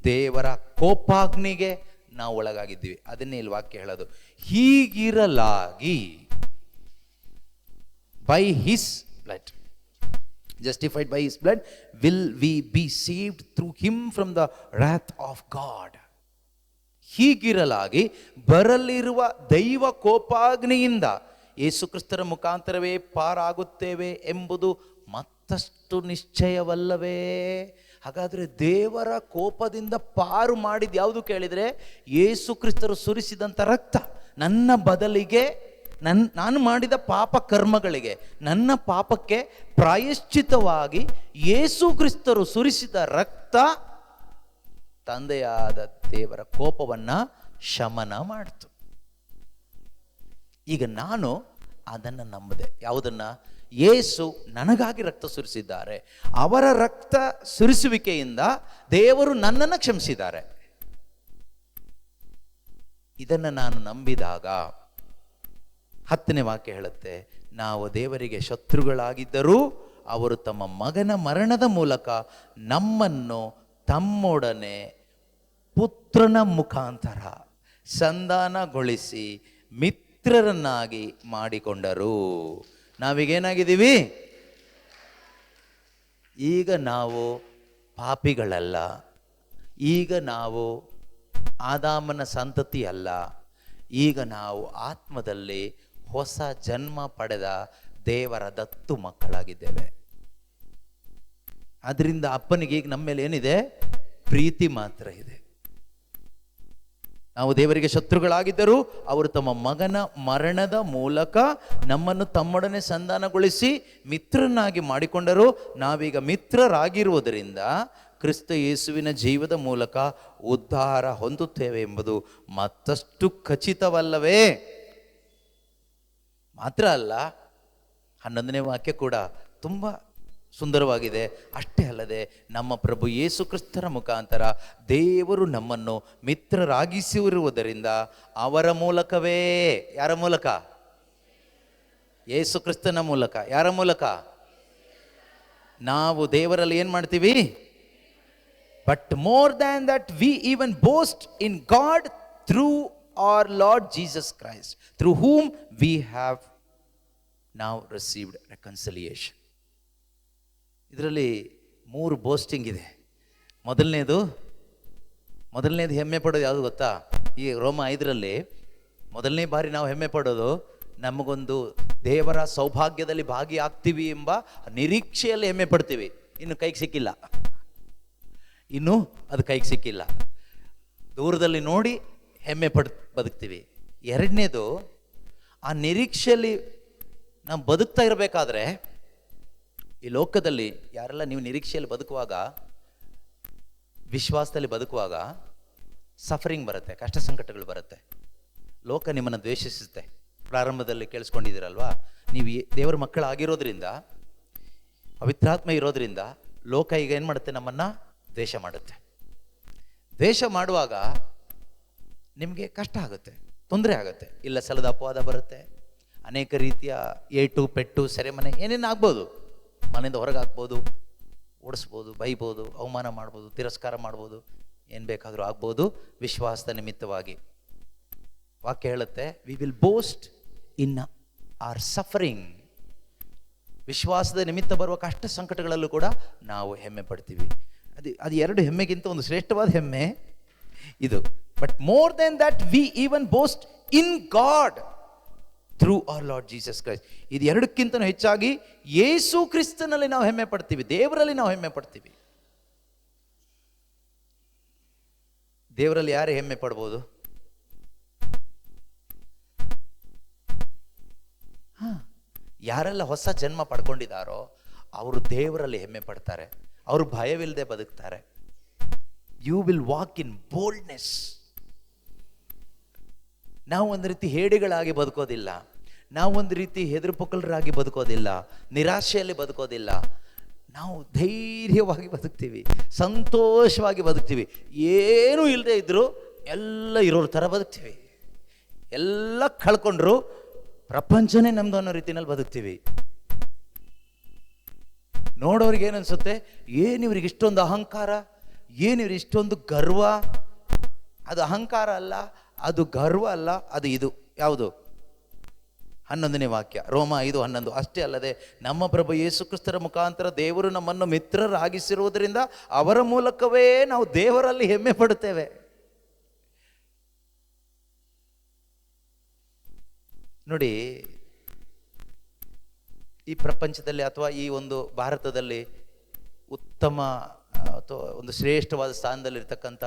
ದೇವರ ಕೋಪಾಗ್ನಿಗೆ ನಾವು ಒಳಗಾಗಿದ್ವಿ. ಅದನ್ನೇ ಇಲ್ಲಿ ವಾಕ್ಯ ಹೇಳೋದು. ಹೀಗಿರಲಾಗಿ by his blood, justified by his blood, will we be saved through him from the wrath of God. ಹೀಗಿರಲಾಗಿ ಬರಲಿರುವ ದೈವ ಕೋಪಾಗ್ನಿಯಿಂದ ಯೇಸು ಕ್ರಿಸ್ತರ ಮುಖಾಂತರವೇ ಪಾರಾಗುತ್ತೇವೆ ಎಂಬುದು ಮತ್ತಷ್ಟು ನಿಶ್ಚಯವಲ್ಲವೇ? ಹಾಗಾದರೆ ದೇವರ ಕೋಪದಿಂದ ಪಾರು ಮಾಡಿದ ಯಾವುದು ಕೇಳಿದರೆ, ಯೇಸು ಕ್ರಿಸ್ತರು ಸುರಿಸಿದಂಥ ರಕ್ತ. ನನ್ನ ಬದಲಿಗೆ ನಾನು ಮಾಡಿದ ಪಾಪ ಕರ್ಮಗಳಿಗೆ, ನನ್ನ ಪಾಪಕ್ಕೆ ಪ್ರಾಯಶ್ಚಿತವಾಗಿ ಯೇಸು ಕ್ರಿಸ್ತರು ಸುರಿಸಿದ ರಕ್ತ ತಂದೆಯಾದ ದೇವರ ಕೋಪವನ್ನ ಶಮನ ಮಾಡಿತು. ಈಗ ನಾನು ಅದನ್ನು ನಂಬದೆ. ಯಾವುದನ್ನ? ಯೇಸು ನನಗಾಗಿ ರಕ್ತ ಸುರಿಸಿದ್ದಾರೆ. ಅವರ ರಕ್ತ ಸುರಿಸುವಿಕೆಯಿಂದ ದೇವರು ನನ್ನನ್ನು ಕ್ಷಮಿಸಿದ್ದಾರೆ. ಇದನ್ನು ನಾನು ನಂಬಿದಾಗ 10ನೇ ವಾಕ್ಯ ಹೇಳುತ್ತೆ, ನಾವು ದೇವರಿಗೆ ಶತ್ರುಗಳಾಗಿದ್ದರೂ ಅವರು ತಮ್ಮ ಮಗನ ಮರಣದ ಮೂಲಕ ನಮ್ಮನ್ನು ತಮ್ಮೊಡನೆ ಪುತ್ರನ ಮುಖಾಂತರ ಸಂಧಾನಗೊಳಿಸಿ ಮಿತ್ರರನ್ನಾಗಿ ಮಾಡಿಕೊಂಡರು. ನಾವೀಗೇನಾಗಿದ್ದೀವಿ? ಈಗ ನಾವು ಪಾಪಿಗಳಲ್ಲ, ಈಗ ನಾವು ಆದಾಮನ ಸಂತತಿ ಅಲ್ಲ, ಈಗ ನಾವು ಆತ್ಮದಲ್ಲಿ ಹೊಸ ಜನ್ಮ ಪಡೆದ ದೇವರ ದತ್ತು ಮಕ್ಕಳಾಗಿದ್ದೇವೆ. ಅದರಿಂದ ಅಪ್ಪನಿಗೆ ಈಗ ನಮ್ಮ ಮೇಲೆ ಏನಿದೆ? ಪ್ರೀತಿ ಮಾತ್ರ ಇದೆ. ನಾವು ದೇವರಿಗೆ ಶತ್ರುಗಳಾಗಿದ್ದರೂ ಅವರು ತಮ್ಮ ಮಗನ ಮರಣದ ಮೂಲಕ ನಮ್ಮನ್ನು ತಮ್ಮೊಡನೆ ಸಂಧಾನಗೊಳಿಸಿ ಮಿತ್ರನಾಗಿ ಮಾಡಿಕೊಂಡರು. ನಾವೀಗ ಮಿತ್ರರಾಗಿರುವುದರಿಂದ ಕ್ರಿಸ್ತ ಯೇಸುವಿನ ಜೀವದ ಮೂಲಕ ಉದ್ಧಾರ ಹೊಂದುತ್ತೇವೆ ಎಂಬುದು ಮತ್ತಷ್ಟು ಖಚಿತವಲ್ಲವೇ? ಮಾತ್ರ ಅಲ್ಲ, 11ನೇ ವಾಕ್ಯ ಕೂಡ ತುಂಬ ಸುಂದರವಾಗಿದೆ. ಅಷ್ಟೇ ಅಲ್ಲದೆ ನಮ್ಮ ಪ್ರಭು ಯೇಸು ಕ್ರಿಸ್ತರ ಮುಖಾಂತರ ದೇವರು ನಮ್ಮನ್ನು ಮಿತ್ರರಾಗಿಸಿರುವುದರಿಂದ ಅವರ ಮೂಲಕವೇ, ಯಾರ ಮೂಲಕ? ಯೇಸು ಕ್ರಿಸ್ತನ ಮೂಲಕ. ಯಾರ ಮೂಲಕ? ನಾವು ದೇವರಲ್ಲಿ ಏನು ಮಾಡ್ತೀವಿ? But more than that we even boast in god through our lord Jesus Christ, through whom we have ನಾವು ರಿಸೀವ್ಡ್ ರೆಕನ್ಸಿಲಿಯೇಷನ್. ಇದರಲ್ಲಿ 3 ಬೋಸ್ಟಿಂಗ್ ಇದೆ. ಮೊದಲನೇದು ಹೆಮ್ಮೆ ಪಡೋದು ಯಾವುದು ಗೊತ್ತಾ? ಈ ರೋಮ 5ರಲ್ಲಿ ಮೊದಲನೇ ಬಾರಿ ನಾವು ಹೆಮ್ಮೆ ಪಡೋದು ನಮಗೊಂದು ದೇವರ ಸೌಭಾಗ್ಯದಲ್ಲಿ ಭಾಗಿಯಾಗ್ತೀವಿ ಎಂಬ ನಿರೀಕ್ಷೆಯಲ್ಲಿ ಹೆಮ್ಮೆ ಪಡ್ತೀವಿ. ಇನ್ನು ಕೈಗೆ ಸಿಕ್ಕಿಲ್ಲ, ಇನ್ನೂ ಅದು ಕೈಗೆ ಸಿಕ್ಕಿಲ್ಲ, ದೂರದಲ್ಲಿ ನೋಡಿ ಹೆಮ್ಮೆ ಬದುಕ್ತೀವಿ. ಎರಡನೇದು, ಆ ನಿರೀಕ್ಷೆಯಲ್ಲಿ ನಾವು ಬದುಕ್ತಾ ಇರಬೇಕಾದ್ರೆ, ಈ ಲೋಕದಲ್ಲಿ ಯಾರೆಲ್ಲ ನೀವು ನಿರೀಕ್ಷೆಯಲ್ಲಿ ಬದುಕುವಾಗ, ವಿಶ್ವಾಸದಲ್ಲಿ ಬದುಕುವಾಗ ಸಫರಿಂಗ್ ಬರುತ್ತೆ, ಕಷ್ಟ ಸಂಕಟಗಳು ಬರುತ್ತೆ, ಲೋಕ ನಿಮ್ಮನ್ನು ದ್ವೇಷಿಸುತ್ತೆ. ಪ್ರಾರಂಭದಲ್ಲಿ ಕೇಳಿಸ್ಕೊಂಡಿದ್ದೀರಲ್ವಾ? ನೀವು ದೇವರ ಮಕ್ಕಳಾಗಿರೋದ್ರಿಂದ, ಪವಿತ್ರಾತ್ಮ ಇರೋದ್ರಿಂದ ಲೋಕ ಈಗ ಏನು ಮಾಡುತ್ತೆ? ನಮ್ಮನ್ನು ದ್ವೇಷ ಮಾಡುತ್ತೆ. ದ್ವೇಷ ಮಾಡುವಾಗ ನಿಮಗೆ ಕಷ್ಟ ಆಗುತ್ತೆ, ತೊಂದರೆ ಆಗುತ್ತೆ, ಇಲ್ಲ ಸಲ್ಲದ ಅಪವಾದ ಬರುತ್ತೆ, ಅನೇಕ ರೀತಿಯ ಏಟು ಪೆಟ್ಟು ಸೆರೆಮನೆ ಏನೇನು ಆಗ್ಬೋದು, ಮನೆಯಿಂದ ಹೊರಗೆ ಹಾಕ್ಬೋದು, ಓಡಿಸ್ಬೋದು, ಬೈಬೋದು, ಅವಮಾನ ಮಾಡ್ಬೋದು, ತಿರಸ್ಕಾರ ಮಾಡ್ಬೋದು, ಏನು ಬೇಕಾದರೂ ಆಗ್ಬೋದು ವಿಶ್ವಾಸದ ನಿಮಿತ್ತವಾಗಿ. ವಾಕ್ಯ ಹೇಳುತ್ತೆ, we will boast in are suffering. ವಿಶ್ವಾಸದ ನಿಮಿತ್ತ ಬರುವ ಕಷ್ಟ ಸಂಕಟಗಳಲ್ಲೂ ಕೂಡ ನಾವು ಹೆಮ್ಮೆ ಪಡ್ತೀವಿ. ಅದು 2 ಹೆಮ್ಮೆಗಿಂತ ಒಂದು ಶ್ರೇಷ್ಠವಾದ ಹೆಮ್ಮೆ ಇದು. But more than that we even boast in god through our lord Jesus Christ. ಇದು 2ಕ್ಕಿಂತನೂ ಹೆಚ್ಚಾಗಿ ಯೇಸು ಕ್ರಿಸ್ತನಲ್ಲಿ ನಾವು ಹೆಮ್ಮೆ ಪಡ್ತೀವಿ, ದೇವರಲ್ಲಿ ನಾವು ಹೆಮ್ಮೆ ಪಡ್ತೀವಿ. ದೇವರಲ್ಲಿ ಯಾರು ಹೆಮ್ಮೆ ಪಡ್ಬೋದು? ಯಾರೆಲ್ಲ ಹೊಸ ಜನ್ಮ ಪಡ್ಕೊಂಡಿದ್ದಾರೋ ಅವರು ದೇವರಲ್ಲಿ ಹೆಮ್ಮೆ ಪಡ್ತಾರೆ, ಅವರು ಭಯವಿಲ್ಲದೆ ಬದುಕ್ತಾರೆ. You will walk in boldness. ನಾವು ಒಂದು ರೀತಿ ಹೇಡಿಗಳಾಗಿ ಬದುಕೋದಿಲ್ಲ, ನಾವು ಒಂದು ರೀತಿ ಹೆದರುಪುಕ್ಕಲರಾಗಿ ಬದುಕೋದಿಲ್ಲ, ನಿರಾಶೆಯಲ್ಲಿ ಬದುಕೋದಿಲ್ಲ. ನಾವು ಧೈರ್ಯವಾಗಿ ಬದುಕ್ತೀವಿ, ಸಂತೋಷವಾಗಿ ಬದುಕ್ತೀವಿ. ಏನೂ ಇಲ್ಲದೆ ಇದ್ದರೂ ಎಲ್ಲ ಇರೋರ ಥರ ಬದುಕ್ತೀವಿ. ಎಲ್ಲ ಕಳ್ಕೊಂಡ್ರು ಪ್ರಪಂಚನೇ ನಮ್ದು ಅನ್ನೋ ರೀತಿಯಲ್ಲಿ ಬದುಕ್ತೀವಿ. ನೋಡೋರಿಗೆ ಏನನ್ಸುತ್ತೆ? ಏನಿವ್ರಿಗೆ ಇಷ್ಟೊಂದು ಅಹಂಕಾರ, ಏನಿವ್ರಿಗೆ ಇಷ್ಟೊಂದು ಗರ್ವ. ಅದು ಅಹಂಕಾರ ಅಲ್ಲ, ಅದು ಗರ್ವ ಅಲ್ಲ, ಅದು ಇದು ಯಾವುದು? 11ನೇ ವಾಕ್ಯ, ರೋಮ 5:11. ಅಷ್ಟೇ ಅಲ್ಲದೆ ನಮ್ಮ ಪ್ರಭು ಯೇಸು ಕ್ರಿಸ್ತರ ಮುಖಾಂತರ ದೇವರು ನಮ್ಮನ್ನು ಮಿತ್ರರಾಗಿಸಿರುವುದರಿಂದ ಅವರ ಮೂಲಕವೇ ನಾವು ದೇವರಲ್ಲಿ ಹೆಮ್ಮೆ ಪಡುತ್ತೇವೆ. ನೋಡಿ, ಈ ಪ್ರಪಂಚದಲ್ಲಿ ಅಥವಾ ಈ ಒಂದು ಭಾರತದಲ್ಲಿ ಉತ್ತಮ ಅಥವಾ ಒಂದು ಶ್ರೇಷ್ಠವಾದ ಸ್ಥಾನದಲ್ಲಿರ್ತಕ್ಕಂಥ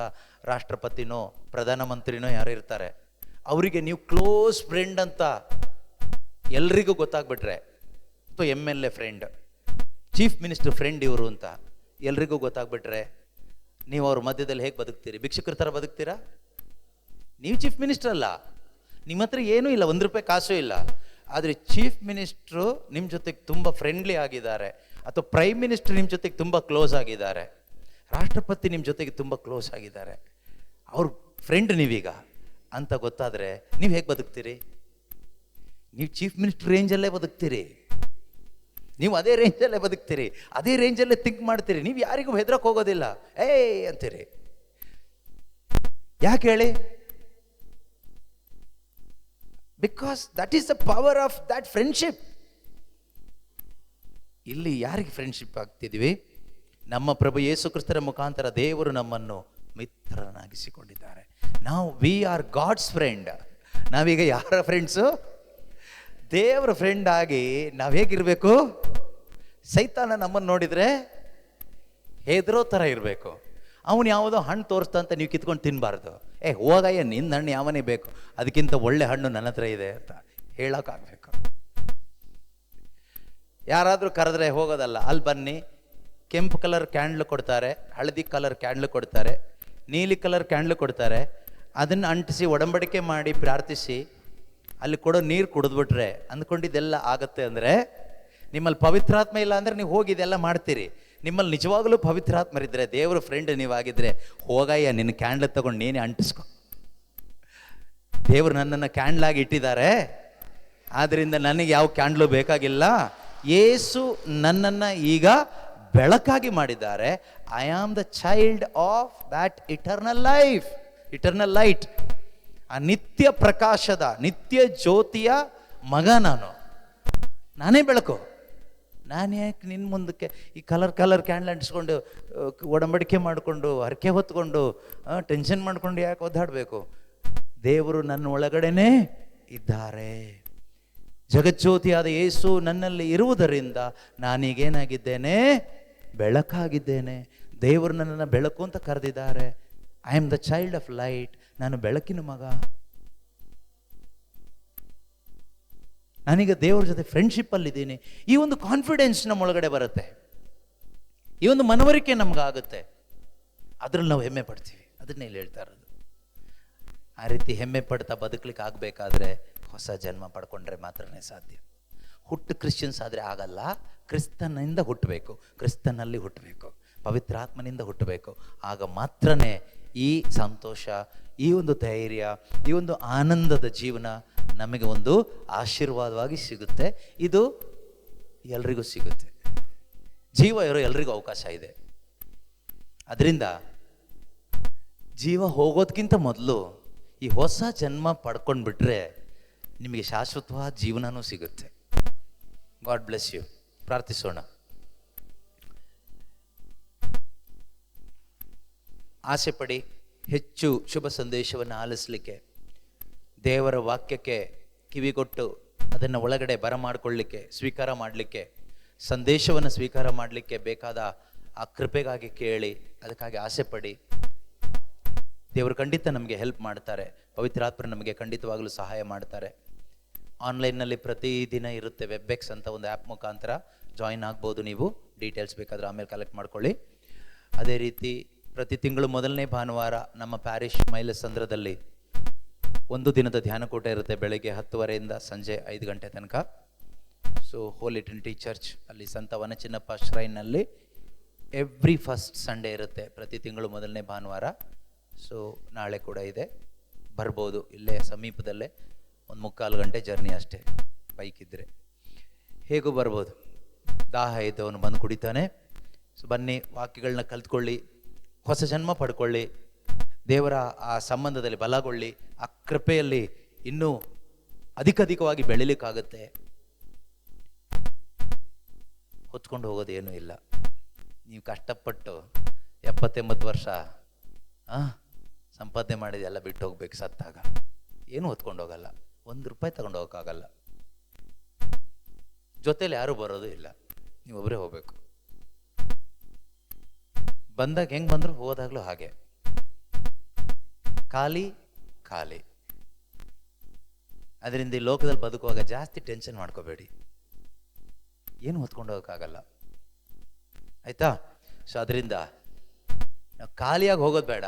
ರಾಷ್ಟ್ರಪತಿನೋ ಪ್ರಧಾನಮಂತ್ರಿನೋ ಯಾರು ಇರ್ತಾರೆ, ಅವರಿಗೆ ನೀವು ಕ್ಲೋಸ್ ಫ್ರೆಂಡ್ ಅಂತ ಎಲ್ರಿಗೂ ಗೊತ್ತಾಗ್ಬಿಟ್ರೆ, ಅಥವಾ MLA friend, chief minister friend ಇವರು ಅಂತ ಎಲ್ರಿಗೂ ಗೊತ್ತಾಗ್ಬಿಟ್ರೆ, ನೀವು ಅವ್ರ ಮಧ್ಯದಲ್ಲಿ ಹೇಗೆ ಬದುಕ್ತೀರಿ? ಭಿಕ್ಷುಕರ ಥರ ಬದುಕ್ತೀರಾ? ನೀವು ಚೀಫ್ ಮಿನಿಸ್ಟರ್ ಅಲ್ಲ, ನಿಮ್ಮ ಹತ್ರ ಏನೂ ಇಲ್ಲ, 1 ರೂಪಾಯಿ ಕಾಸು ಇಲ್ಲ. ಆದರೆ ಚೀಫ್ ಮಿನಿಸ್ಟ್ರು ನಿಮ್ಮ ಜೊತೆಗೆ ತುಂಬ ಫ್ರೆಂಡ್ಲಿ ಆಗಿದ್ದಾರೆ, ಅಥವಾ ಪ್ರೈಮ್ ಮಿನಿಸ್ಟರ್ ನಿಮ್ಮ ಜೊತೆಗೆ ತುಂಬ ಕ್ಲೋಸ್ ಆಗಿದ್ದಾರೆ, ರಾಷ್ಟ್ರಪತಿ ನಿಮ್ಮ ಜೊತೆಗೆ ತುಂಬ ಕ್ಲೋಸ್ ಆಗಿದ್ದಾರೆ, ಅವ್ರ ಫ್ರೆಂಡ್ ನೀವೀಗ ಅಂತ ಗೊತ್ತಾದರೆ ನೀವು ಹೇಗೆ ಬದುಕ್ತೀರಿ? ನೀವು ಚೀಫ್ ಮಿನಿಸ್ಟರ್ ರೇಂಜಲ್ಲೇ ಬದುಕ್ತೀರಿ, ನೀವು ಅದೇ ರೇಂಜಲ್ಲೇ ಬದುಕ್ತೀರಿ, ಅದೇ ರೇಂಜಲ್ಲೇ ಥಿಂಕ್ ಮಾಡ್ತೀರಿ. ನೀವು ಯಾರಿಗೂ ಹೆದರಕ್ಕೆ ಹೋಗೋದಿಲ್ಲ, ಅಂತೀರಿ. ಯಾಕೆ ಹೇಳಿ? Because that is the power of that friendship. ಇಲ್ಲಿ ಯಾರಿಗೆ ಫ್ರೆಂಡ್ಶಿಪ್ ಆಗ್ತಿದ್ವಿ? ನಮ್ಮ ಪ್ರಭು ಯೇಸು ಕ್ರಿಸ್ತರ ಮುಖಾಂತರ ದೇವರು ನಮ್ಮನ್ನು ಮಿತ್ರರನ್ನಾಗಿಸಿಕೊಂಡಿದ್ದಾರೆ. ನಾವು ವಿ ಆರ್ ಗಾಡ್ಸ್ ಫ್ರೆಂಡ್. ನಾವೀಗ ಯಾರ ಫ್ರೆಂಡ್ಸು? ದೇವರ ಫ್ರೆಂಡ್ ಆಗಿ ನಾವು ಹೇಗಿರಬೇಕು? ಸೈತಾನ ನಮ್ಮನ್ನು ನೋಡಿದರೆ ಹೆದರೋ ಥರ ಇರಬೇಕು. ಅವನು ಯಾವುದೋ ಹಣ್ಣು ತೋರಿಸ್ತಾ ಅಂತ ನೀವು ಕಿತ್ಕೊಂಡು ತಿನ್ನಬಾರ್ದು. ಹೋಗಯ್ಯ, ನಿನ್ನ ಹಣ್ಣು ಯಾವನೇ ಬೇಕು, ಅದಕ್ಕಿಂತ ಒಳ್ಳೆ ಹಣ್ಣು ನನ್ನ ಹತ್ರ ಇದೆ ಅಂತ ಹೇಳೋಕ್ಕಾಗಬೇಕು. ಯಾರಾದರೂ ಕರೆದ್ರೆ ಹೋಗೋದಲ್ಲ. ಅಲ್ಲಿ ಬನ್ನಿ, ಕೆಂಪು ಕಲರ್ ಕ್ಯಾಂಡ್ಲು ಕೊಡ್ತಾರೆ, ಹಳದಿ ಕಲರ್ ಕ್ಯಾಂಡ್ಲು ಕೊಡ್ತಾರೆ, ನೀಲಿ ಕಲರ್ ಕ್ಯಾಂಡ್ಲು ಕೊಡ್ತಾರೆ. ಅದನ್ನು ಅಂಟಿಸಿ ಒಡಂಬಡಿಕೆ ಮಾಡಿ ಪ್ರಾರ್ಥಿಸಿ ಅಲ್ಲಿ ಕೊಡೋ ನೀರು ಕುಡಿದ್ಬಿಟ್ರೆ ಅಂದ್ಕೊಂಡಿದ್ದೆಲ್ಲ ಆಗತ್ತೆ. ಅಂದರೆ ನಿಮ್ಮಲ್ಲಿ ಪವಿತ್ರಾತ್ಮ ಇಲ್ಲ ಅಂದರೆ ನೀವು ಹೋಗಿ ಇದೆಲ್ಲ ಮಾಡ್ತೀರಿ. ನಿಮ್ಮಲ್ಲಿ ನಿಜವಾಗಲೂ ಪವಿತ್ರಾತ್ಮರಿದ್ದರೆ, ದೇವರ ಫ್ರೆಂಡ್ ನೀವಾಗಿದ್ದರೆ, ಹೋಗಯ್ಯ ನಿನ್ನ ಕ್ಯಾಂಡ್ಲ್ ತಗೊಂಡು ನೀನೇ ಅಂಟಿಸ್ಕೊ. ದೇವರು ನನ್ನನ್ನು ಕ್ಯಾಂಡ್ಲಾಗಿ ಇಟ್ಟಿದ್ದಾರೆ, ಆದ್ದರಿಂದ ನನಗೆ ಯಾವ ಕ್ಯಾಂಡ್ಲು ಬೇಕಾಗಿಲ್ಲ. ಯೇಸು ನನ್ನನ್ನು ಈಗ ಬೆಳಕಾಗಿ ಮಾಡಿದ್ದಾರೆ. I am the child of that eternal life, eternal light. ಆ ನಿತ್ಯ ಪ್ರಕಾಶದ, ನಿತ್ಯ ಜ್ಯೋತಿಯ ಮಗ ನಾನೇ ಬೆಳಕು. ನಾನು ಯಾಕೆ ನಿನ್ನ ಮುಂದಕ್ಕೆ ಈ ಕಲರ್ ಕ್ಯಾಂಡಲ್ ಅಂಟಿಸ್ಕೊಂಡು ಒಡಂಬಡಿಕೆ ಮಾಡಿಕೊಂಡು ಹರಕೆ ಹೊತ್ಕೊಂಡು ಟೆನ್ಷನ್ ಮಾಡ್ಕೊಂಡು ಯಾಕೆ ಒದ್ದಾಡಬೇಕು? ದೇವರು ನನ್ನ ಒಳಗಡೆನೇ ಇದ್ದಾರೆ. ಜಗಜ್ಯೋತಿಯಾದ ಯೇಸು ನನ್ನಲ್ಲಿ ಇರುವುದರಿಂದ ನಾನೀಗೇನಾಗಿದ್ದೇನೆ? ಬೆಳಕಾಗಿದ್ದೇನೆ. ದೇವರು ನನ್ನನ್ನು ಬೆಳಕು ಅಂತ ಕರೆದಿದ್ದಾರೆ. I am the child of light. ನಾನು ಬೆಳಕಿನ ಮಗ. ನಾನೀಗ ದೇವರ ಜೊತೆ ಫ್ರೆಂಡ್ಶಿಪ್ಪಲ್ಲಿದ್ದೀನಿ. ಈ ಒಂದು ಕಾನ್ಫಿಡೆನ್ಸ್ ನಮ್ಮೊಳಗಡೆ ಬರುತ್ತೆ, ಈ ಒಂದು ಮನವರಿಕೆ ನಮಗಾಗುತ್ತೆ. ಅದ್ರಲ್ಲಿ ನಾವು ಹೆಮ್ಮೆ ಪಡ್ತೀವಿ. ಅದನ್ನೇ ಇಲ್ಲಿ ಹೇಳ್ತಾ ಇರೋದು. ಆ ರೀತಿ ಹೆಮ್ಮೆ ಪಡ್ತಾ ಬದುಕಲಿಕ್ಕೆ ಆಗಬೇಕಾದ್ರೆ ಹೊಸ ಜನ್ಮ ಪಡ್ಕೊಂಡ್ರೆ ಮಾತ್ರನೇ ಸಾಧ್ಯ. ಕ್ರಿಶ್ಚಿಯನ್ಸ್ ಆದರೆ ಆಗಲ್ಲ. ಕ್ರಿಸ್ತನಿಂದ ಹುಟ್ಟಬೇಕು, ಕ್ರಿಸ್ತನಲ್ಲಿ ಹುಟ್ಟಬೇಕು, ಪವಿತ್ರಾತ್ಮನಿಂದ ಹುಟ್ಟಬೇಕು. ಆಗ ಮಾತ್ರನೇ ಈ ಸಂತೋಷ, ಈ ಒಂದು ಧೈರ್ಯ, ಈ ಒಂದು ಆನಂದದ ಜೀವನ ನಮಗೆ ಒಂದು ಆಶೀರ್ವಾದವಾಗಿ ಸಿಗುತ್ತೆ. ಇದು ಎಲ್ರಿಗೂ ಸಿಗುತ್ತೆ. ಜೀವ ಇರೋ ಎಲ್ರಿಗೂ ಅವಕಾಶ ಇದೆ. ಅದರಿಂದ ಜೀವ ಹೋಗೋದಕ್ಕಿಂತ ಮೊದಲು ಈ ಹೊಸ ಜನ್ಮ ಪಡ್ಕೊಂಡ್ಬಿಟ್ರೆ ನಿಮಗೆ ಶಾಶ್ವತವಾದ ಜೀವನನೂ ಸಿಗುತ್ತೆ. God bless you. ಪ್ರಾರ್ಥಿಸೋಣ. ಆಸೆ ಪಡಿ ಹೆಚ್ಚು ಶುಭ ಸಂದೇಶವನ್ನು ಆಲಿಸಲಿಕ್ಕೆ, ದೇವರ ವಾಕ್ಯಕ್ಕೆ ಕಿವಿಗೊಟ್ಟು ಅದನ್ನು ಒಳಗಡೆ ಬರಮಾಡಿಕೊಳ್ಳಲಿಕ್ಕೆ, ಸ್ವೀಕಾರ ಮಾಡಲಿಕ್ಕೆ, ಸಂದೇಶವನ್ನು ಸ್ವೀಕಾರ ಮಾಡಲಿಕ್ಕೆ ಬೇಕಾದ ಆ ಕೃಪೆಗಾಗಿ ಕೇಳಿ, ಅದಕ್ಕಾಗಿ ಆಸೆ ಪಡಿ. ದೇವರು ಖಂಡಿತ ನಮಗೆ ಹೆಲ್ಪ್ ಮಾಡ್ತಾರೆ. ಪವಿತ್ರಾತ್ಮರು ನಮಗೆ ಖಂಡಿತವಾಗಲೂ ಸಹಾಯ ಮಾಡ್ತಾರೆ. ಆನ್ಲೈನ್ನಲ್ಲಿ ಪ್ರತಿದಿನ ಇರುತ್ತೆ. ವೆಬ್ಎಕ್ಸ್ ಅಂತ ಒಂದು ಆ್ಯಪ್ ಮುಖಾಂತರ ಜಾಯಿನ್ ಆಗ್ಬೋದು. ನೀವು ಡೀಟೇಲ್ಸ್ ಬೇಕಾದರೆ ಆಮೇಲೆ ಕಲೆಕ್ಟ್ ಮಾಡ್ಕೊಳ್ಳಿ. ಅದೇ ರೀತಿ ಪ್ರತಿ ತಿಂಗಳು ಮೊದಲನೇ ಭಾನುವಾರ ನಮ್ಮ ಪ್ಯಾರಿಷ್ ಮೈಲಸಂದ್ರದಲ್ಲಿ ಒಂದು ದಿನದ ಧ್ಯಾನಕೂಟ ಇರುತ್ತೆ. ಬೆಳಗ್ಗೆ 10:30 ಸಂಜೆ 5 ಗಂಟೆ ತನಕ. ಸೊ ಹೋಲಿ ಟ್ರಿನಿಟಿ ಚರ್ಚ್ ಅಲ್ಲಿ ಸಂತ ವನಚಿನ್ನಪ್ಪ ಶ್ರೈನ್ನಲ್ಲಿ ಎವ್ರಿ ಫಸ್ಟ್ ಸಂಡೇ ಇರುತ್ತೆ, ಪ್ರತಿ ತಿಂಗಳು ಮೊದಲನೇ ಭಾನುವಾರ. ಸೊ ನಾಳೆ ಕೂಡ ಇದೆ, ಬರ್ಬೋದು. ಇಲ್ಲೇ ಸಮೀಪದಲ್ಲೇ 1.25 ಗಂಟೆ ಜರ್ನಿ ಅಷ್ಟೇ, ಬೈಕ್ ಇದ್ದರೆ ಹೇಗೂ ಬರ್ಬೋದು. ದಾಹ ಇದ್ದವನು ಬಂದು ಕುಡಿತಾನೆ. ಸೊ ಬನ್ನಿ, ವಾಕ್ಯಗಳನ್ನ ಕಲ್ತ್ಕೊಳ್ಳಿ, ಹೊಸ ಜನ್ಮ ಪಡ್ಕೊಳ್ಳಿ, ದೇವರ ಆ ಸಂಬಂಧದಲ್ಲಿ ಬಲಗೊಳ್ಳಿ, ಆ ಕೃಪೆಯಲ್ಲಿ ಇನ್ನೂ ಅಧಿಕವಾಗಿ ಬೆಳಿಲಿಕ್ಕಾಗುತ್ತೆ. ಹೊತ್ಕೊಂಡು ಹೋಗೋದೇನೂ ಇಲ್ಲ. ನೀವು ಕಷ್ಟಪಟ್ಟು 70-80 ವರ್ಷ ಸಂಪಾದನೆ ಮಾಡಿದೆಲ್ಲ ಬಿಟ್ಟು ಹೋಗ್ಬೇಕು. ಸತ್ತಾಗ ಏನು ಹೊತ್ಕೊಂಡು ಹೋಗಲ್ಲ, ₹1 ತಗೊಂಡು ಹೋಗೋಕ್ಕಾಗಲ್ಲ. ಜೊತೆಲಿ ಯಾರೂ ಬರೋದು ಇಲ್ಲ, ನೀವೊಬ್ಬರೇ ಹೋಗ್ಬೇಕು. ಬಂದಾಗ ಹೆಂಗೆ ಬಂದ್ರು, ಹೋದಾಗ್ಲೂ ಹಾಗೆ, ಖಾಲಿ. ಅದರಿಂದ ಈ ಲೋಕದಲ್ಲಿ ಬದುಕುವಾಗ ಜಾಸ್ತಿ ಟೆನ್ಷನ್ ಮಾಡ್ಕೋಬೇಡಿ, ಏನು ಹೊತ್ಕೊಂಡು ಹೋಗೋಕ್ಕಾಗಲ್ಲ. ಆಯ್ತಾ? ಸೊ ಅದರಿಂದ ನಾವು ಖಾಲಿಯಾಗಿ ಹೋಗೋದು ಬೇಡ,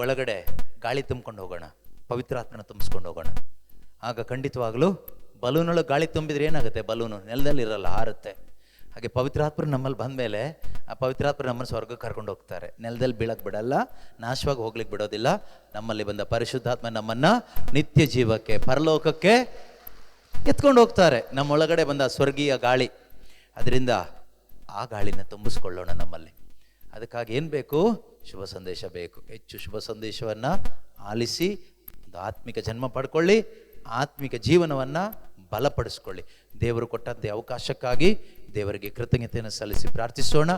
ಒಳಗಡೆ ಗಾಳಿ ತುಂಬ್ಕೊಂಡು ಹೋಗೋಣ, ಪವಿತ್ರಾತ್ಮನ ತುಂಬಿಸ್ಕೊಂಡು ಹೋಗೋಣ. ಆಗ ಖಂಡಿತವಾಗಲೂ ಬಲೂನೊಳಗೆ ಗಾಳಿ ತುಂಬಿದ್ರೆ ಏನಾಗುತ್ತೆ? ಬಲೂನು ನೆಲದಲ್ಲಿ ಇರಲ್ಲ, ಹಾರುತ್ತೆ. ಹಾಗೆ ಪವಿತ್ರಾತ್ಮರು ನಮ್ಮಲ್ಲಿ ಬಂದಮೇಲೆ ಆ ಪವಿತ್ರಾತ್ಮರು ನಮ್ಮನ್ನು ಸ್ವರ್ಗಕ್ಕೆ ಕರ್ಕೊಂಡು ಹೋಗ್ತಾರೆ. ನೆಲದಲ್ಲಿ ಬೀಳಕ್ಕೆ ಬಿಡಲ್ಲ, ನಾಶವಾಗಿ ಹೋಗ್ಲಿಕ್ಕೆ ಬಿಡೋದಿಲ್ಲ. ನಮ್ಮಲ್ಲಿ ಬಂದ ಪರಿಶುದ್ಧಾತ್ಮ ನಮ್ಮನ್ನು ನಿತ್ಯ ಜೀವಕ್ಕೆ, ಪರಲೋಕಕ್ಕೆ ಎತ್ಕೊಂಡು ಹೋಗ್ತಾರೆ. ನಮ್ಮೊಳಗಡೆ ಬಂದ ಸ್ವರ್ಗೀಯ ಗಾಳಿ. ಅದರಿಂದ ಆ ಗಾಳಿನ ತುಂಬಿಸ್ಕೊಳ್ಳೋಣ ನಮ್ಮಲ್ಲಿ. ಅದಕ್ಕಾಗಿ ಏನು ಬೇಕು? ಶುಭ ಸಂದೇಶ ಬೇಕು. ಹೆಚ್ಚು ಶುಭ ಸಂದೇಶವನ್ನು ಆಲಿಸಿ ಒಂದು ಆತ್ಮಿಕ ಜನ್ಮ ಪಡ್ಕೊಳ್ಳಿ, ಆತ್ಮಿಕ ಜೀವನವನ್ನು ಬಲಪಡಿಸ್ಕೊಳ್ಳಿ. ದೇವರು ಕೊಟ್ಟಂತೆ ಅವಕಾಶಕ್ಕಾಗಿ ದೇವರಿಗೆ ಕೃತಜ್ಞತೆಯನ್ನು ಸಲ್ಲಿಸಿ ಪ್ರಾರ್ಥಿಸೋಣ.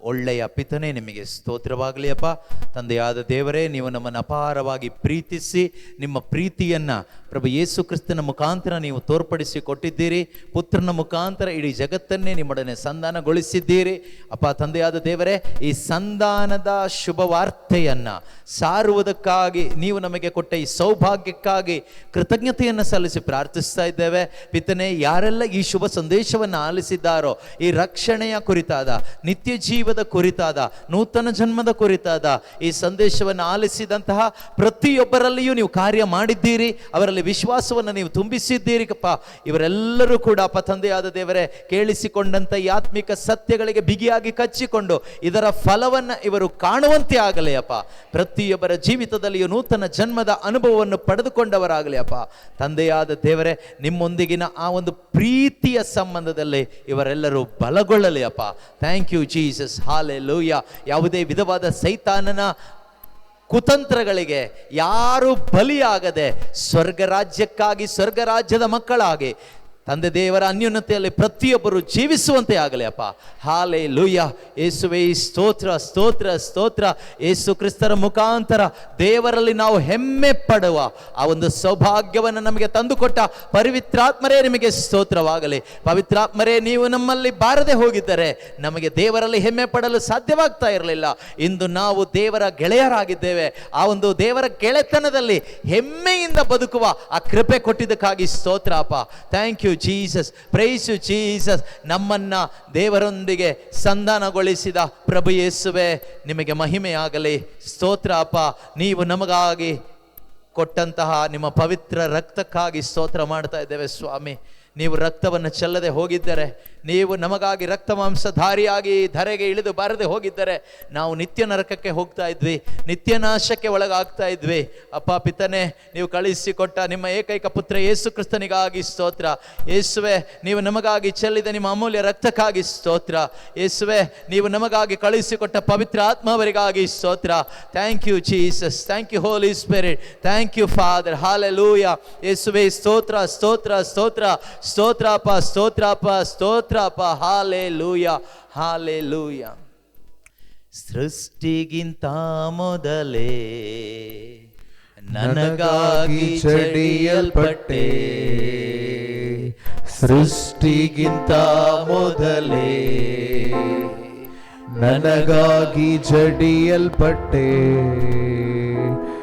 ಒಳ್ಳೆಯ ಪಿತನೇ, ನಿಮಗೆ ಸ್ತೋತ್ರವಾಗಲಿ ಅಪ್ಪ. ತಂದೆಯಾದ ದೇವರೇ, ನೀವು ನಮ್ಮನ್ನು ಅಪಾರವಾಗಿ ಪ್ರೀತಿಸಿ ನಿಮ್ಮ ಪ್ರೀತಿಯನ್ನು ಪ್ರಭು ಯೇಸು ಕ್ರಿಸ್ತನ ಮುಖಾಂತರ ನೀವು ತೋರ್ಪಡಿಸಿ ಕೊಟ್ಟಿದ್ದೀರಿ. ಪುತ್ರನ ಮುಖಾಂತರ ಇಡೀ ಜಗತ್ತನ್ನೇ ನಿಮ್ಮೊಡನೆ ಸಂಧಾನಗೊಳಿಸಿದ್ದೀರಿ ಅಪ್ಪ. ತಂದೆಯಾದ ದೇವರೇ, ಈ ಸಂಧಾನದ ಶುಭವಾರ್ತೆಯನ್ನು ಸಾರುವುದಕ್ಕಾಗಿ ನೀವು ನಮಗೆ ಕೊಟ್ಟ ಈ ಸೌಭಾಗ್ಯಕ್ಕಾಗಿ ಕೃತಜ್ಞತೆಯನ್ನು ಸಲ್ಲಿಸಿ ಪ್ರಾರ್ಥಿಸ್ತಾ ಇದ್ದೇವೆ ಪಿತನೇ. ಯಾರೆಲ್ಲ ಈ ಶುಭ ಸಂದೇಶವನ್ನು ಆಲಿಸಿದ್ದಾರೋ, ಈ ರಕ್ಷಣೆಯ ಕುರಿತಾದ, ನಿತ್ಯ ಜೀವದ ಕುರಿತಾದ, ನೂತನ ಜನ್ಮದ ಕುರಿತಾದ ಈ ಸಂದೇಶವನ್ನು ಆಲಿಸಿದಂತಹ ಪ್ರತಿಯೊಬ್ಬರಲ್ಲಿಯೂ ನೀವು ಕಾರ್ಯ ಮಾಡಿದ್ದೀರಿ. ಅವರಲ್ಲಿ ವಿಶ್ವಾಸವನ್ನು ನೀವು ತುಂಬಿಸಿದ್ದೀರಿ ಅಪ್ಪ. ಇವರೆಲ್ಲರೂ ಕೂಡ ಅಪ್ಪ ತಂದೆಯಾದ ದೇವರೇ, ಕೇಳಿಸಿಕೊಂಡಂಥ ಈ ಆತ್ಮಿಕ ಸತ್ಯಗಳಿಗೆ ಬಿಗಿಯಾಗಿ ಕಚ್ಚಿಕೊಂಡು ಇದರ ಫಲವನ್ನು ಇವರು ಕಾಣುವಂತೆ ಆಗಲಿ ಅಪ್ಪ. ಪ್ರತಿಯೊಬ್ಬರ ಜೀವಿತದಲ್ಲಿಯೂ ನೂತನ ಜನ್ಮದ ಅನುಭವವನ್ನು ಪಡೆದುಕೊಂಡವರಾಗಲಿ ಅಪ್ಪ. ತಂದೆಯಾದ ದೇವರೇ, ನಿಮ್ಮೊಂದಿಗಿನ ಆ ಒಂದು ಪ್ರೀತಿಯ ಸಂಬಂಧದಲ್ಲಿ ಇವರೆಲ್ಲರೂ ಎಲ್ಲರೂ ಬಲಗೊಳ್ಳಲಿ ಅಪ್ಪ. Thank you Jesus. ಹಾಲೆಲೂಯಾ. ಯಾವುದೇ ವಿಧವಾದ ಸೈತಾನನ ಕುತಂತ್ರಗಳಿಗೆ ಯಾರು ಬಲಿಯಾಗದೆ ಸ್ವರ್ಗ ರಾಜ್ಯಕ್ಕಾಗಿ, ಸ್ವರ್ಗ ರಾಜ್ಯದ ಮಕ್ಕಳಾಗಿ ತಂದೆ ದೇವರ ಅನ್ಯೋನ್ಯತೆಯಲ್ಲಿ ಪ್ರತಿಯೊಬ್ಬರು ಜೀವಿಸುವಂತೆ ಆಗಲಿ ಅಪ್ಪ. ಹಾಲೆಲೂಯಾ. ಯೇಸುವೇ ಸ್ತೋತ್ರ, ಸ್ತೋತ್ರ, ಸ್ತೋತ್ರ. ಯೇಸು ಕ್ರಿಸ್ತರ ಮುಖಾಂತರ ದೇವರಲ್ಲಿ ನಾವು ಹೆಮ್ಮೆ ಪಡುವ ಆ ಒಂದು ಸೌಭಾಗ್ಯವನ್ನು ನಮಗೆ ತಂದುಕೊಟ್ಟ ಪವಿತ್ರಾತ್ಮರೇ ನಿಮಗೆ ಸ್ತೋತ್ರವಾಗಲಿ. ಪವಿತ್ರಾತ್ಮರೇ, ನೀವು ನಮ್ಮಲ್ಲಿ ಬಾರದೆ ಹೋಗಿದ್ದರೆ ನಮಗೆ ದೇವರಲ್ಲಿ ಹೆಮ್ಮೆ ಪಡಲು ಸಾಧ್ಯವಾಗ್ತಾ ಇರಲಿಲ್ಲ. ಇಂದು ನಾವು ದೇವರ ಗೆಳೆಯರಾಗಿದ್ದೇವೆ. ಆ ಒಂದು ದೇವರ ಗೆಳೆತನದಲ್ಲಿ ಹೆಮ್ಮೆಯಿಂದ ಬದುಕುವ ಆ ಕೃಪೆ ಕೊಟ್ಟಿದ್ದಕ್ಕಾಗಿ ಸ್ತೋತ್ರ ಅಪ್ಪ. Thank you Jesus. Praise you Jesus. ನಮ್ಮನ್ನ ದೇವರೊಂದಿಗೆ ಸಂಧಾನಗೊಳಿಸಿದ ಪ್ರಭು ಯೇಸುವೆ, ನಿಮಗೆ ಮಹಿಮೆಯಾಗಲಿ. ಸ್ತೋತ್ರ ಅಪ್ಪ. ನೀವು ನಮಗಾಗಿ ಕೊಟ್ಟಂತಹ ನಿಮ್ಮ ಪವಿತ್ರ ರಕ್ತಕ್ಕಾಗಿ ಸ್ತೋತ್ರ ಮಾಡ್ತಾ ಇದ್ದೇವೆ ಸ್ವಾಮಿ. ನೀವು ರಕ್ತವನ್ನು ಚೆಲ್ಲದೆ ಹೋಗಿದ್ದರೆ, ನೀವು ನಮಗಾಗಿ ರಕ್ತ ಮಾಂಸಧಾರಿಯಾಗಿ ಧರೆಗೆ ಇಳಿದು ಬಾರದೆ ಹೋಗಿದ್ದರೆ ನಾವು ನಿತ್ಯ ನರಕಕ್ಕೆ ಹೋಗ್ತಾ ಇದ್ವಿ, ನಿತ್ಯ ನಾಶಕ್ಕೆ ಒಳಗಾಗ್ತಾ ಇದ್ವಿ. ಅಪ್ಪ ಪಿತನೆ, ನೀವು ಕಳಿಸಿಕೊಟ್ಟ ನಿಮ್ಮ ಏಕೈಕ ಪುತ್ರ ಯೇಸು ಕ್ರಿಸ್ತನಿಗಾಗಿ ಸ್ತೋತ್ರ. ಯೇಸುವೆ, ನೀವು ನಮಗಾಗಿ ಚೆಲ್ಲಿದ ನಿಮ್ಮ ಅಮೂಲ್ಯ ರಕ್ತಕ್ಕಾಗಿ ಸ್ತೋತ್ರ. ಯೇಸುವೆ, ನೀವು ನಮಗಾಗಿ ಕಳಿಸಿಕೊಟ್ಟ ಪವಿತ್ರ ಆತ್ಮವರಿಗಾಗಿ ಸ್ತೋತ್ರ. Thank you Jesus. Thank you holy spirit. Thank you father. Hallelujah. ಯೇಸುವೆ ಸ್ತೋತ್ರ, ಸ್ತೋತ್ರ, ಸ್ತೋತ್ರ, ಸ್ತೋತ್ರಪ್ಪ, ಸ್ತೋತ್ರಪ್ಪ, ಸ್ತೋತ್ರಪ್ಪ. Hallelujah, hallelujah. ಸೃಷ್ಟಿಗಿಂತ ಮೊದಲೇ ನನಗಾಗಿ ಜಡಿಯಲ್ಪಟ್ಟೆ, ಸೃಷ್ಟಿಗಿಂತ ಮೊದಲೇ ನನಗಾಗಿ ಜಡಿಯಲ್ಪಟ್ಟೆ,